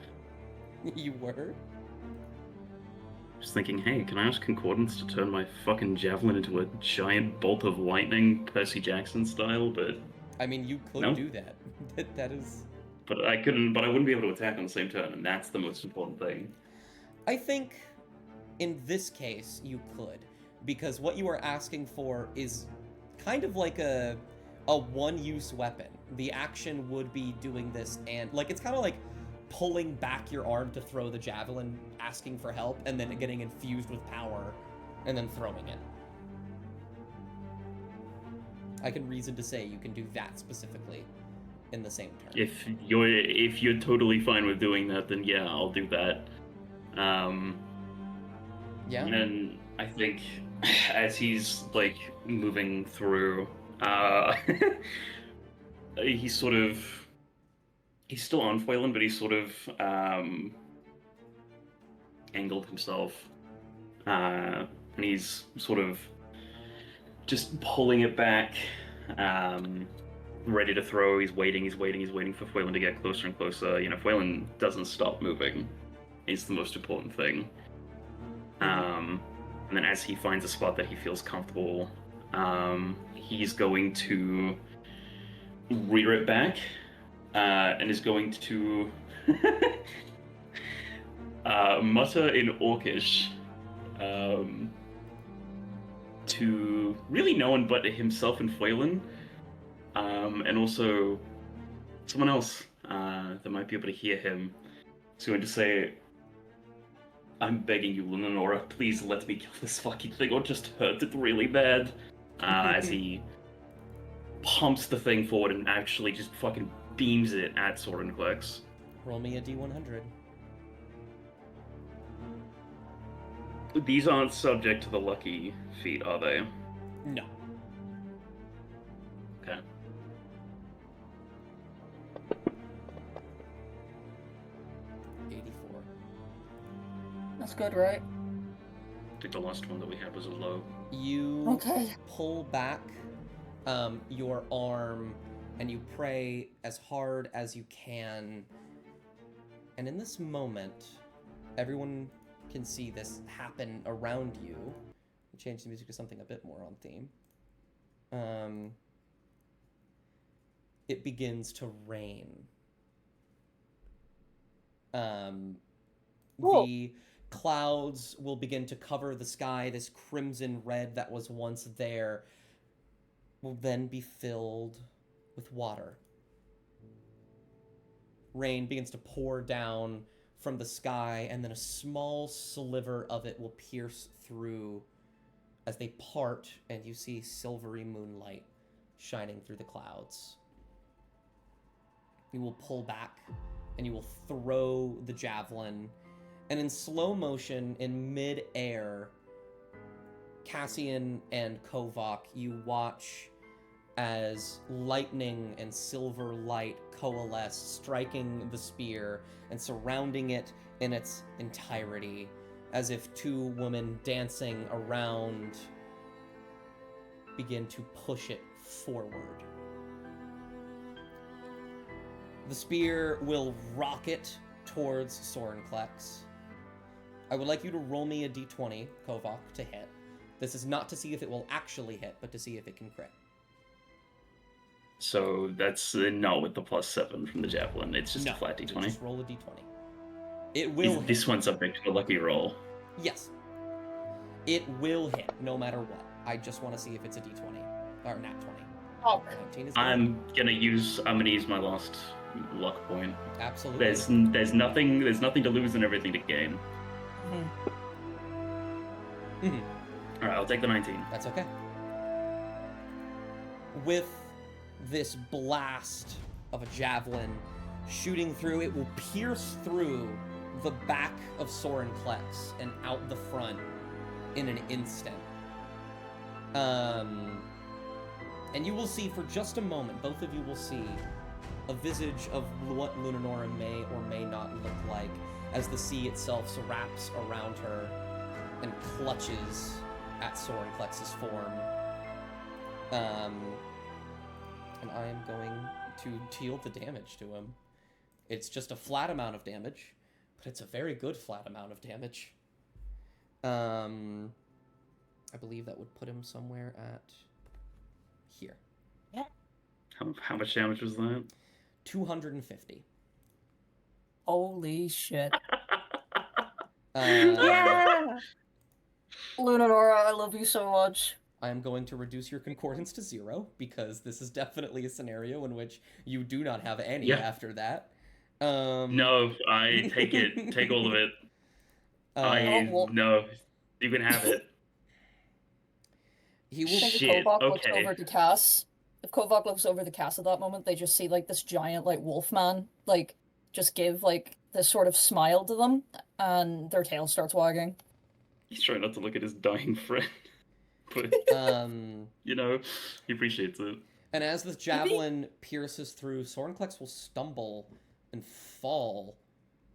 You were? Just thinking, hey, can I ask Concordance to turn my fucking javelin into a giant bolt of lightning, Percy Jackson style? But I mean, you could No. do that. That is. but I couldn't. But I wouldn't be able to attack on the same turn, and that's the most important thing. I think in this case you could, because what you are asking for is kind of like a one-use weapon. The action would be doing this, and like it's kind of like pulling back your arm to throw the javelin, asking for help, and then getting infused with power, and then throwing it. I can reason to say you can do that specifically in the same turn. If you're totally fine with doing that, then yeah, I'll do that. Yeah. And I think as he's like moving through, he's still on Foylan, but he's sort of angled himself, and he's sort of just pulling it back, ready to throw. He's waiting for Foylan to get closer and closer. You know, Foylan doesn't stop moving. It's the most important thing. And then as he finds a spot that he feels comfortable, he's going to rear it back, and is going to mutter in Orcish to really no one but himself and Foylan, and also someone else that might be able to hear him. He's going to say, I'm begging you, Lenora, please let me kill this fucking thing or just hurt it really bad. As he pumps the thing forward and actually just fucking beams it at Sorenklex. Roll me a d100. These aren't subject to the lucky feat, are they? No. Okay. That's good, right? I think the last one that we had was a low. You Okay. pull back your arm and you pray as hard as you can. And in this moment, everyone can see this happen around you. Change the music to something a bit more on theme. It begins to rain. Whoa. The clouds will begin to cover the sky. This crimson red that was once there will then be filled with water. Rain begins to pour down from the sky, and then a small sliver of it will pierce through as they part, and you see silvery moonlight shining through the clouds. You will pull back, and you will throw the javelin, and in slow motion, in mid-air, Cassian and Kovak, you watch as lightning and silver light coalesce, striking the spear and surrounding it in its entirety, as if two women dancing around begin to push it forward. The spear will rocket towards Sorenklex. I would like you to roll me a d20, Kovak, to hit. This is not to see if it will actually hit, but to see if it can crit. So that's not with the +7 from the javelin. It's just No, a flat you d20. just roll a d20. It will Is hit. this one subject to a lucky roll? Yes. It will hit, no matter what. I just want to see if it's a d20. Or nat 20. Oh, 19 is good. I'm gonna use my last luck point. Absolutely. There's nothing to lose and everything to gain. Mhm. All right, I'll take the 19. That's okay. With this blast of a javelin shooting through, it will pierce through the back of Soren Klex and out the front in an instant. And you will see for just a moment, both of you will see a visage of what Lunanora may or may not look like as the sea itself wraps around her and clutches at Soren Klex's form. And I am going to deal the damage to him. It's just a flat amount of damage, but it's a very good flat amount of damage. I believe that would put him somewhere at here. How much damage was that? 250. Holy shit. Yeah. Lunanora, I love you so much. I am going to reduce your concordance to 0 because this is definitely a scenario in which you do not have any Yeah. after that. No, I take it. Take all of it. No, you can have it. He will. I think Shit, if Kovak looks okay. over to Cass, if Kovak looks over to Cass at that moment, they just see like this giant like wolf man like just give like this sort of smile to them, and their tail starts wagging. He's trying not to look at his dying friend, but you know, he appreciates it. And as this javelin pierces through, Sorenklex will stumble and fall,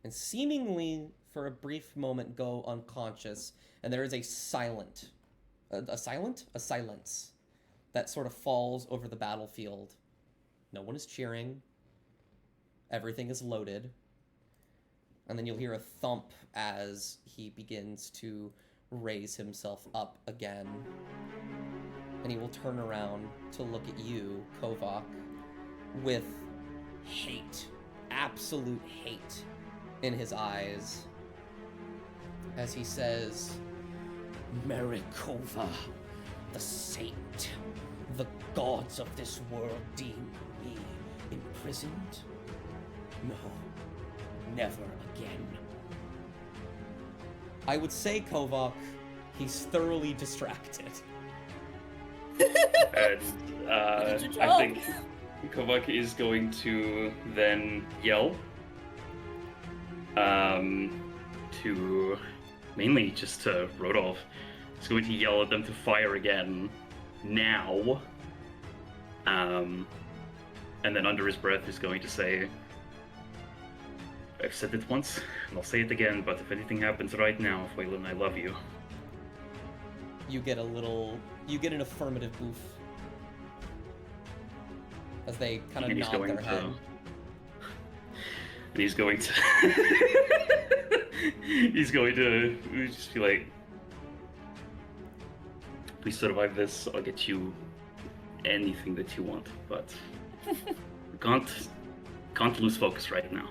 and seemingly for a brief moment go unconscious. And there is a silence that sort of falls over the battlefield. No one is cheering. Everything is loaded. And then you'll hear a thump as he begins to raise himself up again. And he will turn around to look at you, Kovak, with hate, absolute hate in his eyes, as he says, Marikova, the saint, the gods of this world deem me imprisoned? No, never again. I would say, Kovak, he's thoroughly distracted. And Did you I jump? think Kovak is going to then yell to mainly just to Rodolph. He's going to yell at them to fire again now. And then under his breath is going to say, I've said it once, and I'll say it again, but if anything happens right now, Phelan, I love you. You get an affirmative boof as they kind of And he's nod going their to... head. And he's going to... he's going to just be like, if we survive this, I'll get you anything that you want, but we can't lose focus right now.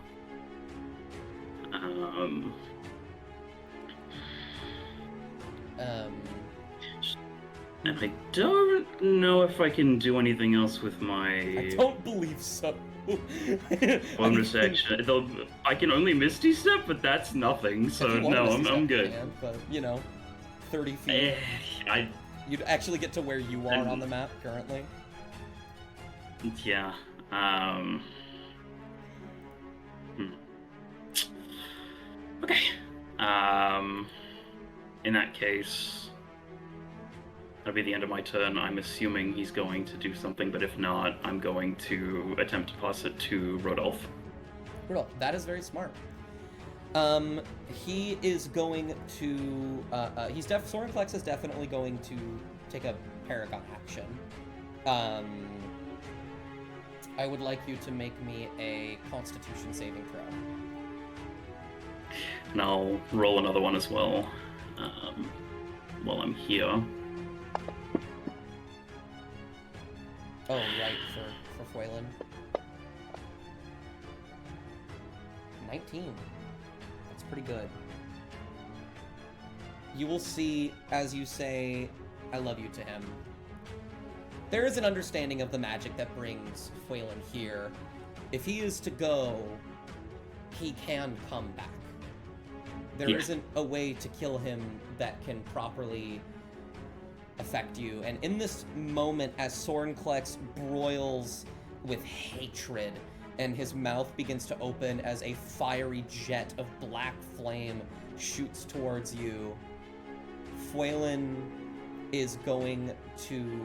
And I don't know if I can do anything else with my I don't believe so. bonus action. Though I can only Misty Step, but that's nothing. So If you want no, to I'm step, good. man, but 30 feet. You'd actually get to where you are on the map currently. Yeah. Okay. In that case, that'll be the end of my turn. I'm assuming he's going to do something, but if not, I'm going to attempt to pass it to Rodolph. Rudolph, that is very smart. He is going to. Sorenklex is definitely going to take a Paragon action. I would like you to make me a Constitution saving throw. And I'll roll another one as well while I'm here. Oh, right, for Phelan. 19. That's pretty good. You will see, as you say, I love you to him, there is an understanding of the magic that brings Phelan here. if he is to go, he can come back. There Yeah. isn't a way to kill him that can properly affect you. And in this moment, as Sornklex broils with hatred and his mouth begins to open as a fiery jet of black flame shoots towards you, Fuelin is going to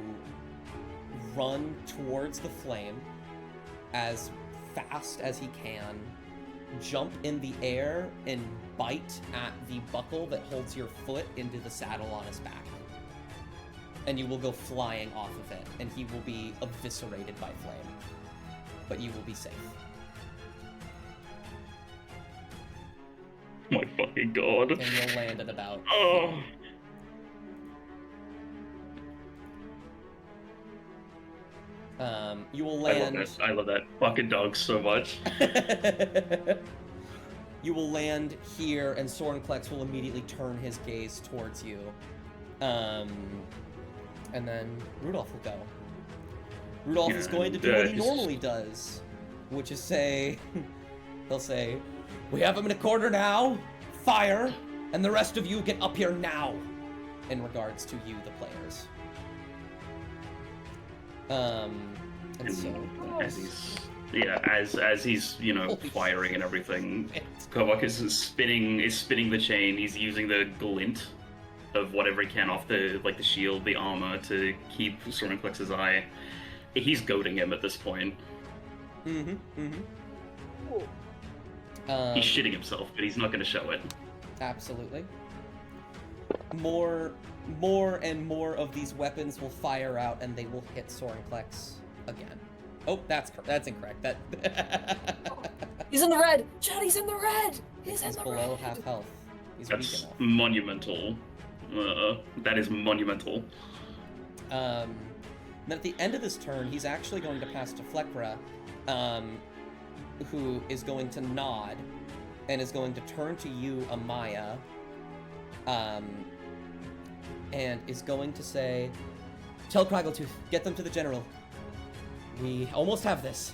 run towards the flame as fast as he can, jump in the air and bite at the buckle that holds your foot into the saddle on his back. And you will go flying off of it, and he will be eviscerated by flame. But you will be safe. My fucking god. And you'll land at about... Oh. You will I love land... that. I love that fucking dog so much. You will land here, and Sornklex will immediately turn his gaze towards you. And then Rudolph will go. Rudolph is going to do what he normally does, which is say... He'll say, "We have him in a corner now, fire, and the rest of you get up here now," in regards to you, the players. And so... As he's Holy firing and everything, Kovak is spinning the chain. He's using the glint of whatever he can off the shield, the armor, to keep Sornklex's eye. He's goading him at this point. He's shitting himself, but he's not going to show it. Absolutely. More and more of these weapons will fire out, and they will hit Sornklex again. Oh, that's incorrect. That He's in the red! Chad, he's in the red! He's he's in the below red! half health. He's weak That's enough. monumental. That is monumental. And then at the end of this turn, he's actually going to pass to Fleckra, who is going to nod and is going to turn to you, Amaya, and is going to say, "Tell Kraggletooth, get them to the general. We almost have this."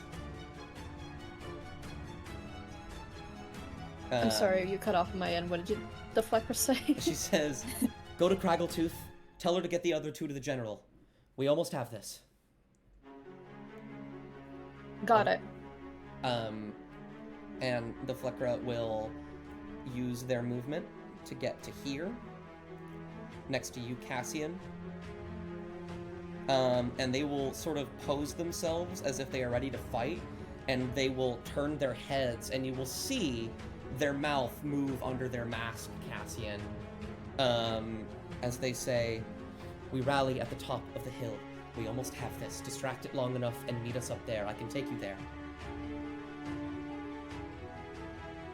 I'm sorry, you cut off my end. What did the Fleckra say? She says, "Go to Kraggletooth, tell her to get the other two to the general. We almost have this." Got it. And the Fleckra will use their movement to get to here, next to you, Cassian. And they will sort of pose themselves as if they are ready to fight, and they will turn their heads, and you will see their mouth move under their mask, Cassian, as they say, "We rally at the top of the hill. We almost have this. Distract it long enough and meet us up there. I can take you there."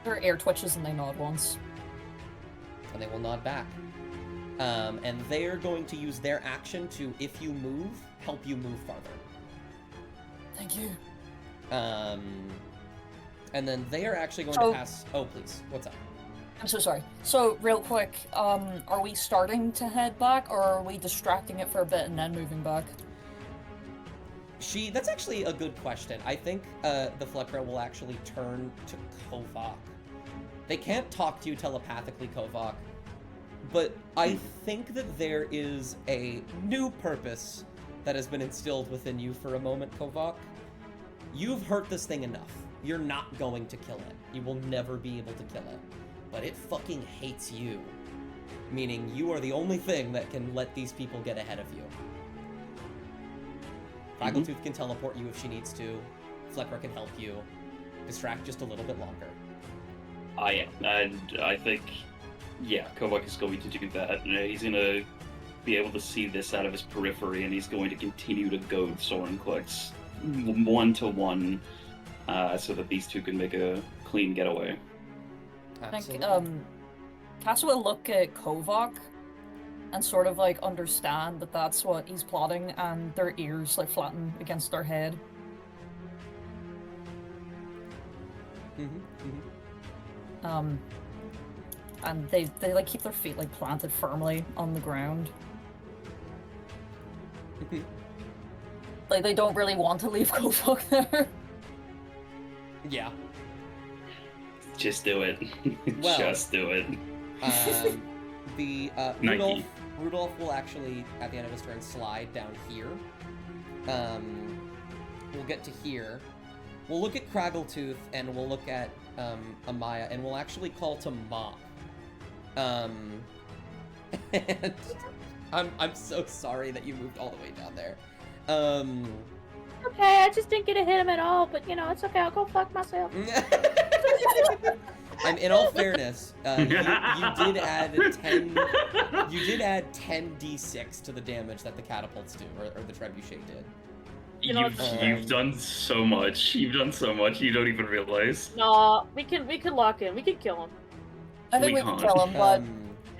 Their air twitches and they nod once. And they will nod back. And they are going to use their action to, if you move, help you move farther. Thank you. And then they are actually going to pass... Oh, please. What's up? I'm so sorry. So, real quick, are we starting to head back, or are we distracting it for a bit and then moving back? That's actually a good question. I think the Fleckra will actually turn to Kovak. They can't talk to you telepathically, Kovak, but I think that there is a new purpose that has been instilled within you for a moment, Kovak. You've hurt this thing enough. You're not going to kill it. You will never be able to kill it. But it fucking hates you. Meaning you are the only thing that can let these people get ahead of you. Kraggletooth can teleport you if she needs to. Fleckra can help you. Distract just a little bit longer. And I think, yeah, Kovak is going to do that. He's going to be able to see this out of his periphery, and he's going to continue to goad Sornklex 1-to-1, so that these two can make a clean getaway. I think, Absolutely. Cass will look at Kovak and sort of, like, understand that that's what he's plotting, and their ears, like, flatten against their head. And they like keep their feet like planted firmly on the ground. Like they don't really want to leave Kovak there. Yeah. Just do it. Well- Just do it. The Nike. Rudolph will actually, at the end of his turn, slide down here. We'll get to here. We'll look at Craggletooth, and we'll look at Amaya, and we'll actually call to Mop. And I'm so sorry that you moved all the way down there. Okay, I just didn't get to hit him at all, but you know, it's okay. I'll go fuck myself. In all fairness, you did add 10. You did add 10d6 to the damage that the catapults do, or the trebuchet did. You know, You've done so much. You've done so much. You don't even realize. No, we can lock in. We can kill him. I think We we can can't. kill him, but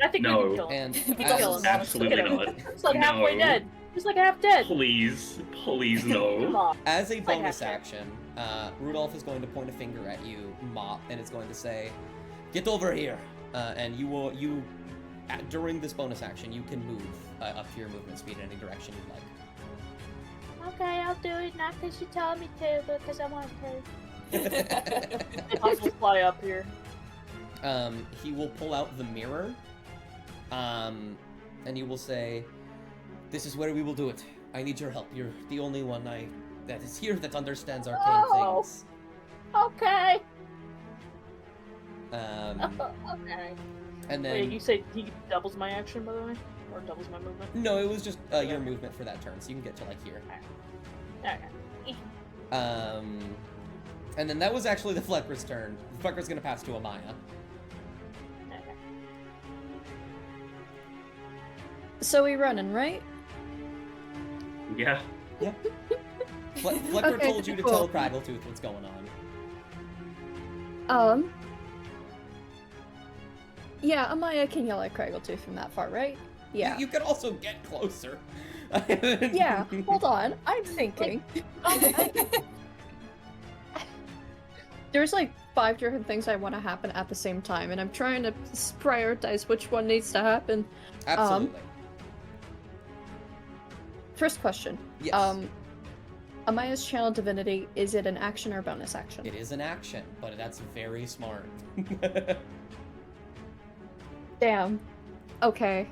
I think No. we can kill him. And We as- kill him. Absolutely Look at him. not. He's like halfway No. dead. He's like half dead. Please, please Come no. on. As a like bonus half dead. action, Rudolph is going to point a finger at you, Mop, and it's going to say, "Get over here." And during this bonus action, you can move up to your movement speed in any direction you'd like. Okay, I'll do it. Not because you told me to, but because I want to. I'll just fly up here. He will pull out the mirror, and he will say, "This is where we will do it. I need your help. You're the only one that is here that understands arcane Oh. things." Okay. Okay. And then Wait, you say he doubles my action, by the way, or doubles my movement? no, it was just your movement for that turn, so you can get to like here. Okay. And then that was actually the Flecker's turn. The Flecker's gonna pass to Amaya. Okay. So we running, right? Yeah. Flecker Okay, told you to cool. tell Craggletooth what's going on. Yeah, Amaya can yell at Craggletooth from that far, right? Yeah. You could also get closer. Yeah, hold on. I'm thinking. There's like 5 different things I want to happen at the same time, and I'm trying to prioritize which one needs to happen. Absolutely. First question. Yes. Amaya's Channel Divinity, is it an action or a bonus action? It is an action, but that's very smart. Damn. Okay.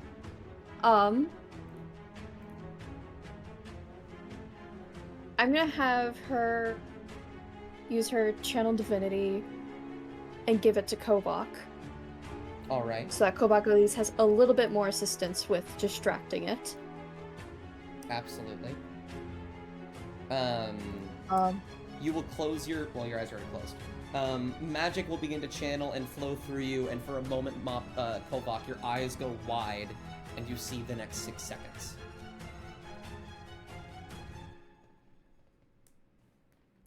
I'm gonna have her use her Channel Divinity and give it to Kovak, All right. so that Kovak at least has a little bit more assistance with distracting it. Absolutely. You will close your your eyes are already closed. Magic will begin to channel and flow through you, and for a moment, Kovak, your eyes go wide, and you see the next 6 seconds.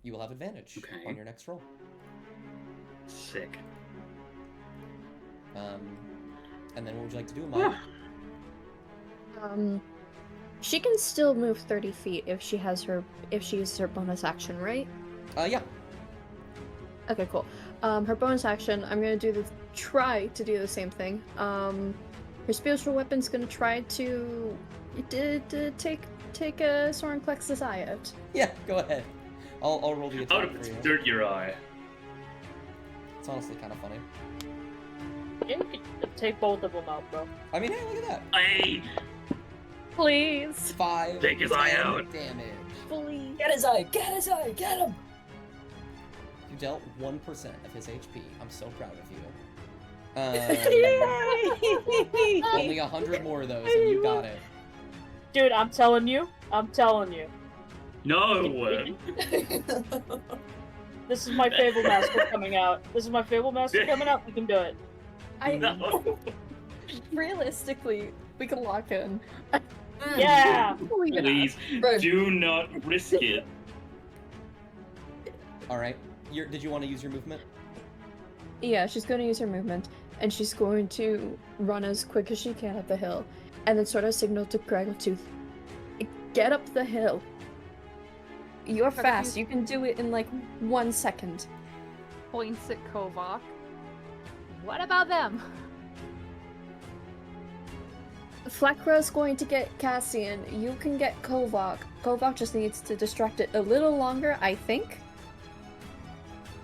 You will have advantage Okay. on your next roll. Sick. And then what would you like to do, Amaya? She can still move 30 feet if she uses her bonus action, right? Yeah. Okay, cool. Her bonus action, I'm gonna try to do the same thing. Her spiritual weapon's gonna try to take a Soren Klex's eye out. Yeah, go ahead. I'll roll the How attack to for you. dirt your eye. It's honestly kind of funny. Yeah, you could take both of them out, bro. I mean, hey, look at that. Hey, Please. 5 Take his eye 10 out. damage. Please. get his eye, get him! You dealt 1% of his HP. I'm so proud of you. Only 100 more of those, and you got it. Dude, I'm telling you. no. This is my Fable Master coming out. We can do it. No. Realistically, we can lock in. Yeah. Believe it. Please Bro. do not risk it. All right. Did you want to use your movement? Yeah, she's going to use her movement, and she's going to run as quick as she can up the hill, and then sort of signal to Craggletooth, "Get up the hill. You're fast. You can do it in like 1 second." Points at Kovak. What about them? Flakra's going to get Cassian. You can get Kovak. Kovak just needs to distract it a little longer, I think.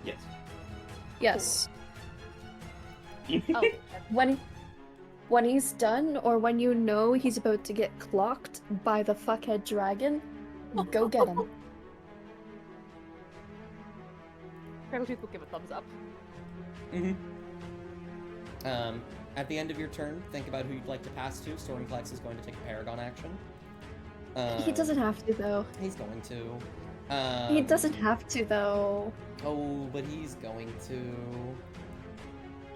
Yes. Yes. Oh, When he's done, or when you know he's about to get clocked by the fuckhead dragon, go get him. Crackletooth will give a thumbs up. Mm-hmm. At the end of your turn, think about who you'd like to pass to. Stormclex is going to take a Paragon action. He doesn't have to, though. He's going to. He doesn't have to, though. Oh, but he's going to.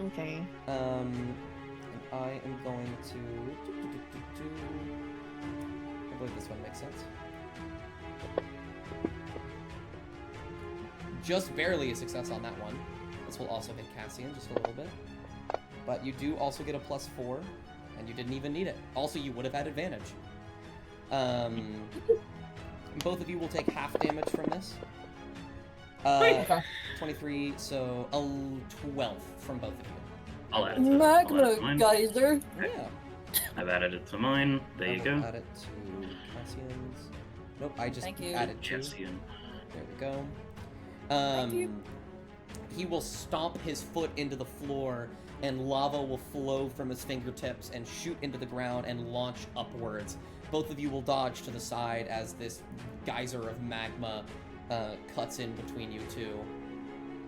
Okay. And I am going to. I believe this one makes sense. Just barely a success on that one. This will also hit Cassian just a little bit. But you do also get a +4, and you didn't even need it. Also, you would have had advantage. Both of you will take half damage from this. Okay. 23, so 12 from both of you. I'll add it to I'll add it to Magma mine. geyser. Yeah. I've added it to mine. There you I go. will add it to Cassian's. Nope, I just Thank you. added 2. Cassian. There we go. Thank you. He will stomp his foot into the floor, and lava will flow from his fingertips and shoot into the ground and launch upwards. Both of you will dodge to the side as this geyser of magma cuts in between you two.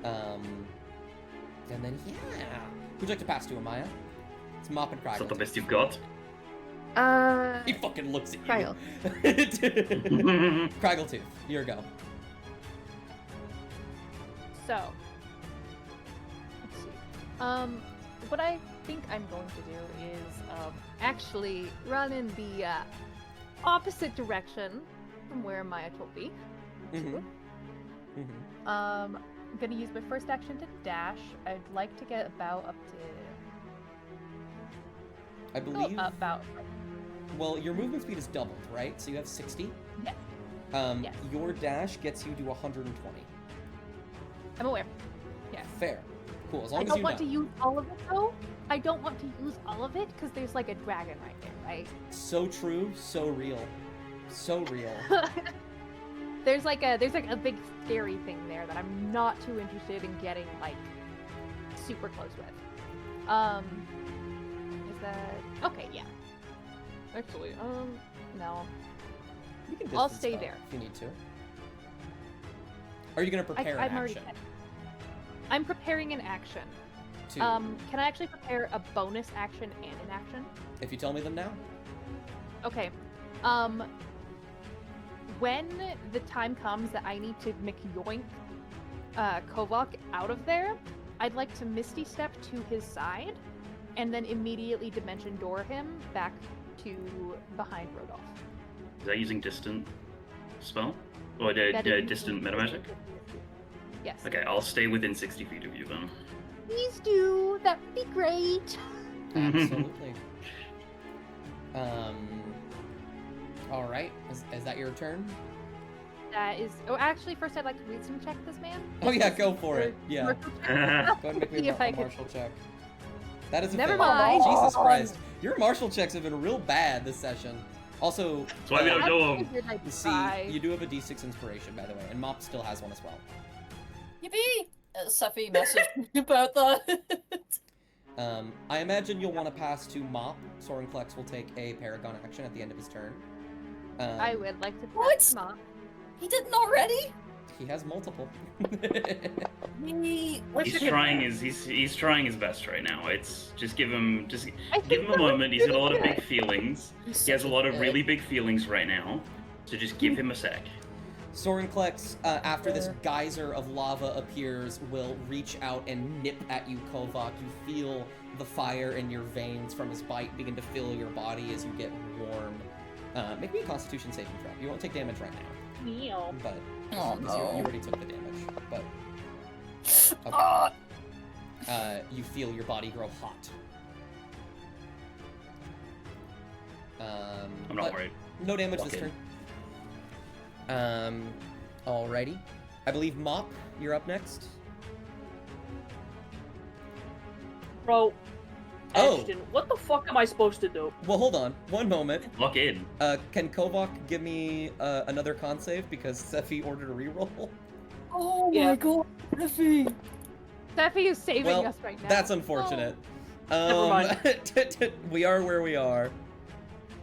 And then, yeah. Who'd you like to pass to, Amaya? It's Mop and Is that the Craggle. best you've got? He fucking looks at you. Craggle. Craggletooth, your go. So, let's see. What I think I'm going to do is actually run in the opposite direction from where Maya told me. Mm-hmm. Mm-hmm. I'm gonna use my first action to dash. I'd like to get about up to. I believe. About. Well, your movement speed is doubled, right? So you have 60. Yes. Yes. Your dash gets you to 120. I'm aware. Yeah. Fair. Cool. As long I as don't you want know. to use all of it though. I don't want to use all of it because there's like a dragon right there, right? So true. So real. So real. there's like a big scary thing there that I'm not too interested in getting like super close with. Is that okay? Yeah. Actually, no. You can I'll distance stay spell there. if you need to. Are you gonna prepare I'm an already. action? I'm preparing an action. To, Can I actually prepare a bonus action and an action? if you tell me them now. Okay. When the time comes that I need to McYoink Kovak out of there, I'd like to Misty Step to his side, and then immediately Dimension Door him back to behind Rodolph. Is that using distant spell? Or That is distant metamagic? Yes. Okay, I'll stay within 60 feet of you then. Please do. That'd be great. Absolutely. All right. Is that your turn? That is. Oh, actually, first I'd like to wisdom check this man. Oh yeah, go for it. Yeah. Go ahead and make me See if a I can- martial check. That is a Never fail. mind. Jesus Come on. Christ. Your martial checks have been real bad this session. Also, That's why we don't do them. figured I'd you see, try. you do have a D6 inspiration, by the way, and Mop still has one as well. Yippee! Sephi messaged me about that. I imagine you'll want to pass to Mop. Sorenklex will take a Paragon action at the end of his turn. I would like to. What? pass Mop. He didn't already? He has multiple. He's trying his best right now. It's just give him I give think him a that was moment. He's got a lot of pretty big feelings. He's He has a such lot of dick. really big feelings right now. So just give him a sec. Sorenklex, after this geyser of lava appears, will reach out and nip at you, Kovak. You feel the fire in your veins from his bite begin to fill your body as you get warm. Make me a Constitution saving throw. You won't take damage right now, Meow. but Oh, because you no. already took the damage. But Ah, you feel your body grow hot. I'm not but worried. No damage Walk this in. turn. Alrighty. I believe Mop, you're up next. Bro, Oh. Ashton, what the fuck am I supposed to do? Well, hold on. One moment. Lock in. Can Kovak give me another con save because Sephi ordered a reroll? oh Yeah. my god, Sephi! Steffi is saving Well, us right now. that's unfortunate. Never mind. We are where we are.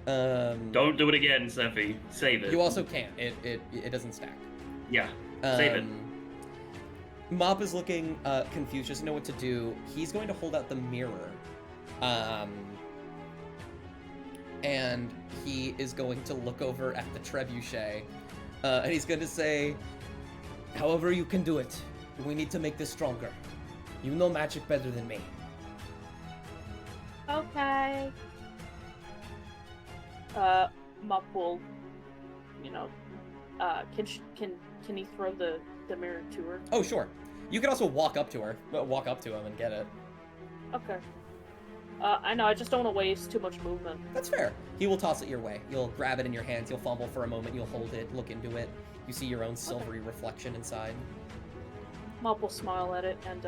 Don't do it again, Sephi. Save it. You also can't. It doesn't stack. Yeah. Save it. Mop is looking confused, doesn't know what to do. He's going to hold out the mirror. And he is going to look over at the trebuchet. And he's going to say, however you can do it, we need to make this stronger. You know magic better than me. Okay. Mop will, can he throw the mirror to her? Oh, sure. You can also walk up to her. Walk up to him and get it. Okay. I know, I just don't want to waste too much movement. That's fair. He will toss it your way. You'll grab it in your hands, you'll fumble for a moment, you'll hold it, look into it. You see your own silvery reflection inside. Mop will smile at it, and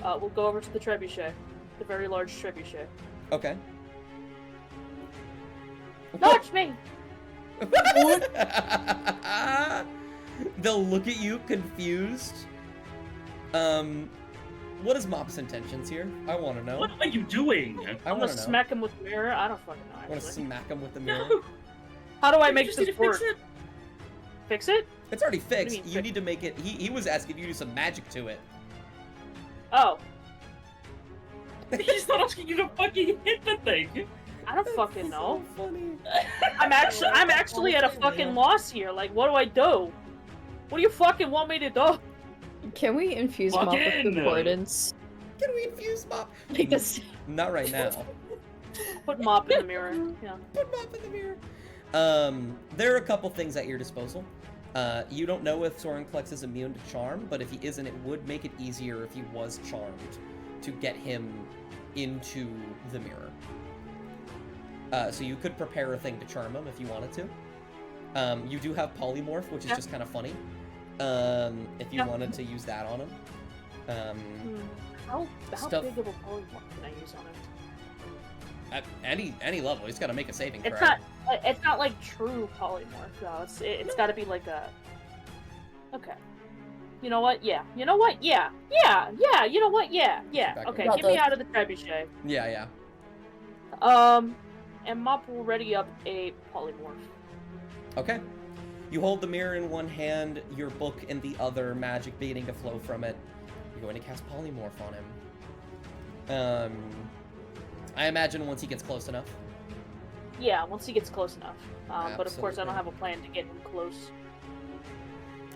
we'll go over to the trebuchet. The very large trebuchet. Okay. Touch me! They'll look at you confused. What is Mop's intentions here? I want to know. What are you doing? I I'm want gonna to know. smack him with the mirror. I don't fucking know. I want to Actually. smack him with the mirror. No. How do I You make just this need to work? fix it. Fix it? It's already do you fixed. mean You fix- need to make it. He was asking you to do some magic to it. Oh, He's not asking you to fucking hit the thing. I don't fucking know. So funny. I'm actually at a fucking loss here. Like, what do I do? What do you fucking want me to do? Can we infuse Mop with Fucking- concordance? Can we infuse Mop? Like this. Not right now. Put Mop in the mirror. Yeah. Put Mop in the mirror. There are a couple things at your disposal. You don't know if Sorenklex is immune to charm, but if he isn't, it would make it easier if he was charmed to get him into the mirror. So you could prepare a thing to charm him if you wanted to. You do have polymorph, which is Yeah. just kind of funny. If you Yeah. wanted to use that on him. How Stuff- big of a polymorph can I use on it? At any level, he's got to make a saving It's throw. not like true polymorph though. It's got to be like a. Okay. You know what? Yeah. You know what? Yeah. Yeah. Yeah. You know what? Yeah. Yeah. Back Okay. over. Get me out of the trebuchet. Yeah. And Mop will ready up a polymorph. Okay. You hold the mirror in one hand, your book in the other, magic beginning to flow from it. You're going to cast polymorph on him. I imagine once he gets close enough. Yeah, once he gets close enough. But of course, I Absolutely. don't have a plan to get him close.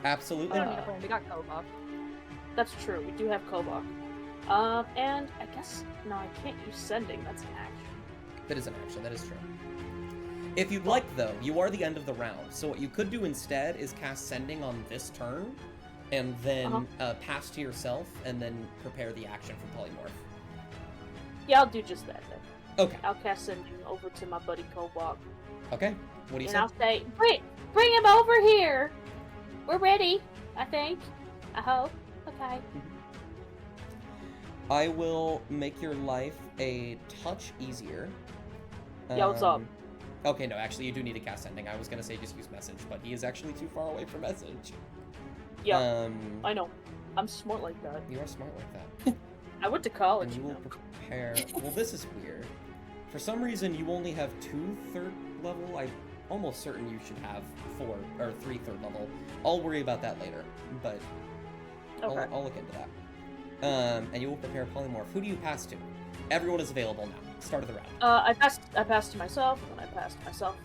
Absolutely. We don't need a plan. We got Kobach. That's true. We do have Kobach. And I guess no, I can't use sending. That's an action. That is an action, that is true. If you'd like, though, you are the end of the round. So what you could do instead is cast Sending on this turn, and then pass to yourself, and then prepare the action for Polymorph. Yeah, I'll do just that then. Okay. I'll cast sending over to my buddy Kobach, Okay. What do you and say? I'll say, bring him over here. We're ready. I think. I hope. Okay. I will make your life a touch easier. Yeah, what's up? Okay, no, actually, you do need to cast Sending. I was gonna say just use Message, but he is actually too far away for Message. Yeah, I know. I'm smart like that. You are smart like that. I went to college. And you You will know. prepare. Well, this is weird. For some reason, you only have 2 third level. I'm almost certain you should have 4 or 3 third level. I'll worry about that later, but Okay. I'll look into that. And you will prepare polymorph. Who do you pass to? Everyone is available now. Start of the round. I passed to myself, and then I passed to myself,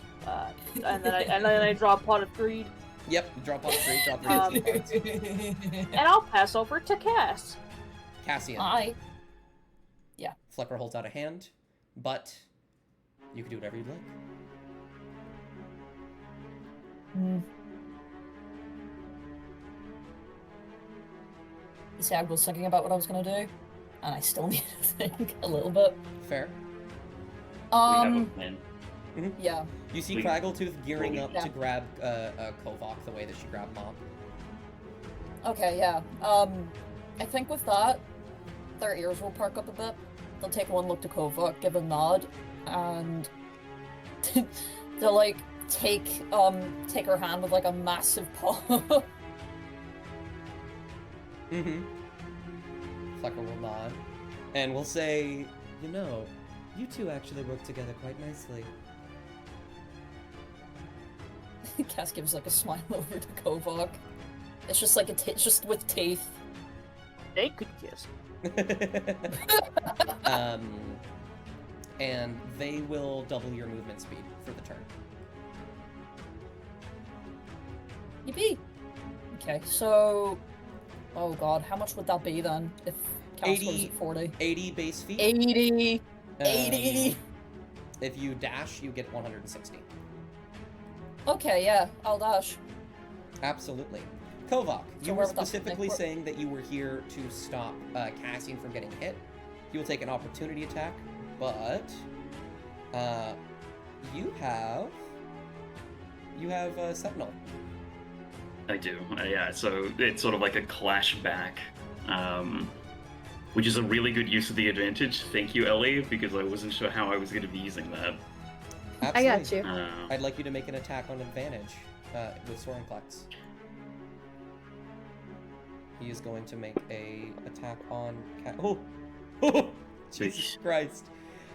and then I draw a pot of greed, Yep. Drop off 3. Drop 3. Um, cards. and I'll pass over to Cass. Cassian. Hi. Flecker holds out a hand, but you can do whatever you'd like. You see, I was thinking about what I was gonna do, and I still need to think a little bit. Fair. We have a plan. Yeah. You see We- Kraggletooth gearing up Yeah. to grab Kovok the way that she grabbed Mop. Okay, yeah. I think with that, their ears will perk up a bit. They'll take one look to Kova, give a nod, and they'll like take her hand with like a massive paw. Mm-hmm. Flecker will nod, and will say, "You know, you two actually work together quite nicely." Cass gives like a smile over to Kovok. It's just like it's just with teeth. They could kiss. And they will double your movement speed for the turn. Yippee! Okay, so... Oh god, how much would that be then? If Cass was 80 at 40? 80 base feet. 80! Um, 80! If you dash, you get 160. Okay, yeah, I'll dash. Absolutely. Kovok, So you where were would that put me? specifically Where- saying that you were here to stop Cassian from getting hit. You will take an opportunity attack, but you have Sentinel. I do. Yeah, so it's sort of like a clash back, which is a really good use of the advantage. Thank you, Ellie, because I wasn't sure how I was going to be using that. I got you. I'd like you to make an attack on advantage with Soaring Plex. He is going to make a attack on Oh! Jesus Christ.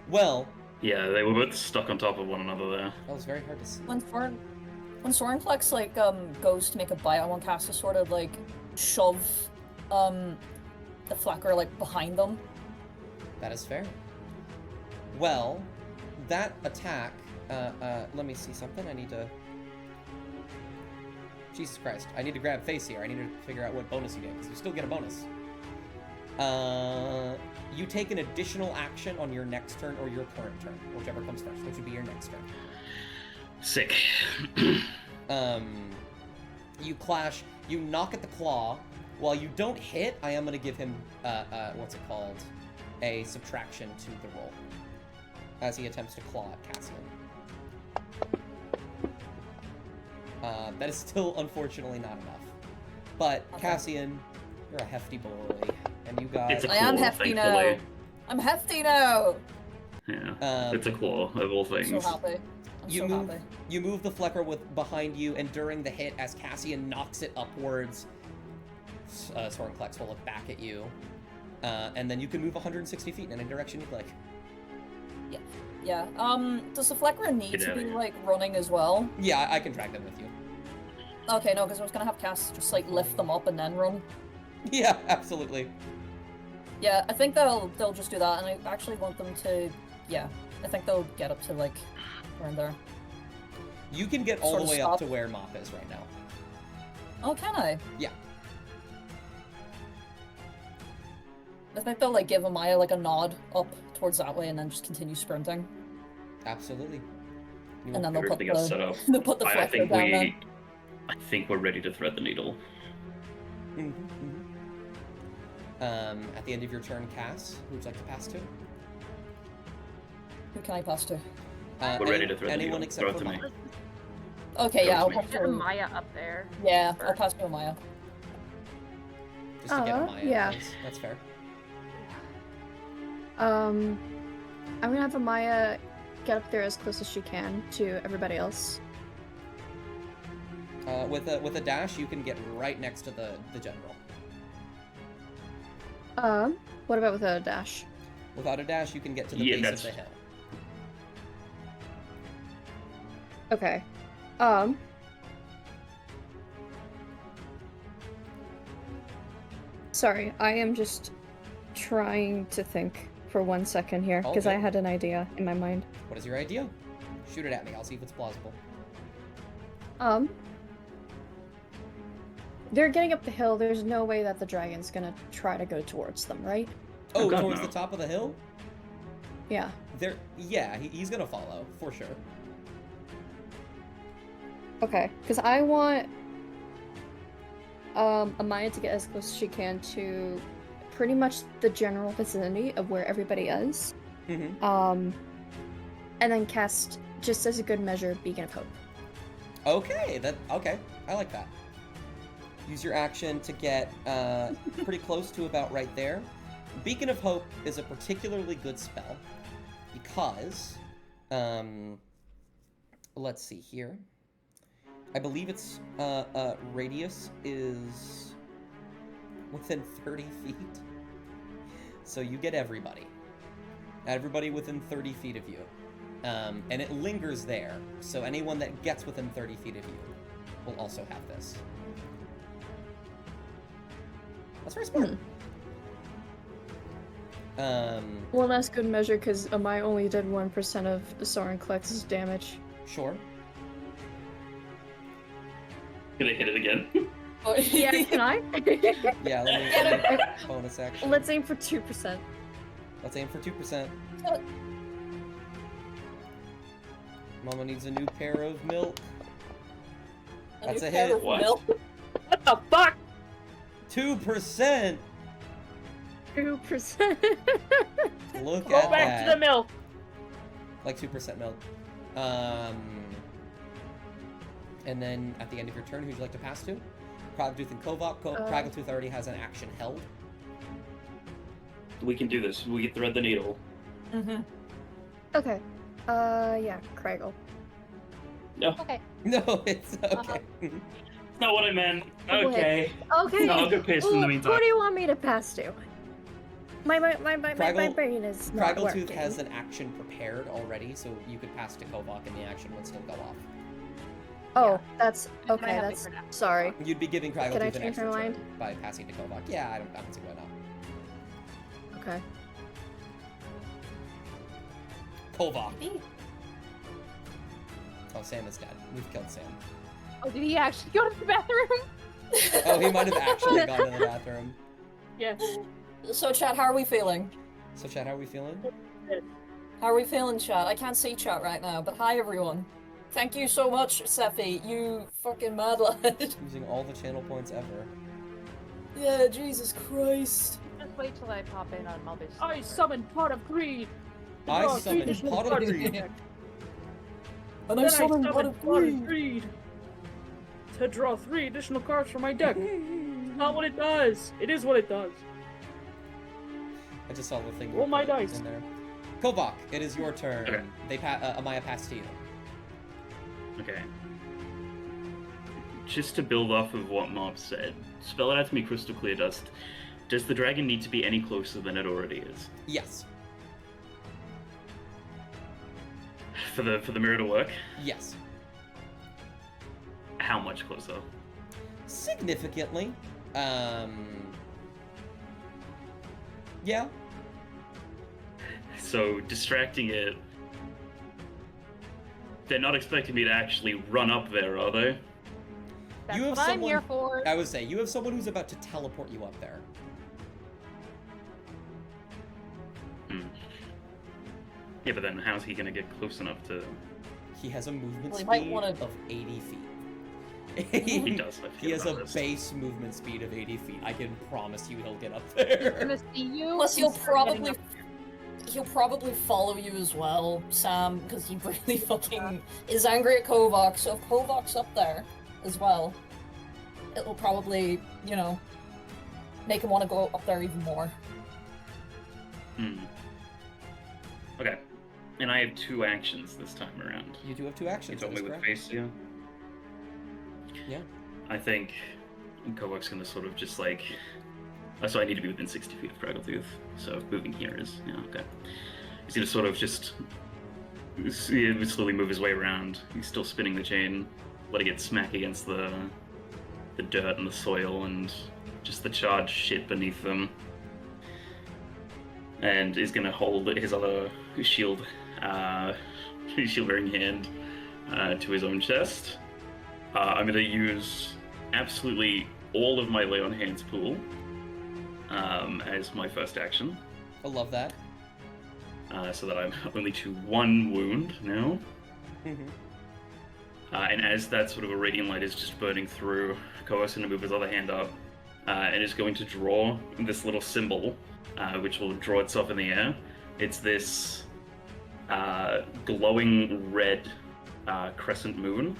Well, Yeah, they were both stuck on top of one another there. that was very hard to see. When Sorenflex like goes to make a bite, I want Cass to sort of like shove the Flecker like behind them. That is fair. Well, that attack, let me see something. I need to... Jesus Christ. I need to grab face here. I need to figure out what bonus you get, because you still get a bonus. You take an additional action on your next turn or your current turn, whichever comes first, which would be your next turn. Sick. You clash, you knock at the claw. While you don't hit, I am going to give him, what's it called? A subtraction to the roll. As he attempts to claw at Cassian. That is still, unfortunately, not enough. But, Okay. Cassian, you're a hefty boy. And you got... It's a I am claw, hefty thankfully. now. I'm hefty now. Yeah, it's a claw of all I'm so things. happy. I'm You so move, happy. you move the Flecker with behind you, and during the hit, as Cassian knocks it upwards, Sorenklex will look back at you, and then you can move 160 feet in any direction you'd like. Yeah. Does the Flecker need Get to outta be here. like running as well? Yeah, I can drag them with you. Okay, no, because I was gonna have Cass just like lift them up and then run. Yeah, absolutely. Yeah, I think they'll just do that, and I actually want them to. Yeah, I think they'll get up to like around there. You can get all Sort the of way up stop. to where Mop is right now. Oh, can I? Yeah. I think they'll like give Amaya like a nod up towards that way, and then just continue sprinting, Absolutely. You and then they'll put Everything is set the up. they'll put the I Flecker think down. Then. I think we're ready to thread the needle. Mhm, mhm. At the end of your turn, Cass, who would you like to pass to? Who can I pass to? We're ready to thread the anyone needle. except Throw it for to me. Mop. Okay, yeah, I'll Throw it pass to Get to. Maya up there. Yeah, I'll first. pass to Amaya. Just to get Aw, Amaya. yeah. That's fair. I'm gonna have Amaya get up there as close as she can to everybody else. With a dash, you can get right next to the general. What about with a dash? Without a dash, you can get to the Yeah, base that's- of the hill. Okay. Sorry, I am just trying to think for 1 second here, All because I good. had an idea in my mind. What is your idea? Shoot it at me. I'll see if it's plausible. They're getting up the hill, there's no way that the dragon's gonna try to go towards them, right? Oh, God, towards no. the top of the hill? Yeah. Yeah, he's gonna follow, for sure. Okay, because I want Amaya to get as close as she can to pretty much the general vicinity of where everybody is. Mm-hmm. And then cast, just as a good measure, Beacon of Hope. Okay, I like that. Use your action to get pretty close to about right there. Beacon of Hope is a particularly good spell because, let's see here. I believe its radius is within 30 feet. So you get everybody. Everybody within 30 feet of you. And it lingers there, so anyone that gets within 30 feet of you will also have this. That's very smart. Well, that's good measure because Amaya only did 1% of Soren Klex's damage. Sure. Can I hit it again? Oh, Yeah, can I? Yeah, let me bonus action. Let's aim for 2%. Let's aim for 2%. Mama needs a new pair of milk. That's a hit. What? What the fuck? 2%! 2%. Look Go at back that. to the milk. Like 2% milk. And then at the end of your turn, who'd you like to pass to? Kragtooth and Kovok. Kragtooth already has an action held. We can do this. We can thread the needle. Okay. Yeah, Craigle. No, Okay. No, it's okay. that's not what I meant. Oh, wait. Okay. Okay. No, I'll go piss in the meantime. Who do you want me to pass to? My Craggle- brain is not Kragtooth working. has an action prepared already, so you could pass to Kovok and the action would still go off. Oh, that's I okay. have That's figured out. sorry. You'd be giving Can I Kragtooth an change extra my turn mind? by passing to Kovok. Yeah, I don't see why not. Okay. Kovok. Oh, Sam is dead. We've killed Sam. Oh, did he actually go to the bathroom? Oh, he might have actually gone to the bathroom. Yes. So, chat, how are we feeling? So, Chad, how are we feeling? How are we feeling, chat? I can't see chat right now, but hi, everyone. Thank you so much, Sephi. You fucking mad lad. Using all the channel points ever. Yeah, Jesus Christ. Just wait till I pop in on Mother's I server. summon Pot of Greed. I Oh, summoned Jesus, Pot of Pot of Greed. Greed. And Then I summoned Pot of Greed. Greed to draw 3 additional cards from my deck. Not what it does. It is what it does. I just saw the thing. Roll my put dice. in there. Kovok, it is your turn. Okay. Amaya passed to you. Okay. Just to build off of what Mob said, spell it out to me crystal clear, Dust. Does the dragon need to be any closer than it already is? Yes. For the mirror to work? Yes. How much closer? Significantly. Yeah. So distracting it. They're not expecting me to actually run up there, are they? That's You have what I'm here someone- for. I would say you have someone who's about to teleport you up there. Yeah, but then how's he gonna get close enough to? He has a movement Well, he speed might wanna- of 80 feet. He does. I He has forget a about this. base movement speed of 80 feet. I can promise you he'll get up He's there. gonna see you. Plus, and start getting up. he'll probably follow you as well, Sam, because he really fucking is angry at Kovok. So if Kovok's up there as well, it will probably, you know, make him want to go up there even more. Okay. And I have 2 actions this time around. You do have 2 You actions. told that me is with correct. face, yeah. Yeah. I think Kovok's gonna sort of just like. So I need to be within 60 feet of Kragtooth. So moving here is okay. He's gonna sort of just slowly move his way around. He's still spinning the chain, letting it smack against the dirt and the soil and just the charred shit beneath them. And is gonna hold his other shield, shield-bearing hand to his own chest. I'm gonna use absolutely all of my Lay on Hands pool as my first action, I love that. so that I'm only to 1 wound now. Mhm. And as that sort of a radiant light is just burning through, Kovok's gonna move his other hand up and is going to draw this little symbol, which will draw itself in the air. It's this glowing red crescent moon.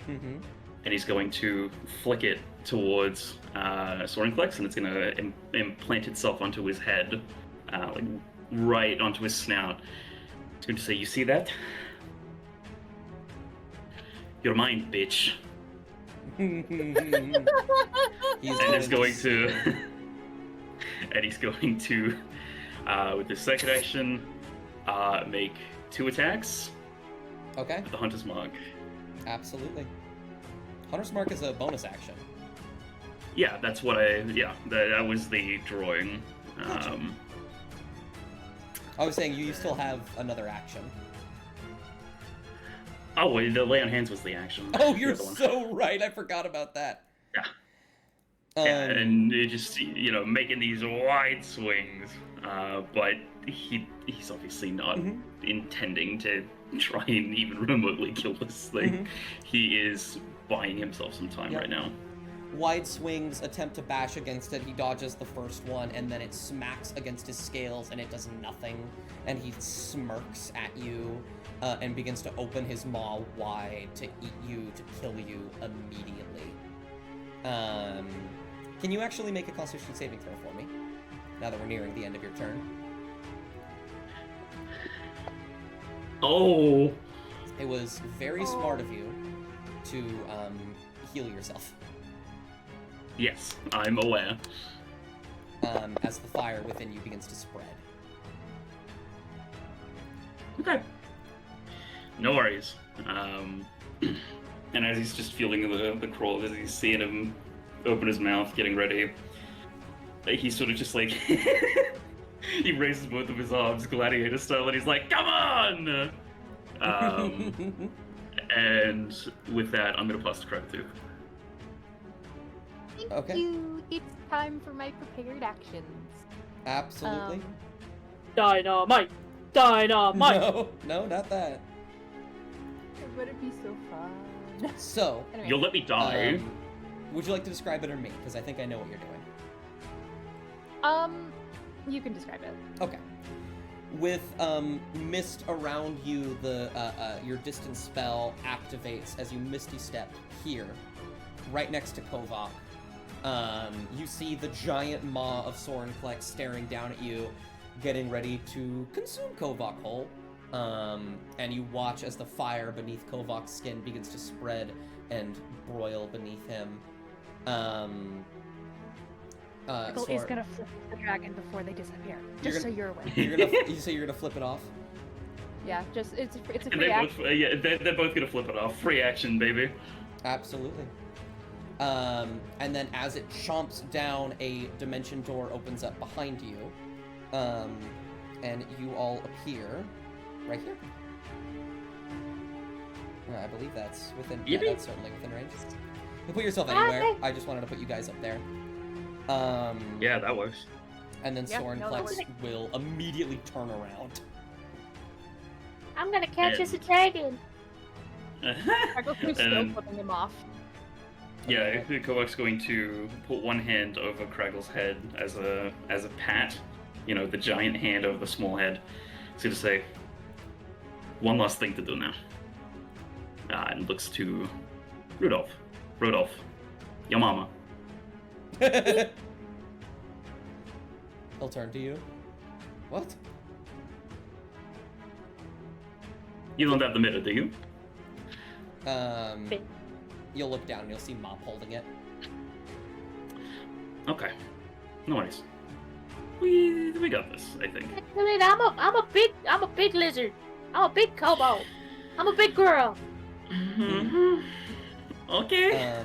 Mhm. And he's going to flick it towards Sorenklex, and it's going to implant itself onto his head, like right onto his snout. It's going to say, "You see that? You're mine, bitch." He's And he's going to, and he's going to With the second action, make 2 attacks Okay, with the Hunter's Mark. absolutely. Hunter's Mark is a bonus action. Yeah, that's what that was the drawing. Gotcha. I was saying you still have another action. Oh, wait, the lay on hands was the action. Oh, The you're other one. so right. I forgot about that. Yeah. Um, Yeah, and it just, making these wide swings. But he's obviously not Mhm. intending to try and even remotely kill this thing. Mhm. He is buying himself some time Yep. right now. Wide swings, attempt to bash against it. He dodges the first one, and then it smacks against his scales, and it does nothing. And he smirks at you, and begins to open his maw wide to eat you, to kill you immediately. Can you actually make a Constitution saving throw for me? Now that we're nearing the end of your turn. Oh! It was very smart of you to heal yourself. Yes, I'm aware. As the fire within you begins to spread. Okay. No worries. And as he's just feeling the crawl, as he's seeing him open his mouth, getting ready, he's sort of just like... he raises both of his arms, gladiator style, and he's like, "Come on!" And with that, I'm going to pass the credit to. Thank Okay. you. It's time for my prepared actions. Absolutely. Dynamite! Dynamite! No, not that. It would be so fun. So, Anyway, You'll let me die. would you like to describe it or me? Because I think I know what you're doing. you can describe it. Okay. With mist around you, your distance spell activates as you misty step here, right next to Kovak. You see the giant maw of Sorenklex staring down at you, getting ready to consume Kovak whole. And you watch as the fire beneath Kovak's skin begins to spread and broil beneath him. Michael is gonna flip the dragon before they disappear. Just so you're aware. You say you're gonna flip it off? Yeah, just it's a And free action. they're both going to flip it off. Free action, baby. Absolutely. And then as it chomps down, a dimension door opens up behind you. And you all appear right here. I believe that's within. Yeah, Yippee. that's certainly within range. You put yourself anywhere. I just wanted to put you guys up there. Yeah, that works. And then Yeah, no, that Sorenklex works. will immediately turn around. I'm gonna catch us a And- dragon! Michael's still And- flipping him off. Yeah, Kovak's going to put one hand over Kraggle's head as a pat. The giant hand over the small head. So to say, one last thing to do now. And looks to Rudolph. Rudolph, your mama. He'll turn to you. What? You don't have the mirror, do you? You'll look down and you'll see Mop holding it. Okay, no worries. We got this, I think. I'm a big lizard. I'm a big kobold. I'm a big girl. Mm-hmm. Okay.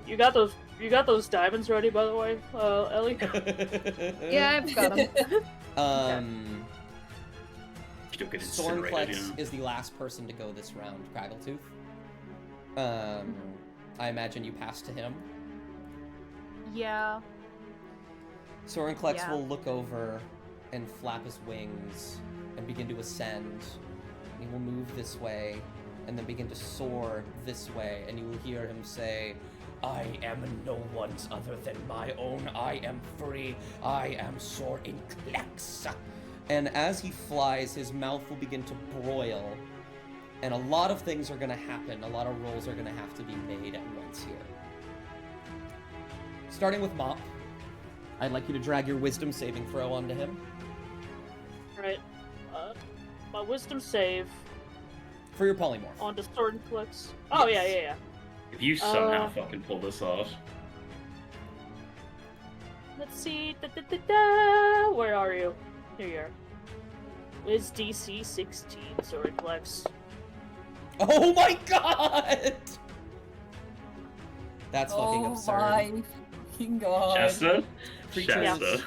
You got those diamonds ready, by the way, Ellie? Yeah, I've got them. Still get incinerated, Sorenklex is the last person to go this round, Kraggletooth. I imagine you pass to him. Yeah. Sorenklex Yeah. will look over and flap his wings and begin to ascend. He will move this way and then begin to soar this way, and you will hear him say, "I am no one's other than my own. I am free. I am Sorenklex." And as he flies, his mouth will begin to broil, and a lot of things are going to happen. A lot of rolls are going to have to be made at once here. Starting with Mop, I'd like you to drag your wisdom saving throw onto him. Right. My wisdom save For your polymorph. onto Sorenklex. Oh Yes. yeah. If you somehow fucking pull this off. let's see. Da, da, da, da. Where are you? Here you are. Is DC 16 Sword Flex? Oh my god! That's fucking absurd. Oh my fucking god. Shasta? Creatures. Shasta.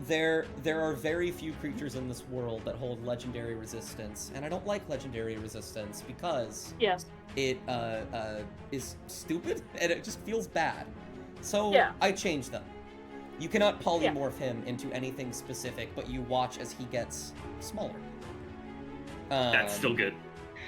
There are very few creatures in this world that hold legendary resistance, and I don't like legendary resistance because Yes. it is stupid and it just feels bad. So Yeah. I changed them. You cannot polymorph him into anything specific, but you watch as he gets smaller. That's still good.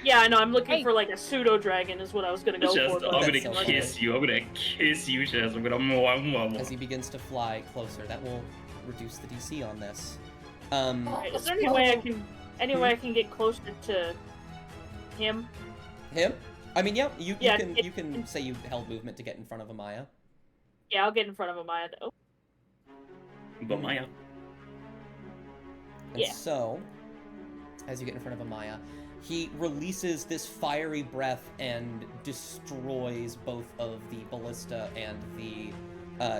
Yeah, I know. I'm looking Hey. for like a pseudo dragon is what I was gonna go Shasta, for. But I'm that's gonna so kiss you. I'm gonna kiss you, Shasta. I'm gonna As he begins to fly closer, that will reduce the DC on this. Alright, is there any way I can get closer to him? Him? I mean, yeah, you Yeah, you can say you held movement to get in front of Amaya. Yeah, I'll get in front of Amaya though. But Maya. And Yeah. so, as you get in front of Amaya, he releases this fiery breath and destroys both of the ballista and the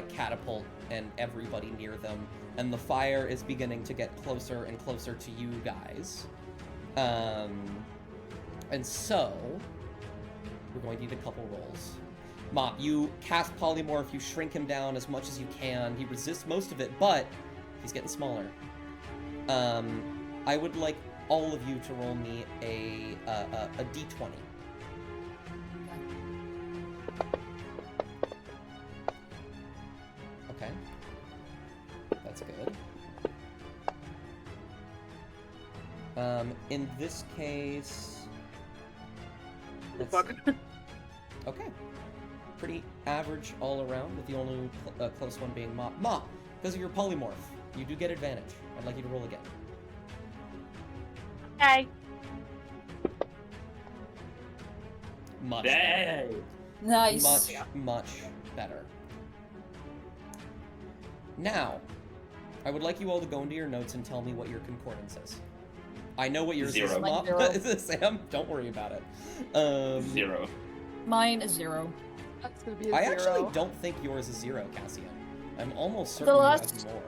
catapult and everybody near them. And the fire is beginning to get closer and closer to you guys. And so, we're going to need a couple rolls. Mop, you cast Polymorph, you shrink him down as much as you can. He resists most of it, but he's getting smaller. I would like all of you to roll me a d20. Okay. That's good. In this case... The let's fuck? see. Okay. Pretty average all around, with the only close one being Mop. Mop, because of your polymorph, you do get advantage. I'd like you to roll again. Okay. Much Hey! Nice. much better. Now, I would like you all to go into your notes and tell me what your concordance is. I know what yours is, Zero. Mop. Like Is it Sam? Don't worry about it. 0. Mine is 0. That's gonna be a I 0. actually don't think yours is 0, Cassian. I'm almost The certain you last- have more.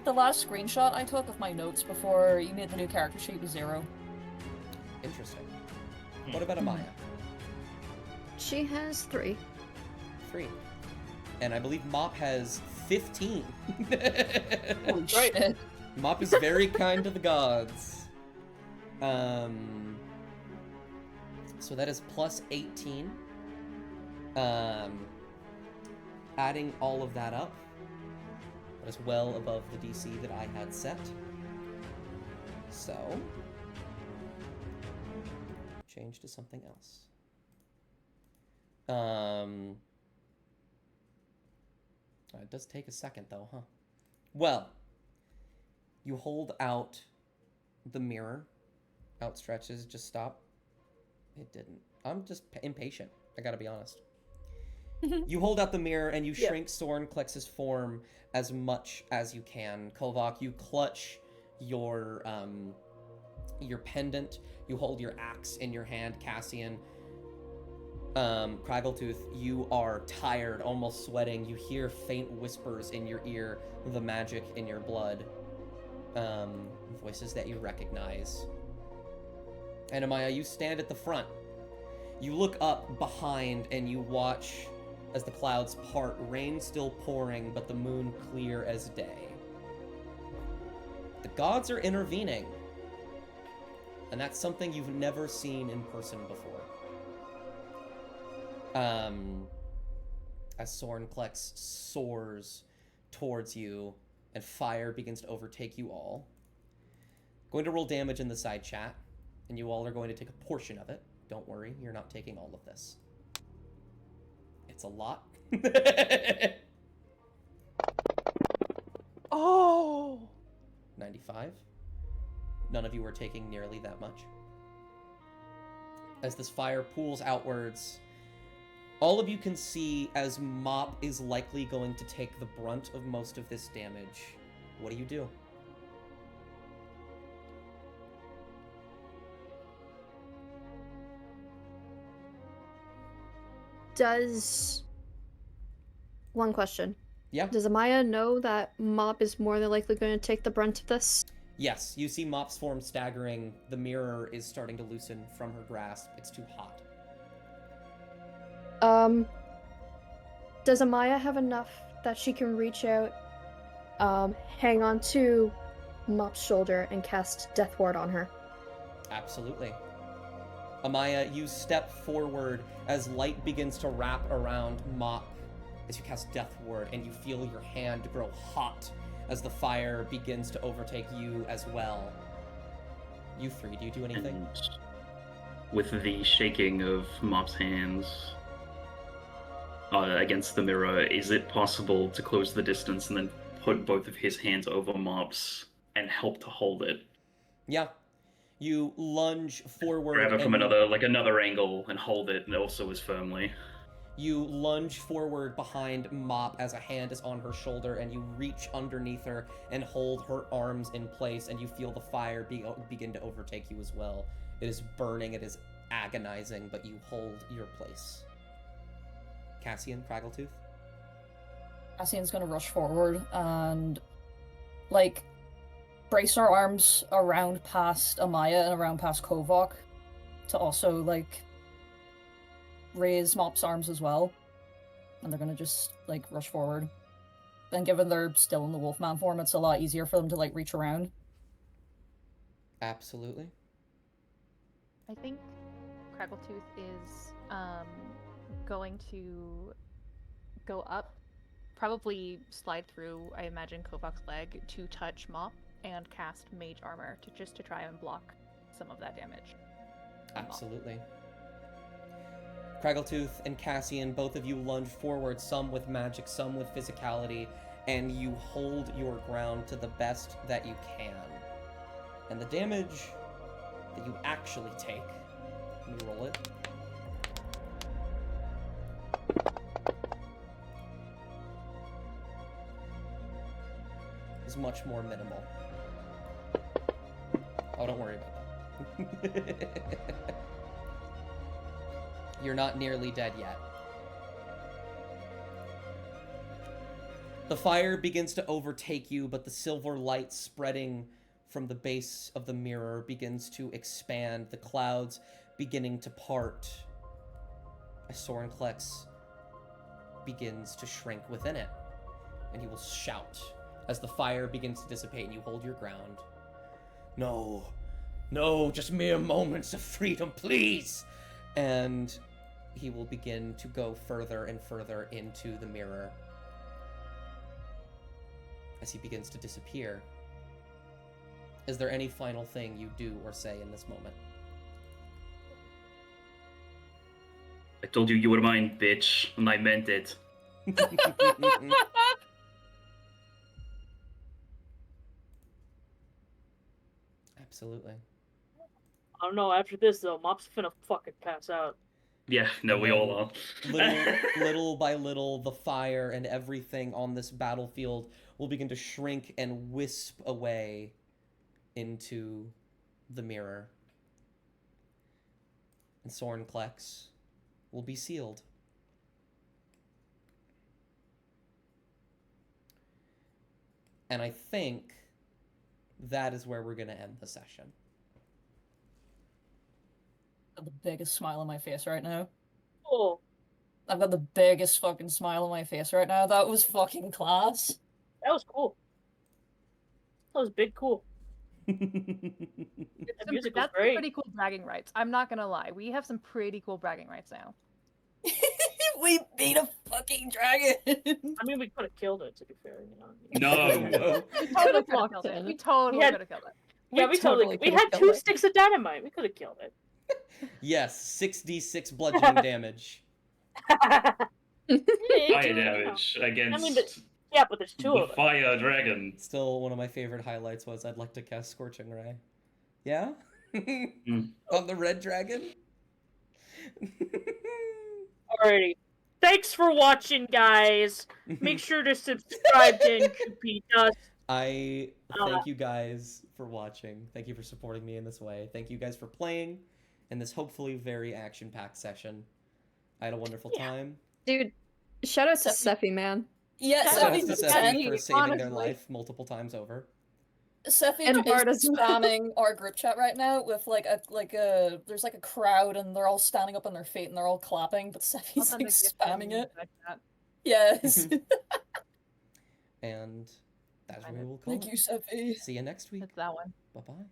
The last screenshot I took of my notes before you made the new character sheet was 0. Interesting. What about Amaya? She has 3. 3. And I believe Mop has 15. Holy Right. shit. Mop is very kind to the gods. So that is plus 18. Adding all of that up, that is well above the DC that I had set. So, change to something else. It does take a second though, huh? Well, you hold out the mirror. Outstretches, just stop. It didn't. I'm just impatient. I gotta be honest. You hold out the mirror and you Yeah. shrink Soren Klex's form as much as you can. Kovak, you clutch your pendant. You hold your axe in your hand. Cassian, Kraggletooth, you are tired, almost sweating. You hear faint whispers in your ear, the magic in your blood. Voices that you recognize. And Amaya, you stand at the front. You look up behind and you watch as the clouds part, rain still pouring, but the moon clear as day. The gods are intervening. And that's something you've never seen in person before. As Soren Klex soars towards you and fire begins to overtake you all. Going to roll damage in the side chat, and you all are going to take a portion of it. Don't worry, you're not taking all of this. It's a lot. Oh! 95. None of you are taking nearly that much. As this fire pools outwards, all of you can see as Mop is likely going to take the brunt of most of this damage. What do you do? Does... One question. Yeah. Does Amaya know that Mop is more than likely going to take the brunt of this? Yes, you see Mop's form staggering. The mirror is starting to loosen from her grasp. It's too hot. Does Amaya have enough that she can reach out, hang on to Mop's shoulder and cast Death Ward on her? Absolutely. Amaya, you step forward as light begins to wrap around Mop as you cast Death Ward, and you feel your hand grow hot as the fire begins to overtake you as well. You three, do you do anything? And with the shaking of Mop's hands against the mirror, is it possible to close the distance and then put both of his hands over Mop's and help to hold it? Yeah. You lunge forward. Grab it from and another angle and hold it, and also as firmly. You lunge forward behind Mop as a hand is on her shoulder, and you reach underneath her and hold her arms in place, and you feel the fire begin to overtake you as well. It is burning, it is agonizing, but you hold your place. Cassian, Craggletooth? Cassian's gonna rush forward and, like, brace her arms around past Amaya and around past Kovok to also, like, raise Mop's arms as well. And they're gonna just, like, rush forward. And given they're still in the Wolfman form, it's a lot easier for them to, like, reach around. Absolutely. I think Craggletooth is going to go up, probably slide through, I imagine, Kovok's leg to touch Mop and cast Mage Armor to try and block some of that damage. Absolutely. Craggletooth and Cassian, both of you lunge forward, some with magic, some with physicality, and you hold your ground to the best that you can. And the damage that you actually take, let me roll it. Is much more minimal. Oh, don't worry about that. You're not nearly dead yet. The fire begins to overtake you, but the silver light spreading from the base of the mirror begins to expand, the clouds beginning to part as Sorenklex begins to shrink within it. And he will shout as the fire begins to dissipate and you hold your ground. No, no, just mere moments of freedom, please! And he will begin to go further and further into the mirror as he begins to disappear. Is there any final thing you do or say in this moment? I told you were mine, bitch, and I meant it. Absolutely. I don't know, after this though, Mop's finna fucking pass out. Yeah, no, we all are. Little by little, the fire and everything on this battlefield will begin to shrink and wisp away into the mirror. And Sorenklex will be sealed. And I think that is where we're going to end the session. I've got the biggest smile on my face right now. Oh, I've got the biggest fucking smile on my face right now. That was fucking class. that was cool. That was big cool. The music was That's great. pretty cool bragging rights. I'm not gonna lie. We have some pretty cool bragging rights now. We beat a fucking dragon. I mean, we could have killed it, to be fair. You know? No. We totally could have walked killed it. in. We totally We had- could have killed it. Yeah, we totally. We had 2 sticks of dynamite. We could have killed it. Yes, 6d6 bludgeoning damage. Fire Fire damage against I mean, yeah, but there's 2 the of them. fire dragon. Still, one of my favorite highlights was I'd like to cast Scorching Ray. Yeah? Mm. On the red dragon? Alrighty. Thanks for watching, guys. Make sure to subscribe to NQP Dust. I thank you guys for watching. Thank you for supporting me in this way. Thank you guys for playing in this hopefully very action-packed session. I had a wonderful time. Dude, shout out to Sephi. Sephi, man. Yeah, Shout Shout out out Sephi to to Sephi Sephi, for saving their honestly. life multiple times over. Sephi And is Bart as well. spamming our group chat right now with there's like a crowd and they're all standing up on their feet and they're all clapping, but I'll Sephi's send like a gift spamming in it. the chat. Yes. And that's I where know. we will call Thank it. you, Sephi. See you next week. It's that one. Bye bye.